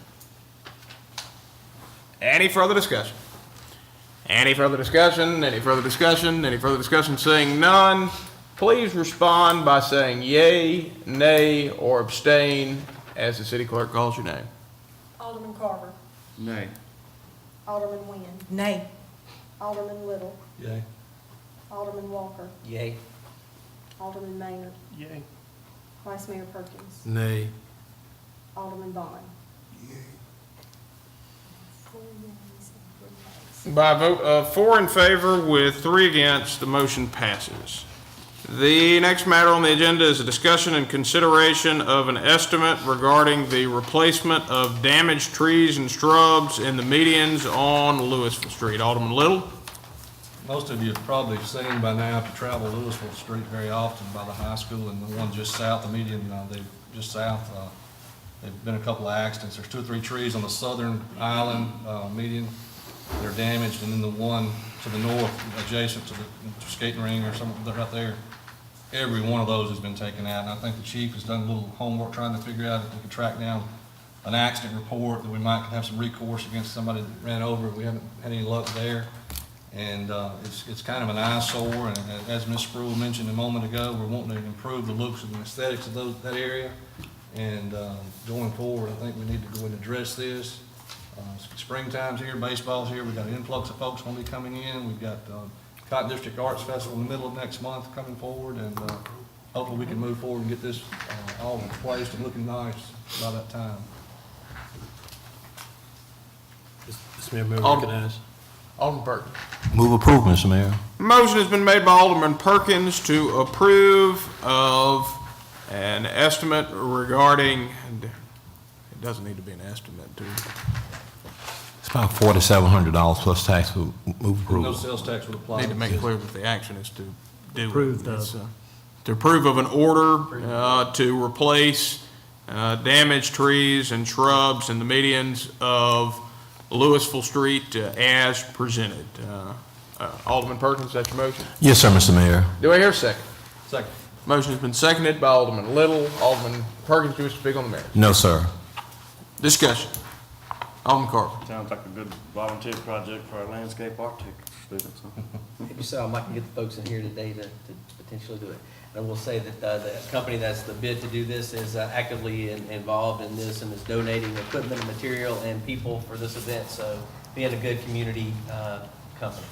A: Any further discussion? Any further discussion? Any further discussion? Any further discussion? Seeing none, please respond by saying yea, nay, or abstain as the city clerk calls your name.
D: Alderman Carver.
M: Nay.
D: Alderman Nguyen. Nay. Alderman Little.
F: Yay.
D: Alderman Walker.
I: Yay.
D: Alderman Maynard.
E: Yay.
D: Vice Mayor Perkins.
G: Nay.
D: Alderman Bond.
A: By a vote of 4 in favor with 3 against, the motion passes. The next matter on the agenda is a discussion and consideration of an estimate regarding the replacement of damaged trees and shrubs in the medians on Louisville Street. Alderman Little?
F: Most of you have probably seen by now, if you travel Louisville Street very often by the high school and the one just south, the median, just south, there've been a couple of accidents. There's 2 or 3 trees on the southern island median that are damaged, and then the one to the north adjacent to the skating ring or something right there. Every one of those has been taken out, and I think the chief has done a little homework trying to figure out if we can track down an accident report that we might have some recourse against somebody that ran over. We haven't had any luck there. And it's kind of an eyesore, and as Ms. Spruill mentioned a moment ago, we're wanting to improve the looks and aesthetics of that area. And going forward, I think we need to go and address this. Springtime's here, baseball's here, we've got an influx of folks going to be coming in. We've got Cotton District Arts Festival in the middle of next month coming forward, and hopefully we can move forward and get this all replaced and looking nice by that time.
G: Mr. Mayor, may I recognize?
A: Alderman Perkins.
G: Move approval, Mr. Mayor.
A: Motion has been made by Alderman Perkins to approve of an estimate regarding, it doesn't need to be an estimate, do it?
G: It's about $4,700 plus tax. Move approval.
F: No sales tax would apply.
A: Need to make it clear that the action is to do
C: Approve
A: it. It's, to approve of an order to replace damaged trees and shrubs in the medians of Louisville Street as presented. Alderman Perkins, that's your motion?
G: Yes, sir, Mr. Mayor.
A: Do I hear a second?
F: Second.
A: Motion has been seconded by Alderman Little. Alderman Perkins, do you wish to speak on the merits?
G: No, sir.
A: Discussion. Alderman Carver.
M: Sounds like a good volunteer project for our landscape architect students.
I: Maybe so, I might get the folks in here today to potentially do it. And I will say that the company that's the bid to do this is actively involved in this and is donating equipment and material and people for this event, so being a good community company.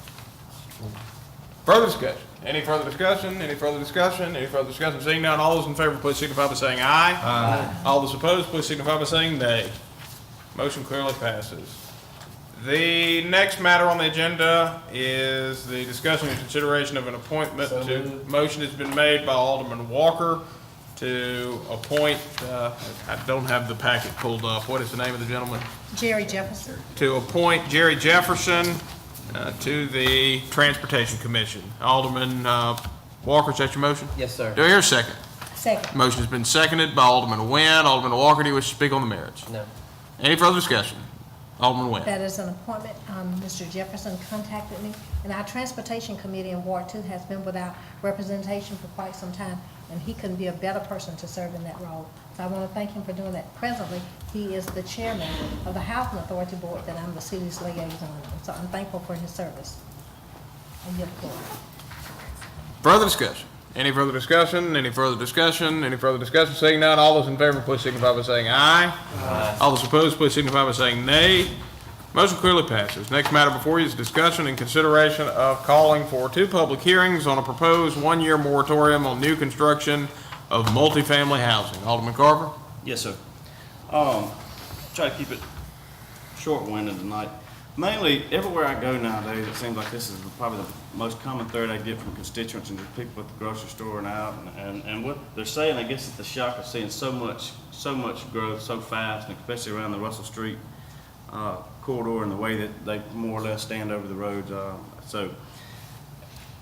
A: Further discussion? Any further discussion? Any further discussion? Any further discussion? Seeing none, all those in favor, please signify by saying aye.
F: Aye.
A: All those opposed, please signify by saying nay. Motion clearly passes. The next matter on the agenda is the discussion and consideration of an appointment to, motion has been made by Alderman Walker to appoint, I don't have the packet pulled up. What is the name of the gentleman?
D: Jerry Jefferson.
A: To appoint Jerry Jefferson to the Transportation Commission. Alderman Walker, is that your motion?
I: Yes, sir.
A: Do I hear a second?
D: Second.
A: Motion has been seconded by Alderman Nguyen. Alderman Walker, do you wish to speak on the merits?
I: No.
A: Any further discussion? Alderman Nguyen.
D: That is an appointment. Mr. Jefferson contacted me, and our Transportation Committee in Ward 2 has been without representation for quite some time, and he couldn't be a better person to serve in that role. So I want to thank him for doing that. Presently, he is the chairman of the Housing Authority Board that I'm the city's liaison on. So I'm thankful for his service. And your floor.
A: Further discussion? Any further discussion? Any further discussion? Any further discussion? Seeing none, all those in favor, please signify by saying aye. Aye. All those opposed, please signify by saying nay. Motion clearly passes. Next matter before you is discussion and consideration of calling for 2 public hearings on a proposed 1-year moratorium on new construction of multifamily housing. Alderman Carver?
M: Yes, sir. Try to keep it short-winded tonight. Mainly, everywhere I go nowadays, it seems like this is probably the most common thread I get from constituents and just people at the grocery store and out. And what they're saying, I guess, is the shock of seeing so much growth so fast, and especially around the Russell Street corridor and the way that they more or less stand over the roads. So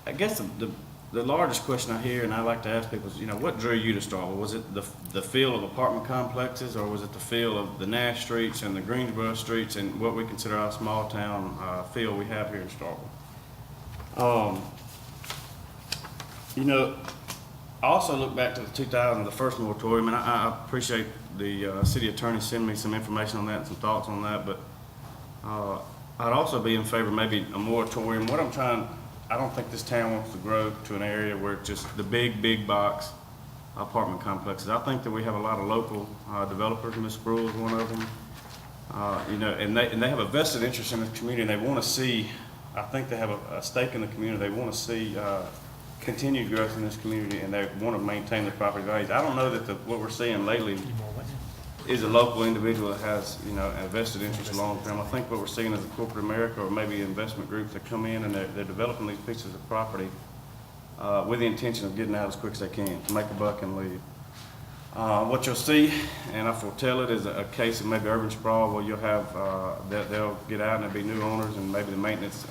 M: I guess the largest question I hear, and I like to ask people, is, what drew you to Starkville? Was it the feel of apartment complexes, or was it the feel of the Nash streets and the Greensboro streets and what we consider our small town feel we have here in Starkville? I also look back to the 2000, the first moratorium, and I appreciate the city attorney sending me some information on that and some thoughts on that, but I'd also be in favor of maybe a moratorium. I don't think this town wants to grow to an area where it's just the big box apartment complexes. I think that we have a lot of local developers, Ms. Brule is one of them, and they have a vested interest in the community, and they want to see, I think they have a stake in the community. They want to see continued growth in this community, and they want to maintain the property values. I don't know that what we're seeing lately is a local individual that has, a vested interest long term. I think what we're seeing is a corporate America or maybe investment groups that come in and they're developing these pieces of property with the intention of getting out as quick as they can to make a buck and leave. What you'll see, and I foretell it, is a case of maybe urban sprawl where you'll have, they'll get out and there'll be new owners, and maybe the maintenance,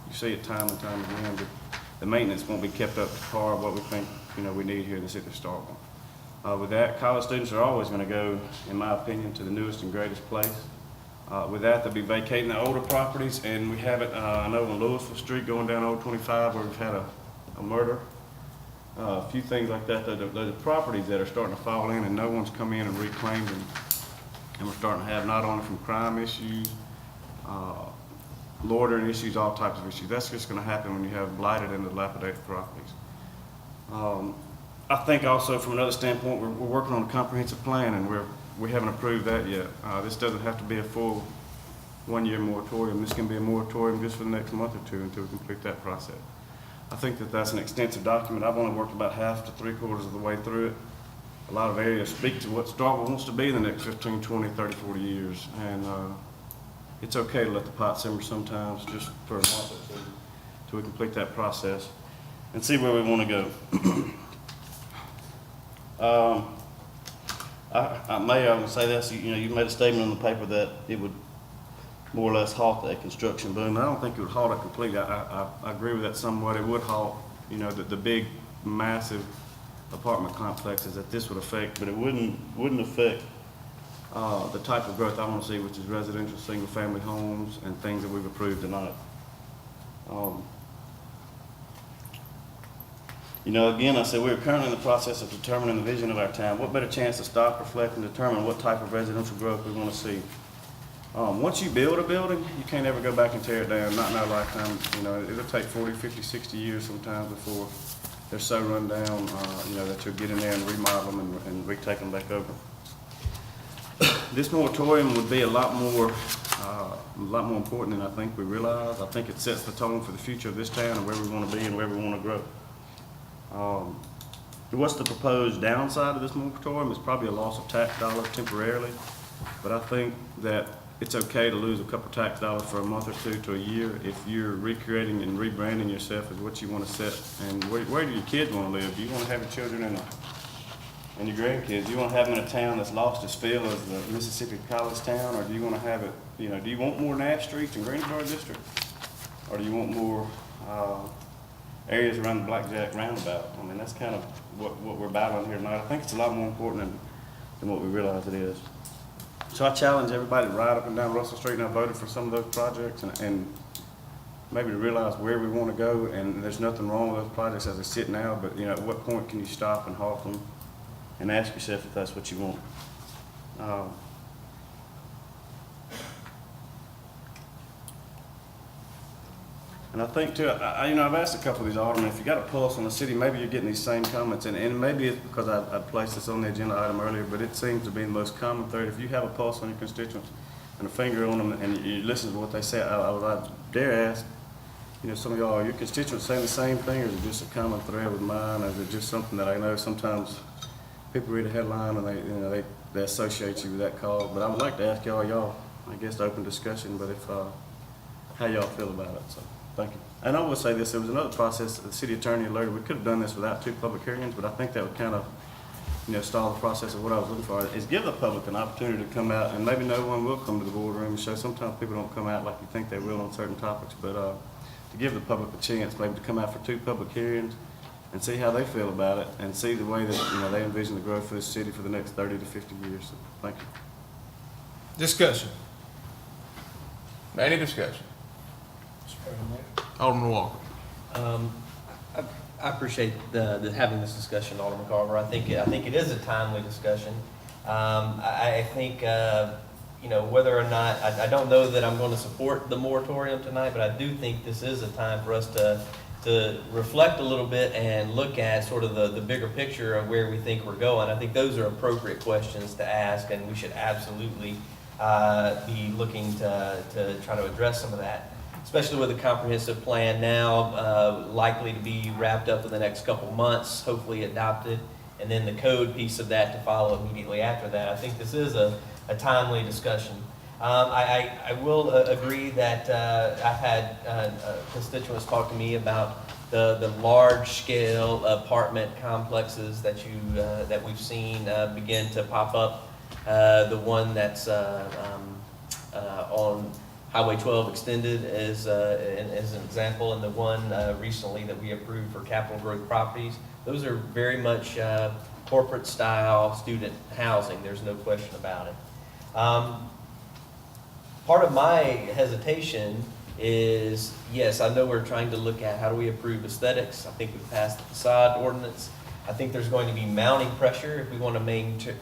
M: you see it time and time again, but the maintenance won't be kept up to par of what we think, we need here in the city of Starkville. With that, college students are always going to go, in my opinion, to the newest and greatest place. With that, they'll be vacating the older properties, and we have it, I know on Louisville Street going down Old 25 where we've had a murder, a few things like that. The properties that are starting to fall in and no one's come in and reclaimed them, and we're starting to have not only from crime issues, loitering issues, all types of issues. That's just going to happen when you have blighted and dilapidated properties. I think also from another standpoint, we're working on a comprehensive plan, and we haven't approved that yet. This doesn't have to be a full 1-year moratorium. This can be a moratorium just for the next month or two until we complete that process. I think that that's an extensive document. I've only worked about half to 3/4 of the way through it. A lot of areas speak to what Starkville wants to be in the next 15, 20, 30, 40 years. And it's okay to let the pot simmer sometimes just for a month or two till we complete that process and see where we want to go. I may say this, you made a statement in the paper that it would more or less halt that construction boom. I don't think it would halt it completely. I agree with that somewhat. It would halt, the big, massive apartment complexes that this would affect, but it wouldn't affect the type of growth I want to see, which is residential, single-family homes and things that we've approved tonight. Again, I said we're currently in the process of determining the vision of our town. What better chance to stop, reflect, and determine what type of residential growth we want to see? Once you build a building, you can't ever go back and tear it down, not in our lifetime. It'll take 40, 50, 60 years sometimes before they're so run down, that you'll get in there and remodel them and retake them back over. This moratorium would be a lot more important than I think we realize. I think it sets the tone for the future of this town and where we want to be and where we want to grow. What's the proposed downside of this moratorium? It's probably a loss of tax dollars temporarily, but I think that it's okay to lose a couple tax dollars for a month or two to a year if you're recreating and rebranding yourself as what you want to set. And where do your kids want to live? Do you want to have your children and your grandkids? Do you want to have them in a town that's lost its feel as the Mississippi college town, or do you want to have it, do you want more Nash streets in Greensboro district? Or do you want more areas around the Blackjack roundabout? I mean, that's kind of what we're battling here tonight. I think it's a lot more important than what we realize it is. So I challenge everybody to ride up and down Russell Street, and I voted for some of those projects, and maybe to realize where we want to go, and there's nothing wrong with those projects as they sit now, but at what point can you stop and halt them and ask yourself if that's what you want. And I think too, I've asked a couple of these aldermen, if you got a pulse on the city, maybe you're getting these same comments, and maybe it's because I placed this on the agenda item earlier, but it seems to be the most common thread. If you have a pulse on your constituents, and a finger on them, and you listen to what they say, I would dare ask, some of y'all, are your constituents saying the same thing, or is it just a common thread with mine, or is it just something that I know sometimes people read a headline and they associate you with that cause? But I would like to ask y'all, I guess, open discussion, but if, how y'all feel about it, so, thank you. And I will say this, there was another process, the city attorney alerted, we could have done this without 2 public hearings, but I think that would kind of, stall the process of what I was looking for, is give the public an opportunity to come out, and maybe no one will come to the boardroom and show, sometimes people don't come out like you think they will on certain topics, but, to give the public a chance, maybe to come out for 2 public hearings and see how they feel about it, and see the way that, they envision the growth of this city for the next 30 to 50 years, so, thank you.
A: Discussion. Any discussion? Alderman Walker.
I: I appreciate the having this discussion, Alderman Carver. I think it is a timely discussion. I think whether or not I don't know that I'm going to support the moratorium tonight, but I do think this is a time for us to reflect a little bit and look at sort of the bigger picture of where we think we're going. I think those are appropriate questions to ask, and we should absolutely be looking to try to address some of that, especially with a comprehensive plan now likely to be wrapped up in the next couple months, hopefully adopted, and then the code piece of that to follow immediately after that. I think this is a timely discussion. I will agree that I've had constituents talk to me about the large-scale apartment complexes that we've seen begin to pop up. The one that's on Highway 12 extended as an example, and the one recently that we approved for capital growth properties. Those are very much corporate style student housing. There's no question about it. Part of my hesitation is, yes, I know we're trying to look at how do we improve aesthetics. I think we've passed the facade ordinance. I think there's going to be mounting pressure if we want to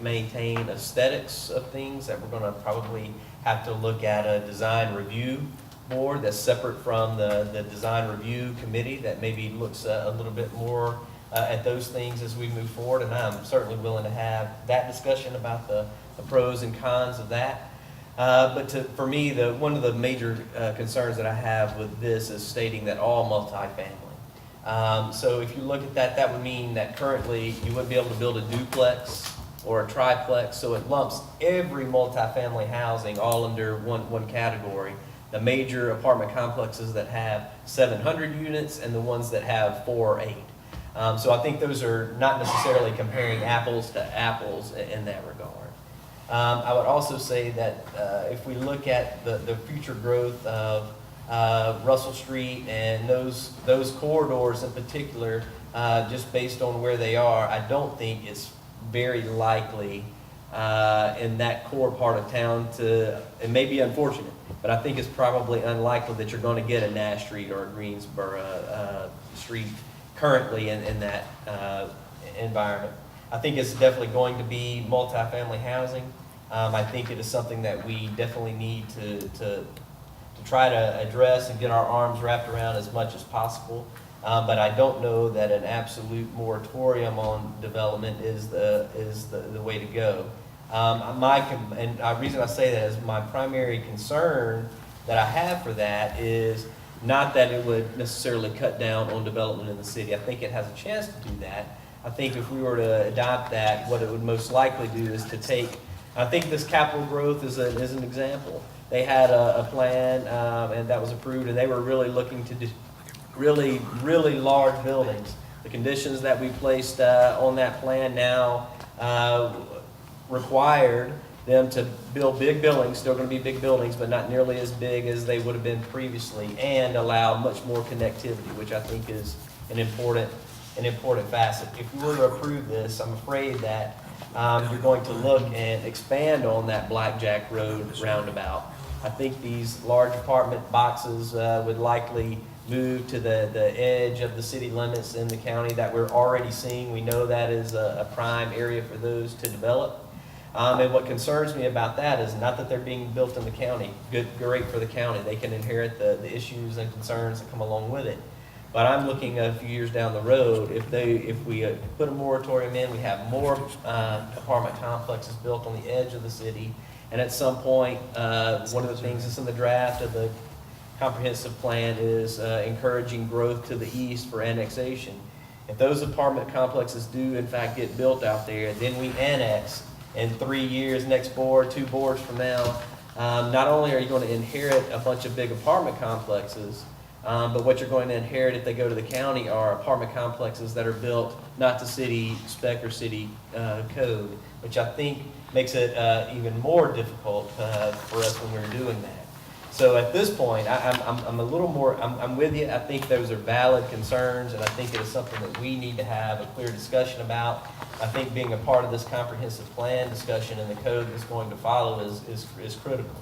I: maintain aesthetics of things, that we're going to probably have to look at a design review board that's separate from the design review committee that maybe looks a little bit more at those things as we move forward. And I'm certainly willing to have that discussion about the pros and cons of that. But for me, one of the major concerns that I have with this is stating that all multifamily. So if you look at that, that would mean that currently you wouldn't be able to build a duplex or a triplex, so it lumps every multifamily housing all under one category. The major apartment complexes that have 700 units and the ones that have 4 or 8. So I think those are not necessarily comparing apples to apples in that regard. I would also say that if we look at the future growth of Russell Street and those corridors in particular, just based on where they are, I don't think it's very likely in that core part of town it may be unfortunate, but I think it's probably unlikely that you're going to get a Nash Street or a Greensboro Street currently in that environment. I think it's definitely going to be multifamily housing. I think it is something that we definitely need to try to address and get our arms wrapped around as much as possible. But I don't know that an absolute moratorium on development is the way to go. And the reason I say that is my primary concern that I have for that is not that it would necessarily cut down on development in the city. I think it has a chance to do that. I think if we were to adopt that, what it would most likely do is to take, I think this capital growth is an example. They had a plan and that was approved, and they were really looking to do really, really large buildings. The conditions that we placed on that plan now required them to build big buildings, still going to be big buildings, but not nearly as big as they would have been previously, and allow much more connectivity, which I think is an important facet. If we were to approve this, I'm afraid that you're going to look and expand on that Blackjack Road roundabout. I think these large apartment boxes would likely move to the edge of the city limits in the county that we're already seeing. We know that is a prime area for those to develop. And what concerns me about that is not that they're being built in the county. Great for the county. They can inherit the issues and concerns that come along with it. But I'm looking a few years down the road, if we put a moratorium in, we have more apartment complexes built on the edge of the city. And at some point, one of the things that's in the draft of the comprehensive plan is encouraging growth to the east for annexation. If those apartment complexes do in fact get built out there, then we annex in 3 years, next board, 2 boards from now. Not only are you going to inherit a bunch of big apartment complexes, but what you're going to inherit if they go to the county are apartment complexes that are built not to city spec or city code, which I think makes it even more difficult for us when we're doing that. So at this point, I'm a little more, I'm with you. I think those are valid concerns, and I think it is something that we need to have a clear discussion about. I think being a part of this comprehensive plan discussion and the code that's going to follow is critical.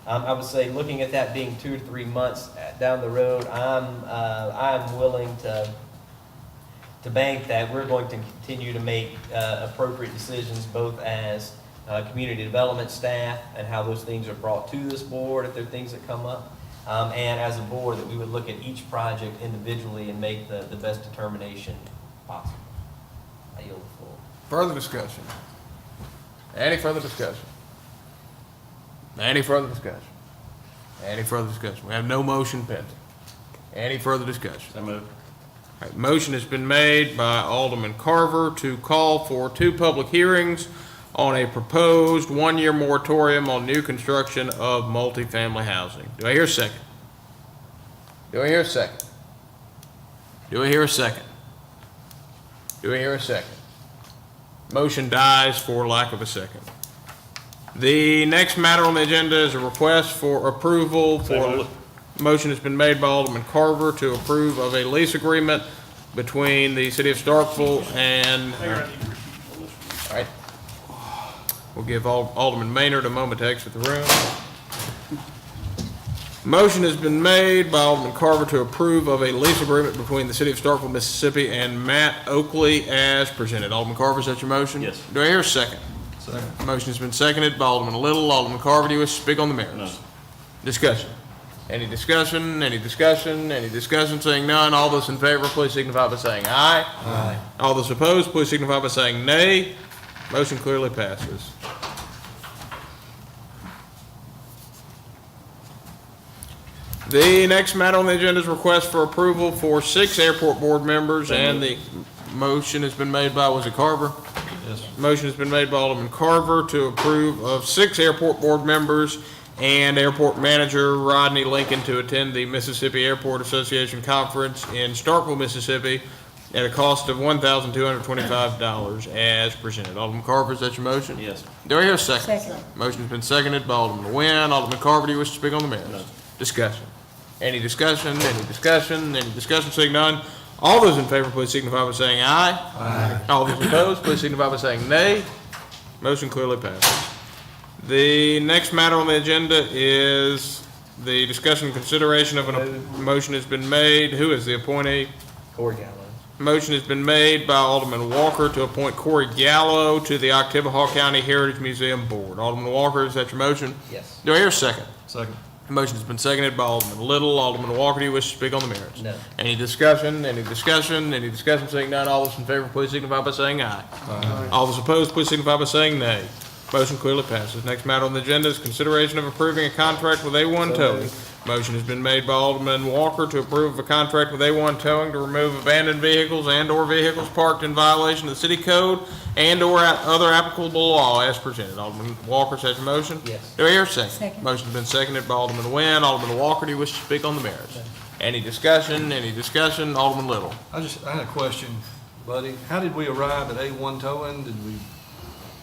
I: I would say, looking at that being 2 to 3 months down the road, I'm willing to bank that we're going to continue to make appropriate decisions, both as community development staff and how those things are brought to this board if there are things that come up, and as a board that we would look at each project individually and make the best determination possible. I yield the floor.
A: Further discussion? Any further discussion? Any further discussion? Any further discussion? We have no motion pending. Any further discussion?
M: So moved.
A: All right, motion has been made by Alderman Carver to call for 2 public hearings on a proposed 1-year moratorium on new construction of multifamily housing. Do I hear a second? Do I hear a second? Do I hear a second? Do I hear a second? Motion dies for lack of a second. The next matter on the agenda is a request for approval for, motion has been made by Alderman Carver to approve of a lease agreement between the City of Starkville and, all right. We'll give Alderman Maynard a moment to exit the room. Motion has been made by Alderman Carver to approve of a lease agreement between the City of Starkville, Mississippi and Matt Oakley as presented. Alderman Carver, is that your motion?
M: Yes.
A: Do I hear a second? Second. Motion has been seconded by Alderman Little. Alderman Carver, do you wish to speak on the merits?
M: No.
A: Discussion. Any discussion? Any discussion? Any discussion? Seeing none, all those in favor, please signify by saying aye. Aye. All those opposed, please signify by saying nay. Motion clearly passes. The next matter on the agenda is request for approval for 6 airport board members, and the motion has been made by, was it Carver?
F: Yes.
A: Motion has been made by Alderman Carver to approve of 6 airport board members and airport manager Rodney Lincoln to attend the Mississippi Airport Association Conference in Starkville, Mississippi, at a cost of $1,225 as presented. Alderman Carver, is that your motion?
M: Yes.
A: Do I hear a second?
D: Second.
A: Motion's been seconded by Alderman Nguyen. Alderman Carver, do you wish to speak on the merits?
M: No.
A: Discussion. Any discussion? Any discussion? Any discussion? Seeing none. All those in favor, please signify by saying aye. Aye. All those opposed, please signify by saying nay. Motion clearly passes. The next matter on the agenda is the discussion and consideration of a motion has been made. Who is the appointee?
I: Corey Gallo.
A: Motion has been made by Alderman Walker to appoint Corey Gallo to the Oktibbeha County Heritage Museum Board. Alderman Walker, is that your motion?
I: Yes.
A: Do I hear a second?
F: Second.
A: Motion has been seconded by Alderman Little. Alderman Walker, do you wish to speak on the merits?
I: No.
A: Any discussion? Any discussion? Any discussion? Seeing none, all those in favor, please signify by saying aye. Aye. All those opposed, please signify by saying nay. Motion clearly passes. Next matter on the agenda is consideration of approving a contract with A1 Towing. Motion has been made by Alderman Walker to approve a contract with A1 Towing to remove abandoned vehicles and/or vehicles parked in violation of the city code and/or other applicable law as presented. Alderman Walker, is that your motion?
I: Yes.
A: Do I hear a second?
D: Second.
A: Motion's been seconded by Alderman Nguyen. Alderman Walker, do you wish to speak on the merits? Any discussion? Any discussion? Alderman Little.
F: I had a question, buddy. How did we arrive at A1 Towing? Did we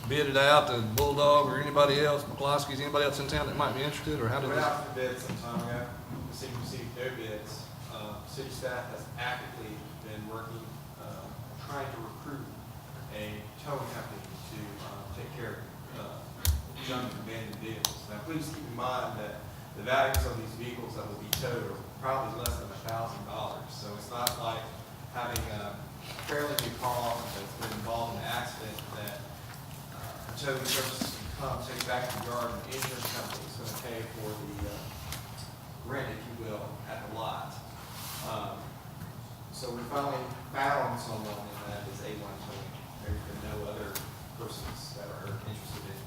F: bid it out to Bulldog or anybody else, McCloskey's, anybody else in town that might be interested, or how did
R: We
F: this?
R: went out for bids some time ago. The city received their bids. City staff has actively been working, trying to recruit a towing company to take care of junk and abandoned vehicles. Now, please keep in mind that the values of these vehicles that will be towed are probably less than $1,000. So it's not like having a fairly new car that's been involved in an accident that towing services can come, take back to the yard, and the insurance company is going to pay for the rent, if you will, at the lot. So we finally found someone, and that is A120. There's been no other persons that are interested in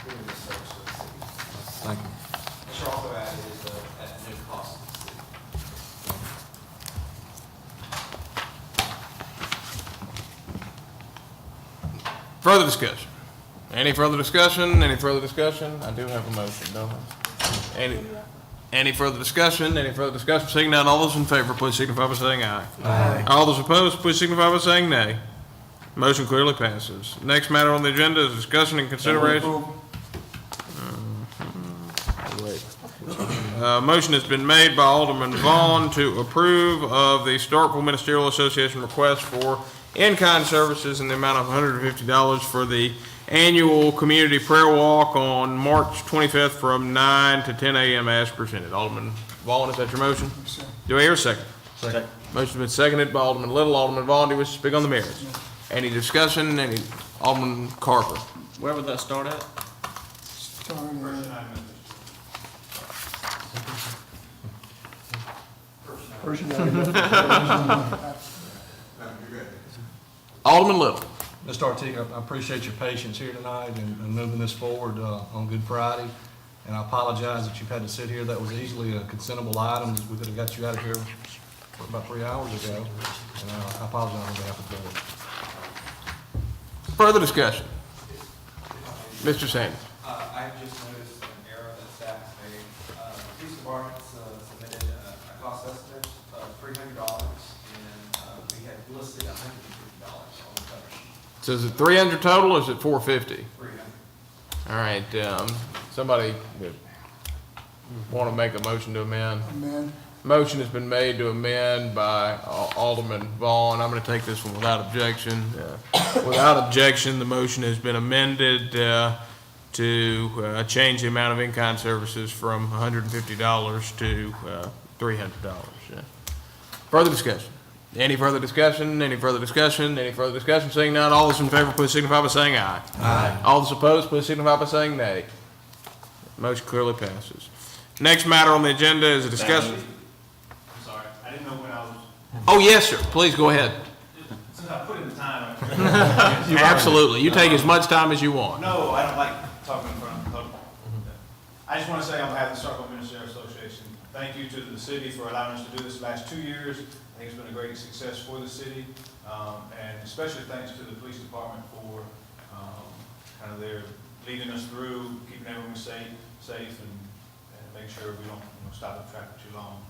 R: doing this service for the city.
G: Thank you.
R: And Charlotte Act is at no cost to the city.
A: Further discussion? Any further discussion? Any further discussion? I do have a motion, don't I? Any further discussion? Any further discussion? Seeing none, all those in favor, please signify by saying aye. Aye. All those opposed, please signify by saying nay. Motion clearly passes. Next matter on the agenda is discussion and consideration. Motion has been made by Alderman Vaughn to approve of the Starkville Ministerial Association request for in-kind services in the amount of $150 for the annual community prayer walk on March 25th from 9 to 10 a.m. as presented. Alderman Vaughn, is that your motion?
B: Yes, sir.
A: Do I hear a second?
P: Second.
A: Motion's been seconded by Alderman Little. Alderman Vaughn, do you wish to speak on the merits? Any discussion? Alderman Carper?
M: Where would that start at?
A: Alderman Little.
F: Mr. Artiga, I appreciate your patience here tonight and moving this forward on Good Friday. And I apologize that you've had to sit here. That was easily a consentable item. We could have got you out of here for about 3 hours ago. And I apologize on behalf of the board.
A: Further discussion? Mr. Sanders.
R: I've just noticed an error that staff has made. The police department's submitted a cost estimate of $300, and we had listed $150 on the cover sheet.
A: So is it 300 total or is it 450?
R: 300.
A: All right, somebody want to make a motion to amend?
B: Amen.
A: Motion has been made to amend by Alderman Vaughn. I'm going to take this one without objection. Without objection, the motion has been amended to change the amount of in-kind services from $150 to $300. Further discussion? Any further discussion? Any further discussion? Any further discussion? Seeing none, all those in favor, please signify by saying aye. Aye. All those opposed, please signify by saying nay. Motion clearly passes. Next matter on the agenda is a discussion.
N: I'm sorry, I didn't know when I was,
A: Oh, yes, sir. Please go ahead.
N: since I put in the time.
A: Absolutely. You take as much time as you want.
N: No, I don't like talking in front of the public. I just want to say on behalf of the Starkville Ministerial Association, thank you to the city for allowing us to do this the last 2 years. I think it's been a great success for the city, and especially thanks to the police department for kind of their leading us through, keeping everyone safe, and make sure we don't stop the traffic too long.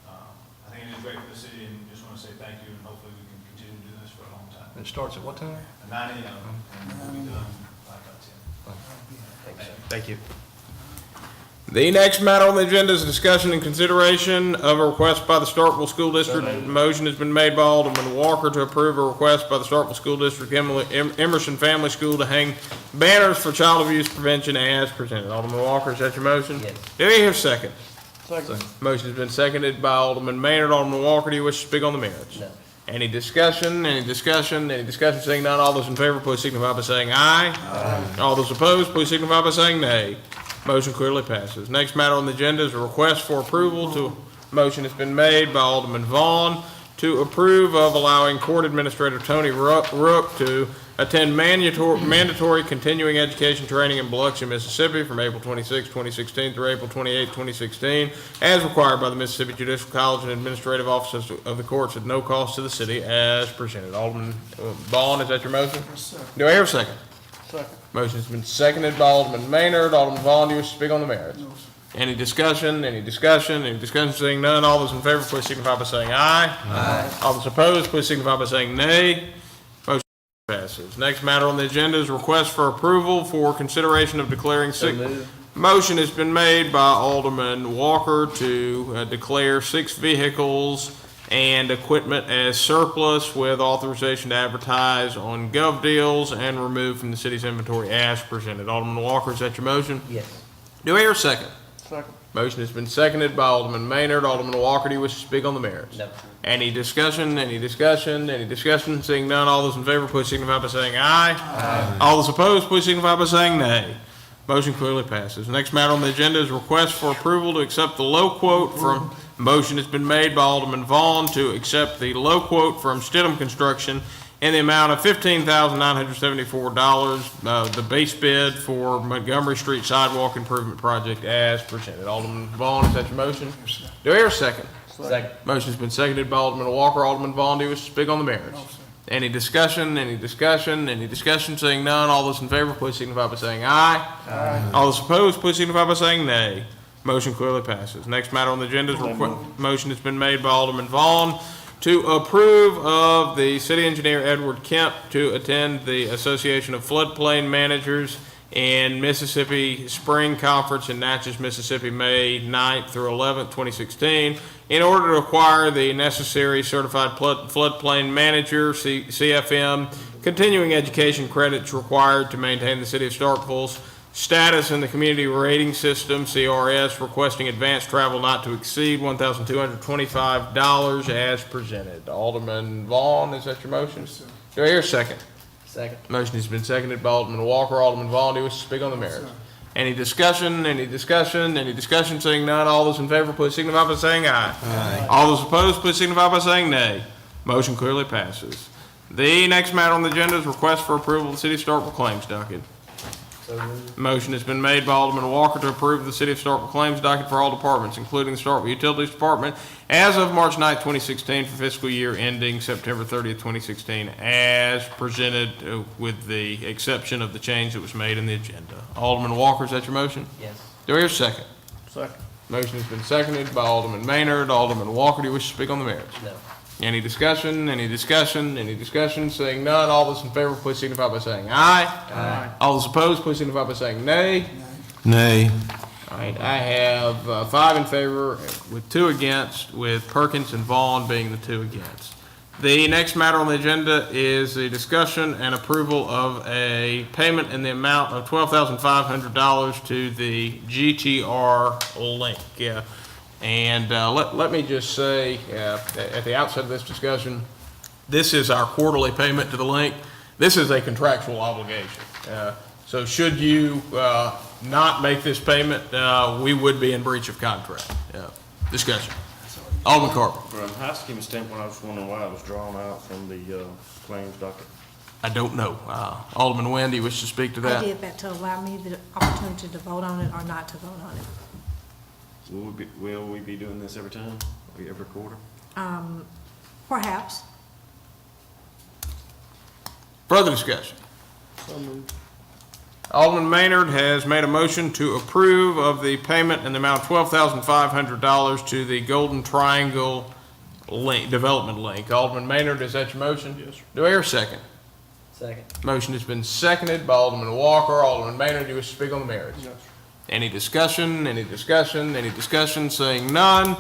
N: I think it is great for the city, and just want to say thank you, and hopefully we can continue to do this for a long time.
F: It starts at what time?
N: At 9 a.m. and we'll be done by about 10.
A: Thank you. The next matter on the agenda is a discussion and consideration of a request by the Starkville School District. Motion has been made by Alderman Walker to approve a request by the Starkville School District Emerson Family School to hang banners for child abuse prevention as presented. Alderman Walker, is that your motion?
I: Yes.
A: Do we hear a second? Second. Motion has been seconded by Alderman Maynard. Alderman Walker, do you wish to speak on the merits?
I: No.
A: Any discussion? Any discussion? Any discussion? Seeing none, all those in favor, please signify by saying aye. Aye. All those opposed, please signify by saying nay. Motion clearly passes. Next matter on the agenda is a request for approval to, motion has been made by Alderman Vaughn to approve of allowing Court Administrator Tony Rook to attend mandatory continuing education training in Biloxi, Mississippi from April 26, 2016 through April 28, 2016, as required by the Mississippi Judicial College and Administrative Offices of the courts at no cost to the city as presented. Alderman Vaughn, is that your motion?
B: Yes, sir.
A: Do I hear a second?
B: Second.
A: Motion's been seconded by Alderman Maynard. Alderman Vaughn, do you wish to speak on the merits?
B: No, sir.
A: Any discussion? Any discussion? Any discussion? Seeing none, all those in favor, please signify by saying aye. Aye. All those opposed, please signify by saying nay. Motion passes. Next matter on the agenda is request for approval for consideration of declaring
I: So moved.
A: Motion has been made by Alderman Walker to declare 6 vehicles and equipment as surplus with authorization to advertise on Gov Deals and remove from the city's inventory as presented. Alderman Walker, is that your motion?
I: Yes.
A: Do I hear a second?
B: Second.
A: Motion has been seconded by Alderman Maynard. Alderman Walker, do you wish to speak on the merits?
I: No.
A: Any discussion? Any discussion? Any discussion? Seeing none, all those in favor, please signify by saying aye. Aye. All those opposed, please signify by saying nay. Motion clearly passes. Next matter on the agenda is request for approval to accept the low quote from, motion has been made by Alderman Vaughn to accept the low quote from Stidham Construction in the amount of $15,974, the base bid for Montgomery Street Sidewalk Improvement Project as presented. Alderman Vaughn, is that your motion? Do I hear a second?
I: Second.
A: Motion's been seconded by Alderman Walker. Alderman Vaughn, do you wish to speak on the merits? Any discussion, any discussion, any discussion? Seeing none, all those in favor, please signify by saying aye. Aye. All those opposed, please signify by saying nay. Motion clearly passes. Next matter on the agenda is motion has been made by Alderman Vaughn to approve of the city engineer Edward Kemp to attend the Association of Floodplain Managers and Mississippi Spring Conference in Natchez, Mississippi, May 9th through 11th, 2016, in order to acquire the necessary certified floodplain manager, CFM, continuing education credits required to maintain the city of Starkville's status in the community rating system, CRS, requesting advanced travel not to exceed $1,225 as presented. Alderman Vaughn, is that your motion? Do I hear a second?
I: Second.
A: Motion has been seconded by Alderman Walker. Alderman Vaughn, do you wish to speak on the merits? Any discussion, any discussion, any discussion? Seeing none, all those in favor, please signify by saying aye. Aye. All those opposed, please signify by saying nay. Motion clearly passes. The next matter on the agenda is request for approval of the City of Starkville claims docket. Motion has been made by Alderman Walker to approve the City of Starkville claims docket for all departments, including the Starkville Utilities Department, as of March 9, 2016, for fiscal year ending September 30, 2016, as presented with the exception of the change that was made in the agenda. Alderman Walker, is that your motion?
I: Yes.
A: Do I hear a second?
E: Second.
A: Motion has been seconded by Alderman Maynard. Alderman Walker, do you wish to speak on the merits?
I: No.
A: Any discussion, any discussion, any discussion? Seeing none, all those in favor, please signify by saying aye. Aye. All those opposed, please signify by saying nay.
G: Nay.
A: All right, I have 5 in favor with 2 against, with Perkins and Vaughn being the 2 against. The next matter on the agenda is the discussion and approval of a payment in the amount of $12,500 to the GTR link. Yeah. And let me just say, at the outset of this discussion, this is our quarterly payment to the link. This is a contractual obligation. So should you not make this payment, we would be in breach of contract. Discussion. Alderman Carver.
M: From a housekeeping standpoint, I was wondering why it was drawn out from the claims docket.
A: I don't know. Alderman Nguyen, do you wish to speak to that?
D: I did that to allow me the opportunity to vote on it or not to vote on it.
M: Will we be doing this every time, every quarter?
D: Perhaps.
A: Further discussion.
E: So moved.
A: Alderman Maynard has made a motion to approve of the payment in the amount of $12,500 to the Golden Triangle link, development link. Alderman Maynard, is that your motion?
E: Yes, sir.
A: Do I hear a second?
I: Second.
A: Motion has been seconded by Alderman Walker. Alderman Maynard, do you wish to speak on the merits?
E: Yes, sir.
A: Any discussion, any discussion, any discussion? Seeing none,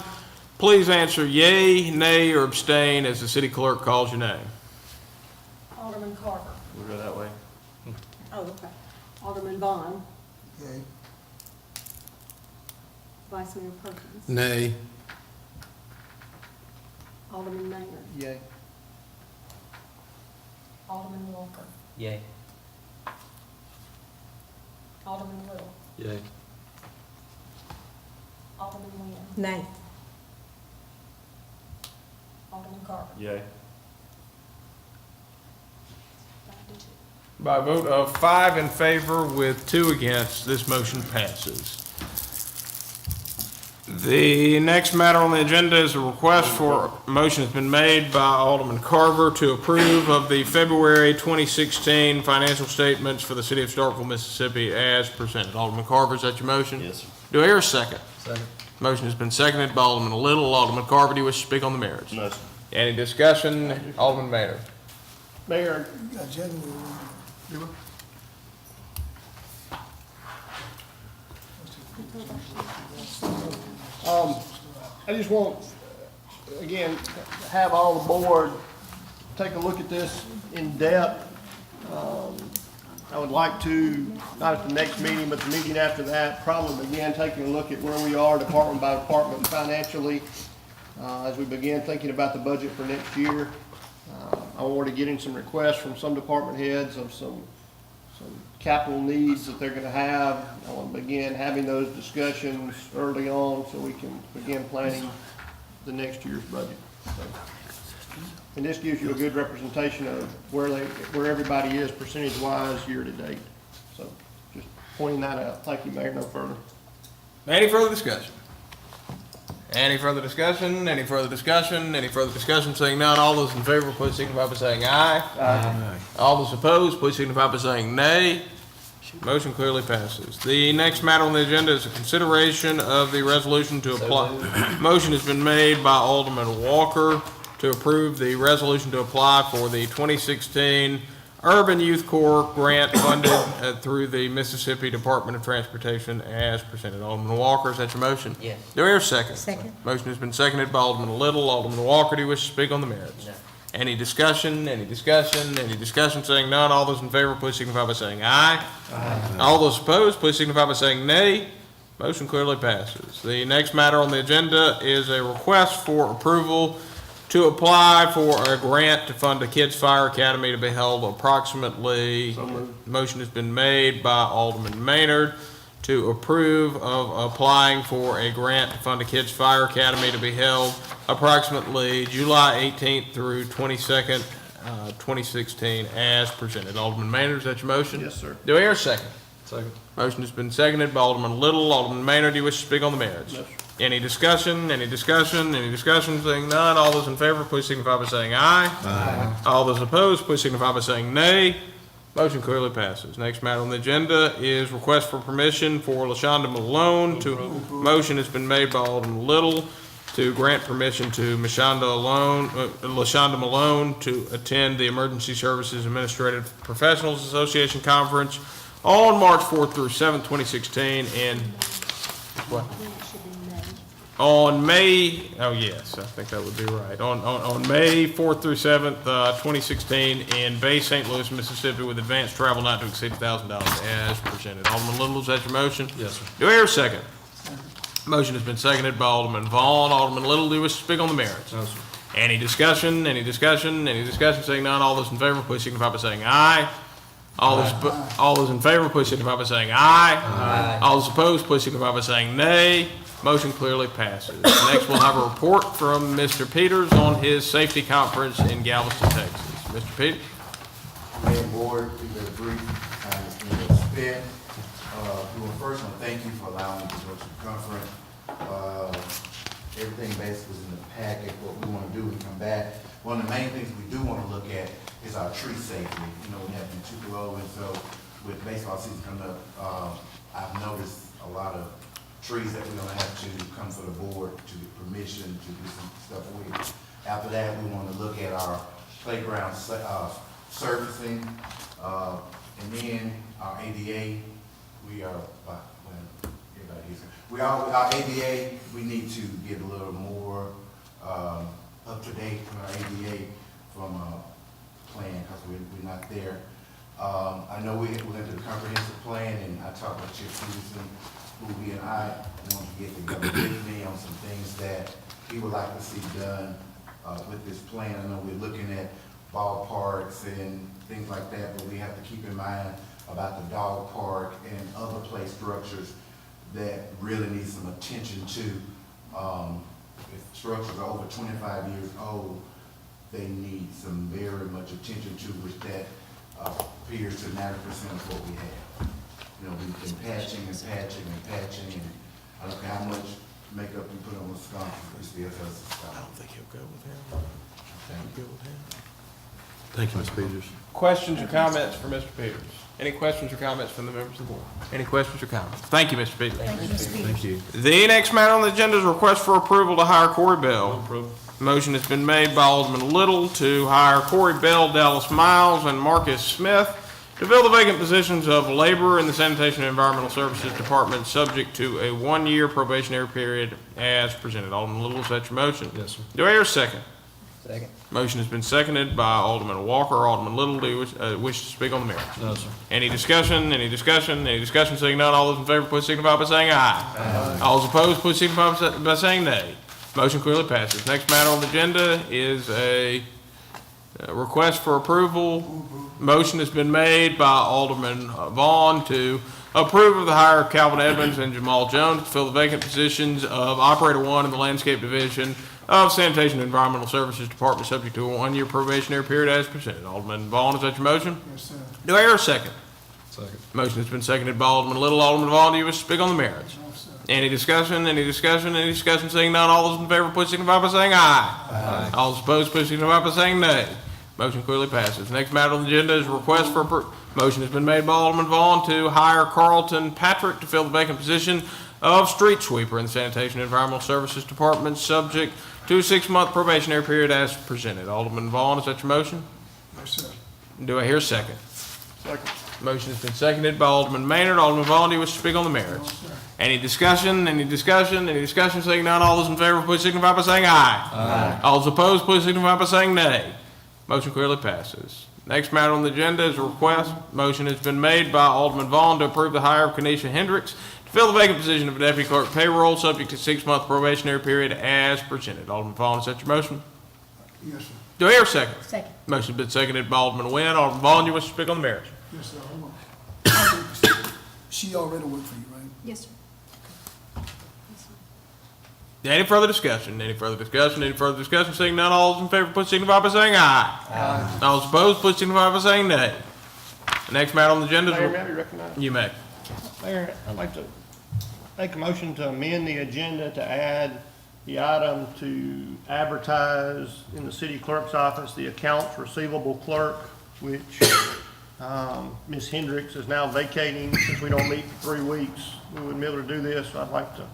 A: please answer yea, nay, or abstain as the city clerk calls your name.
L: Alderman Carver.
M: We'll go that way.
L: Oh, okay. Alderman Vaughn.
B: Yay.
L: Vice Mayor Perkins.
G: Nay.
L: Alderman Maynard.
E: Yay.
L: Alderman Walker.
I: Yay.
L: Alderman Little.
M: Yay.
L: Alderman Nguyen.
D: Nay.
L: Alderman Carver.
M: Yay.
L: 5-2.
A: By a vote of 5 in favor with 2 against, this motion passes. The next matter on the agenda is a request for, motion has been made by Alderman Carver to approve of the February 2016 financial statements for the city of Starkville, Mississippi as presented. Alderman Carver, is that your motion?
M: Yes, sir.
A: Do I hear a second?
I: Second.
A: Motion has been seconded by Alderman Little. Alderman Carver, do you wish to speak on the merits?
M: No, sir.
A: Any discussion? Alderman Maynard.
E: Mayor,
B: You got genuine.
E: I just want, again, have all the board take a look at this in depth. I would like to, not at the next meeting, but the meeting after that, probably begin taking a look at where we are department by department financially, as we begin thinking about the budget for next year. I'm already getting some requests from some department heads of some some capital needs that they're gonna have. I want to begin having those discussions early on so we can begin planning the next year's budget. So, and this gives you a good representation of where everybody is percentage-wise year to date. So just pointing that out. Thank you, Mayor. No further.
A: Any further discussion? Any further discussion? Any further discussion? Any further discussion? Seeing none, all those in favor, please signify by saying aye.
E: Aye.
A: All those opposed, please signify by saying nay. Motion clearly passes. The next matter on the agenda is a consideration of the resolution to apply. Motion has been made by Alderman Walker to approve the resolution to apply for the 2016 Urban Youth Corps grant funded through the Mississippi Department of Transportation as presented. Alderman Walker, is that your motion?
I: Yes.
A: Do I hear a second?
D: Second.
A: Motion has been seconded by Alderman Little. Alderman Walker, do you wish to speak on the merits?
I: No.
A: Any discussion? Any discussion? Any discussion? Saying none, all those in favor, please signify by saying aye. Aye. All those opposed, please signify by saying nay. Motion clearly passes. The next matter on the agenda is a request for approval to apply for a grant to fund a kids' fire academy to be held approximately. Motion has been made by Alderman Maynard to approve of applying for a grant to fund a kids' fire academy to be held approximately July 18th through 22nd, 2016, as presented. Alderman Maynard, is that your motion?
E: Yes, sir.
A: Do I hear a second?
F: Second.
A: Motion has been seconded by Alderman Little. Alderman Maynard, do you wish to speak on the merits?
E: Yes, sir.
A: Any discussion? Any discussion? Any discussion? Seeing none, all those in favor, please signify by saying aye. Aye. All those opposed, please signify by saying nay. Motion clearly passes. Next matter on the agenda is request for permission for LaShonda Malone to, motion has been made by Alderman Little to grant permission to LaShonda Malone to attend the Emergency Services Administrative Professionals Association Conference on March 4th through 7th, 2016 in, what? On May, oh yes, I think that would be right. On May 4th through 7th, 2016 in Bay St. Louis, Mississippi with advanced travel not to exceed $1,000 as presented. Alderman Little, is that your motion?
F: Yes, sir.
A: Do I hear a second? Motion has been seconded by Alderman Vaughn. Alderman Little, do you wish to speak on the merits?
F: No, sir.
A: Any discussion? Any discussion? Any discussion? Saying none, all those in favor, please signify by saying aye. All those in favor, please signify by saying aye.
I: Aye.
A: All those opposed, please signify by saying nay. Motion clearly passes. Next, we'll have a report from Mr. Peters on his safety conference in Galveston, Texas. Mr. Peters?
O: Mayor Board, be very brief. It's been spent. First, I want to thank you for allowing me to go to the conference. Everything basically is in the packet, what we want to do when we come back. One of the main things we do want to look at is our tree safety. You know, we have been too low, and so with baseball season coming up, I've noticed a lot of trees that we're going to have to come to the board to get permission to do some stuff with. After that, we want to look at our playground surfacing, and then our ADA. We are, our ADA, we need to get a little more up to date on our ADA from a plan, because we're not there. I know we went to the comprehensive plan, and I talked with Chief Peterson, who he and I want to get together with me on some things that he would like to see done with this plan. I know we're looking at ballparks and things like that, but we have to keep in mind about the dog park and other play structures that really need some attention to. If structures are over 25 years old, they need some very much attention to, which that appears to 90% of what we have. You know, we've been patching and patching and patching, and I don't care how much makeup you put on the skunk, it still has a skunk.
A: I don't think he'll go with him.
G: Thank you, Ms. Peters.
A: Questions or comments for Mr. Peters? Any questions or comments from the members of the board? Any questions or comments? Thank you, Mr. Peters.
G: Thank you.
A: The next matter on the agenda is a request for approval to hire Corey Bell. Motion has been made by Alderman Little to hire Corey Bell, Dallas Miles, and Marcus Smith to fill the vacant positions of laborer in the Sanitation and Environmental Services Department, subject to a one-year probationary period as presented. Alderman Little, is that your motion?
F: Yes, sir.
A: Do I hear a second?
I: Second.
A: Motion has been seconded by Alderman Walker. Alderman Little, do you wish to speak on the merits?
F: No, sir.
A: Any discussion? Any discussion? Any discussion? Seeing none, all those in favor, please signify by saying aye. Aye. All those opposed, please signify by saying nay. Motion clearly passes. Next matter on the agenda is a Request for approval. Motion has been made by Alderman Vaughn to approve of the hire of Calvin Edmonds and Jamal Jones to fill the vacant positions of Operator 1 in the Landscape Division of Sanitation and Environmental Services Department, subject to a 1-year probationary period as presented. Alderman Vaughn, is that your motion?
B: Yes, sir.
A: Do I hear a second?
F: Second.
A: Motion has been seconded by Alderman Little. Alderman Vaughn, do you wish to speak on the merits?
B: No, sir.
A: Any discussion, any discussion, any discussion? Seeing none, all those in favor, please signify by saying aye. Aye. All those opposed, please signify by saying nay. Motion clearly passes. Next matter on the agenda is a request for motion has been made by Alderman Vaughn to hire Carlton Patrick to fill the vacant position of street sweeper in the Sanitation and Environmental Services Department, subject to a 6-month probationary period as presented. Alderman Vaughn, is that your motion?
B: Yes, sir.
A: Do I hear a second?
E: Second.
A: Motion has been seconded by Alderman Maynard. Alderman Vaughn, do you wish to speak on the merits? Any discussion, any discussion, any discussion? Seeing none, all those in favor, please signify by saying aye. Aye. All those opposed, please signify by saying nay. Motion clearly passes. Next matter on the agenda is a request. Motion has been made by Alderman Vaughn to approve the hire of Kenesha Hendricks to fill the vacant position of deputy clerk payroll, subject to 6-month probationary period as presented. Alderman Vaughn, is that your motion?
B: Yes, sir.
A: Do I hear a second?
D: Second.
A: Motion has been seconded by Alderman Nguyen. Alderman Vaughn, you wish to speak on the merits?
B: Yes, sir. Hold on. She already worked for you, right?
L: Yes, sir.
A: Any further discussion? Any further discussion? Any further discussion? Seeing none, all those in favor, please signify by saying aye. Aye. All those opposed, please signify by saying nay. The next matter on the agenda
E: Mayor,
A: is...
E: may I be recognized?
A: You may.
E: Mayor, I'd like to make a motion to amend the agenda to add the item to advertise in the city clerk's office, the accounts receivable clerk, which Ms. Hendricks is now vacating. Since we don't meet for 3 weeks, we wouldn't be able to do this, so I'd like to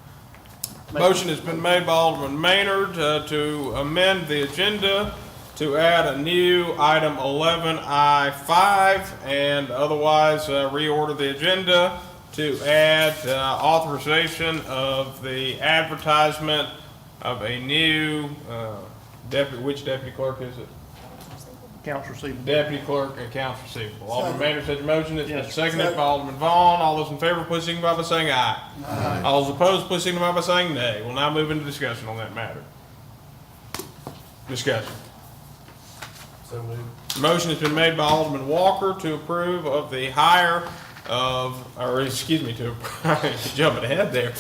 A: Motion has been made by Alderman Maynard to amend the agenda to add a new item 11I5 and otherwise reorder the agenda to add authorization of the advertisement of a new deputy, which deputy clerk is it?
E: accounts receivable.
A: Deputy clerk, accounts receivable. Alderman
B: Second.
A: Maynard said your motion. It's been
E: Yes.
A: seconded by Alderman Vaughn. All those in favor, please signify by saying aye. Aye. All those opposed, please signify by saying nay. We'll now move into discussion on that matter. Discussion.
F: So moved.
A: Motion has been made by Alderman Walker to approve of the hire of, or excuse me, to jumping ahead there,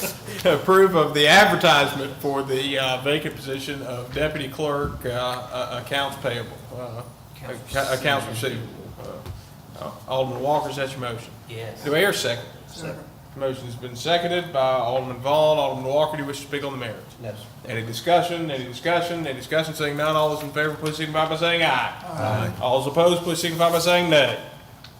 A: approve of the advertisement for the vacant position of deputy clerk, accounts payable, accounts receivable. Alderman Walker, is that your motion?
I: Yes.
A: Do I hear a second?
B: Second.
A: Motion has been seconded by Alderman Vaughn. Alderman Walker, do you wish to speak on the merits?
I: No, sir.
A: Any discussion, any discussion, any discussion? Seeing none, all those in favor, please signify by saying aye. Aye. All those opposed, please signify by saying nay.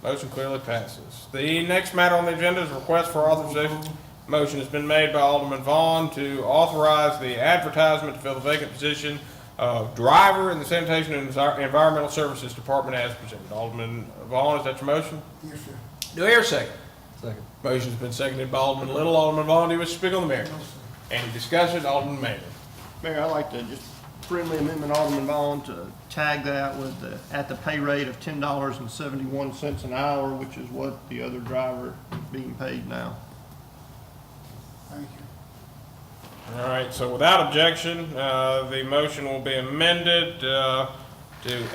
A: Motion clearly passes. The next matter on the agenda is a request for authorization. Motion has been made by Alderman Vaughn to authorize the advertisement to fill the vacant position of driver in the Sanitation and Environmental Services Department as presented. Alderman Vaughn, is that your motion?
B: Yes, sir.
A: Do I hear a second?
F: Second.
A: Motion has been seconded by Alderman Little. Alderman Vaughn, do you wish to speak on the merits? Any discussion? Alderman Maynard.
E: Mayor, I'd like to just friendly amendment Alderman Vaughn to tag that with the, at the pay rate of $10.71 an hour, which is what the other driver is being paid now.
B: Thank you.
A: All right, so without objection, the motion will be amended to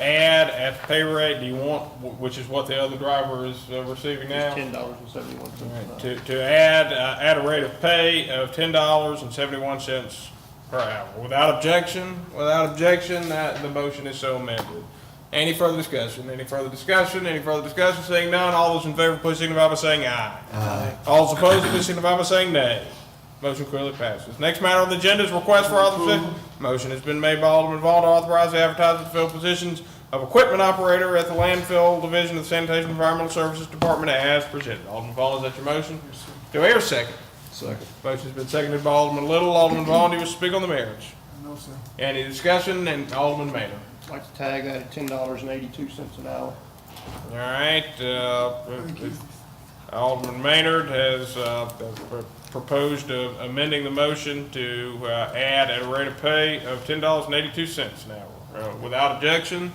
A: add at the pay rate, do you want, which is what the other driver is receiving now?
E: It's $10.71 an hour.
A: To add at a rate of pay of $10.71 per hour. Without objection, the motion is so amended. Any further discussion? Any further discussion? Any further discussion? Seeing none, all those in favor, please signify by saying aye. Aye. All those opposed, please signify by saying nay. Motion clearly passes. Next matter on the agenda is request for authorization. Motion has been made by Alderman Vaughn to authorize the advertisement to fill positions of equipment operator at the landfill division of the Sanitation and Environmental Services Department as presented. Alderman Vaughn, is that your motion?
B: Yes, sir.
A: Do I hear a second?
F: Second.
A: Motion's been seconded by Alderman Little. Alderman Vaughn, do you wish to speak on the merits?
B: No, sir.
A: Any discussion? And Alderman Maynard.
E: I'd like to tag that at $10.82 an hour.
A: All right, Alderman Maynard has proposed amending the motion to add at a rate of pay of $10.82 an hour. Without objection?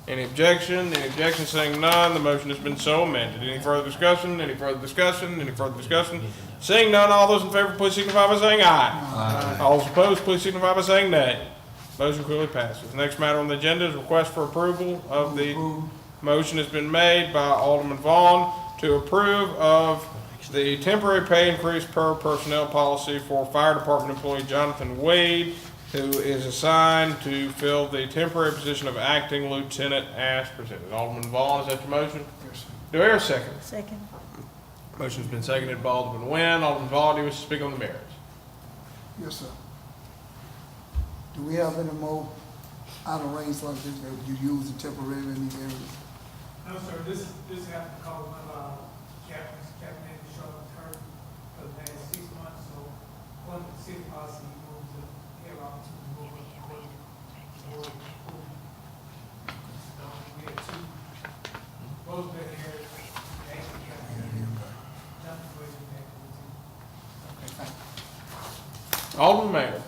A: Any objection? Any objection? Saying none, the motion has been so amended. Any further discussion? Any further discussion? Any further discussion? Seeing none, all those in favor, please signify by saying aye. Aye. All those opposed, please signify by saying nay. Motion clearly passes. Next matter on the agenda is request for approval of the, motion has been made by Alderman Vaughn to approve of the temporary pay increase per personnel policy for Fire Department employee Jonathan Wade, who is assigned to fill the temporary position of acting lieutenant as presented. Alderman Vaughn, is that your motion?
B: Yes, sir.
A: Do I hear a second?
D: Second.
A: Motion's been seconded by Alderman Nguyen. Alderman Vaughn, do you wish to speak on the merits?
B: Yes, sir. Do we have any more out of range like this that you use temporarily in these areas?
S: No, sir, this happened because one of our captains, Captain Andy Shaw, hurt for the past 6 months, so one of the city policy moved to head on to the board. So we had two, both been here, actually, Jonathan Wade back in the team.
A: Alderman Maynard.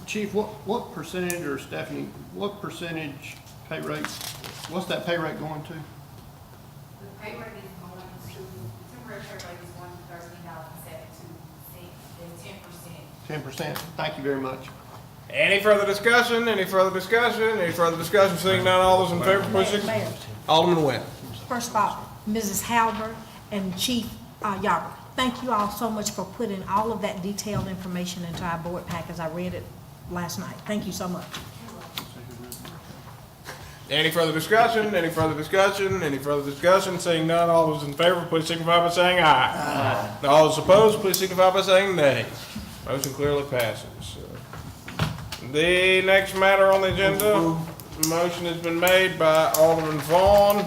E: Chief, what percentage, or Stephanie, what percentage pay rate, what's that pay rate going to?
T: The pay rate is going to, the temporary pay rate is going to $13.72, then 10%.
E: 10%. Thank you very much.
A: Any further discussion? Any further discussion? Any further discussion? Seeing none, all those in favor, please signify.
D: Mayor,
A: Alderman Nguyen.
D: first of all, Mrs. Halbert and Chief Yarborough, thank you all so much for putting all of that detailed information into our board packets. I read it last night. Thank you so much.
A: Any further discussion? Any further discussion? Any further discussion? Seeing none, all those in favor, please signify by saying aye. Aye. All those opposed, please signify by saying nay. Motion clearly passes. The next matter on the agenda, motion has been made by Alderman Vaughn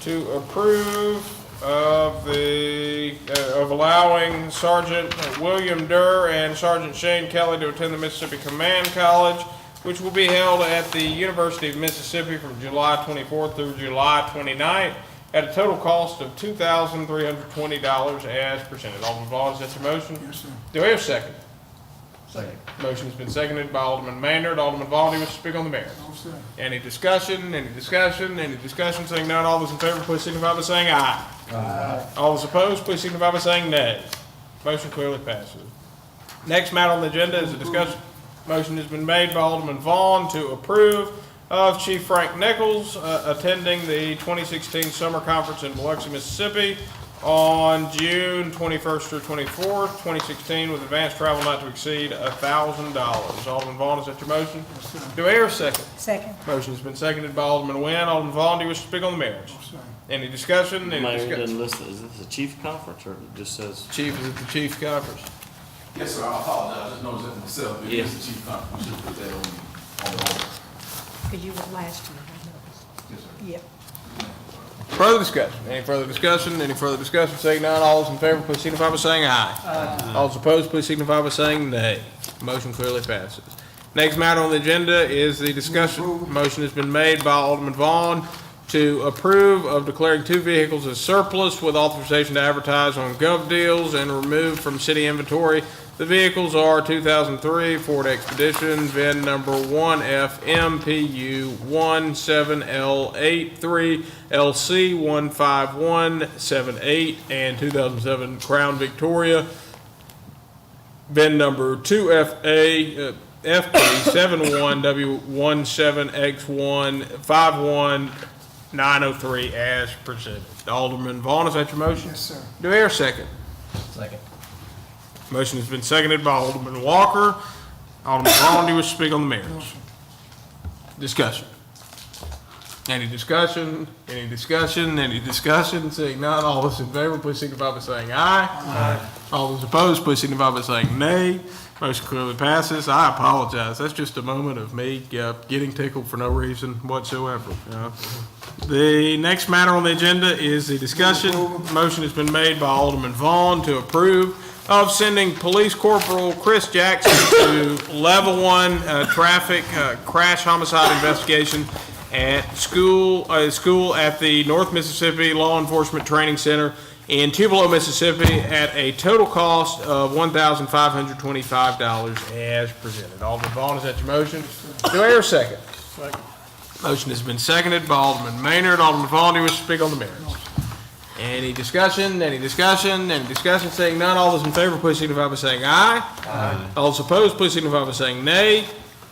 A: to approve of of allowing Sergeant William Durr and Sergeant Shane Kelly to attend the Mississippi Command College, which will be held at the University of Mississippi from July 24th through July 29th at a total cost of $2,320 as presented. Alderman Vaughn, is that your motion?
B: Yes, sir.
A: Do I have a second?
B: Second.
A: Motion's been seconded by Alderman Maynard. Alderman Vaughn, do you wish to speak on the merits?
B: No, sir.
A: Any discussion? Any discussion? Any discussion? Seeing none, all those in favor, please signify by saying aye. Aye. All those opposed, please signify by saying nay. Motion clearly passes. Next matter on the agenda is a discussion. Motion has been made by Alderman Vaughn to approve of Chief Frank Nichols attending the 2016 Summer Conference in Biloxi, Mississippi on June 21st through 24th, 2016, with advanced travel not to exceed $1,000. Alderman Vaughn, is that your motion?
B: Yes, sir.
A: Do I hear a second?
D: Second.
A: Motion has been seconded by Alderman Nguyen. Alderman Vaughn, do you wish to speak on the merits?
B: No, sir.
A: Any discussion? Any
M: Mayor
A: discussion?
M: doesn't list it. Is this a chief conference or it just says?
A: Chief, is it the Chief's conference?
W: Yes, sir, I apologize, I just noticed that myself, it
M: Yeah.
W: is the chief conference, we should put that on the order.
D: Because you were last year, I noticed.
W: Yes, sir.
D: Yep.
A: Further discussion? Any further discussion? Any further discussion? Saying none, all those in favor, please signify by saying aye. Aye. All those opposed, please signify by saying nay. Motion clearly passes. Next matter on the agenda is the discussion. Motion has been made by Alderman Vaughn to approve of declaring 2 vehicles as surplus with authorization to advertise on Gov Deals and remove from city inventory. The vehicles are 2003 Ford Expedition, VIN number 1FMPU17L83LC15178, and 2007 Crown Victoria, VIN number 2FA FP71W17X151903 as presented. Alderman Vaughn, is that your motion?
B: Yes, sir.
A: Do I hear a second?
I: Second.
A: Motion has been seconded by Alderman Walker. Alderman Vaughn, do you wish to speak on the merits? Discussion. Any discussion? Any discussion? Any discussion? Seeing none, all those in favor, please signify by saying aye. Aye. All those opposed, please signify by saying nay. Motion clearly passes. I apologize. That's just a moment of me getting tickled for no reason whatsoever. The next matter on the agenda is the discussion. Motion has been made by Alderman Vaughn to approve of sending Police Corporal Chris Jackson to Level 1 traffic crash homicide investigation at school at the North Mississippi Law Enforcement Training Center in Tupelo, Mississippi, at a total cost of $1,525 as presented. Alderman Vaughn, is that your motion? Do I hear a second?
E: Second.
A: Motion has been seconded by Alderman Maynard. Alderman Vaughn, do you wish to speak on the merits? Any discussion? Any discussion? Any discussion? Saying none, all those in favor, please signify by saying aye. Aye. All those opposed, please signify by saying nay.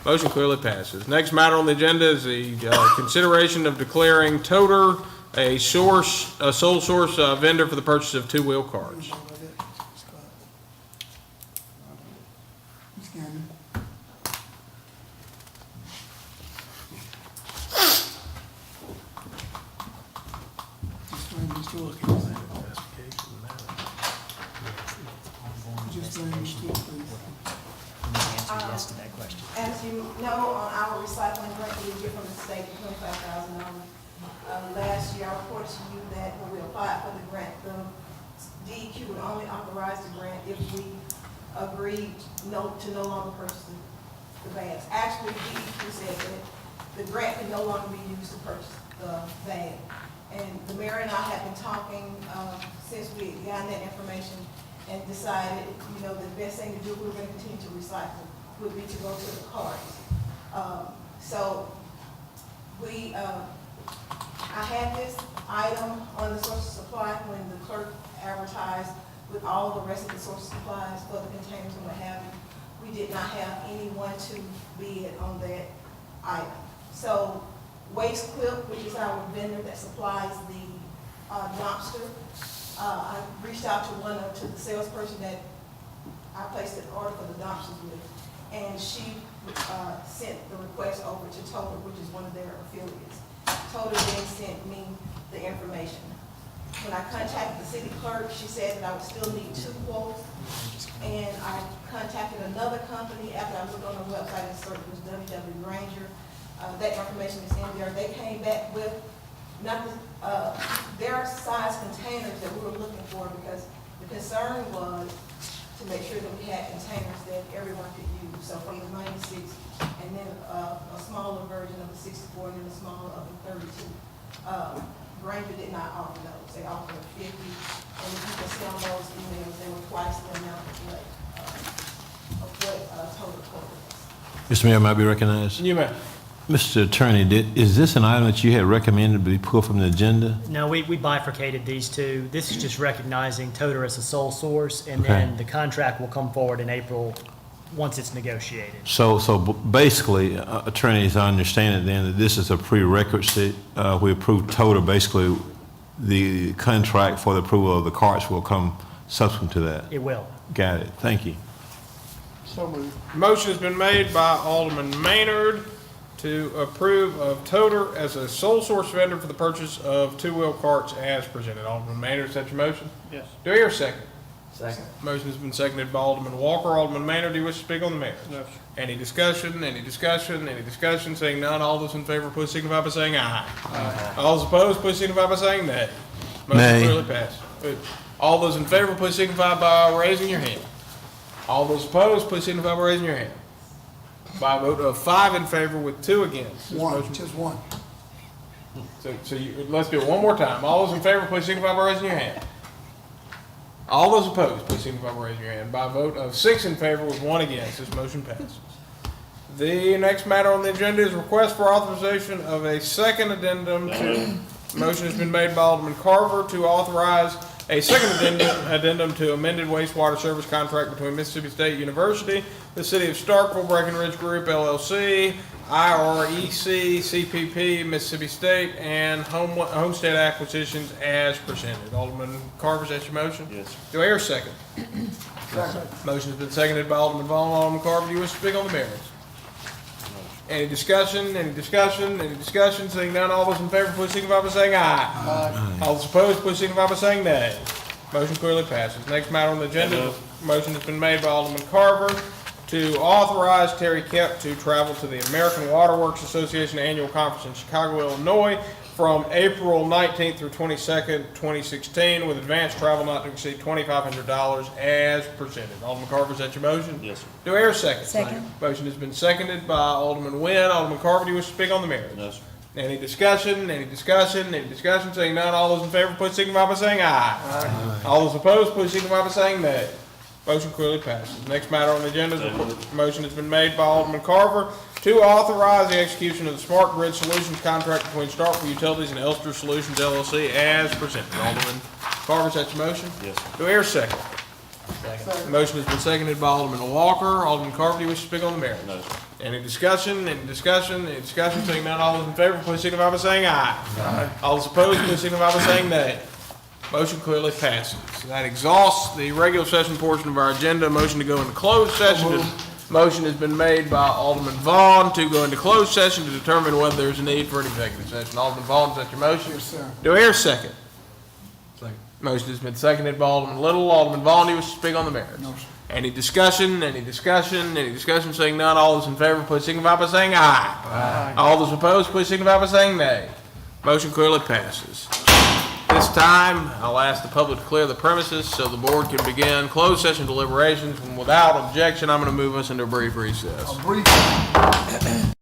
A: Motion clearly passes. Next matter on the agenda is the consideration of declaring Toter a sole source vendor for the purchase of two-wheel carts.
B: Ms. Cannon. Explain this to us, please. Just explain this to us, please.
C: Answer yes to that question.
D: As you know, on our recycling grant, we get from the state $25,000. Last year, I reported to you that when we applied for the grant, the DEQ would only authorize the grant if we agreed to no longer purchase the bags. Actually, DEQ said that the grant can no longer be used to purchase the bag. And the mayor and I have been talking since we got that information and decided, you know, the best thing to do if we were going to continue to recycle would be to go to the carts. So we, I had this item on the source of supply when the clerk advertised with all the rest of the source of supplies for the containers and what have you. We did not have anyone to bid on that item. So Waste Clip, which is our vendor that supplies the dumpster, I reached out to the salesperson that I placed an order for the dumpsters with, and she sent the request over to Total, which is one of their affiliates. Total then sent me the information. When I contacted the city clerk, she said that I would still need 2 quotes, and I contacted another company after I looked on the website and searched, it was WW Granger. That information is in there. They came back with not their size containers that we were looking for, because the concern was to make sure that we had containers that everyone could use. So from the 96, and then a smaller version of the 64, and then a smaller of the 32. Granger did not offer those. They offered 50, and if you can see on those emails, they were twice the amount of what Total quoted us.
G: Mr. Mayor, might be recognized.
A: You may.
G: Mr. Attorney, is this an item that you had recommended to be pulled from the agenda?
C: No, we bifurcated these two. This is just recognizing Toter as a sole source, and
G: Okay.
C: then the contract will come forward in April once it's negotiated.
G: So basically, attorneys, I understand it then that this is a prerequisite. We approve Toter, basically the contract for the approval of the carts will come subsequent to that.
C: It will.
G: Got it. Thank you.
E: So moved.
A: Motion has been made by Alderman Maynard to approve of Toter as a sole source vendor for the purchase of two-wheel carts as presented. Alderman Maynard, is that your motion?
E: Yes.
A: Do I hear a second?
I: Second.
A: Motion has been seconded by Alderman Walker. Alderman Maynard, do you wish to speak on the merits?
E: No, sir.
A: Any discussion, any discussion, any discussion? Seeing none, all those in favor, please signify by saying aye. Aye. All those opposed, please signify by saying nay. Motion
G: Nay.
A: clearly passed. Good. All those in favor, please signify by raising your hand. All those opposed, please signify by raising your hand. By a vote of 5 in favor with 2 against. This
B: One,
A: motion-
B: just one.
A: let's do it one more time. All those in favor, please signify by raising your hand. All those opposed, please signify by raising your hand. By a vote of 6 in favor with 1 against, this motion passes. The next matter on the agenda is request for authorization of a second addendum to, motion has been made by Alderman Carver to authorize a second addendum to amended wastewater service contract between Mississippi State University, the City of Starkville, Breckenridge Group LLC, IREC, CPP, Mississippi State, and Homestead Acquisitions as presented. Alderman Carver, is that your motion?
M: Yes, sir.
A: Do I hear a second? Motion has been seconded by Alderman Vaughn. Alderman Carver, do you wish to speak on the merits? Any discussion, any discussion, any discussion? Seeing none, all those in favor, please signify by saying aye. Aye. All those opposed, please signify by saying nay. Motion clearly passes. Next matter on the agenda, motion has been made by Alderman Carver to authorize Terry Kemp to travel to the American Waterworks Association Annual Conference in Chicago, Illinois, from April 19th through 22nd, 2016, with advanced travel not to exceed $2,500 as presented. Alderman Carver, is that your motion?
M: Yes, sir.
A: Do I hear a second?
D: Second.
A: Motion has been seconded by Alderman Nguyen. Alderman Carver, do you wish to speak on the merits?
M: No, sir.
A: Any discussion, any discussion, any discussion? Seeing none, all those in favor, please signify by saying aye. Aye. All those opposed, please signify by saying nay. Motion clearly passes. Next matter on the agenda is motion has been made by Alderman Carver to authorize the execution of the Smart Grid Solutions contract between Starkville Utilities and Elster Solutions LLC as presented. Alderman Carver, is that your motion?
M: Yes, sir.
A: Do I hear a second? Second. Motion has been seconded by Alderman Walker. Alderman Carver, do you wish to speak on the merits?
M: No, sir.
A: Any discussion, any discussion, any discussion? Seeing none, all those in favor, please signify by saying aye. Aye. All those opposed, please signify by saying nay. Motion clearly passes. That exhausts the regular session portion of our agenda. Motion to go into closed session. Motion has been made by Alderman Vaughn to go into closed session to determine whether there's a need for an executive session. Alderman Vaughn, is that your motion?
B: Yes, sir.
A: Do I hear a second?
F: Second.
A: Motion has been seconded by Alderman Little. Alderman Vaughn, do you wish to speak on the merits?
B: No, sir.
A: Any discussion, any discussion, any discussion? Seeing none, all those in favor, please signify by saying aye. Aye. All those opposed, please signify by saying nay. Motion clearly passes. This time, I'll ask the public to clear the premises so the board can begin closed session deliberations. And without objection, I'm going to move us into a brief recess.
B: A brief.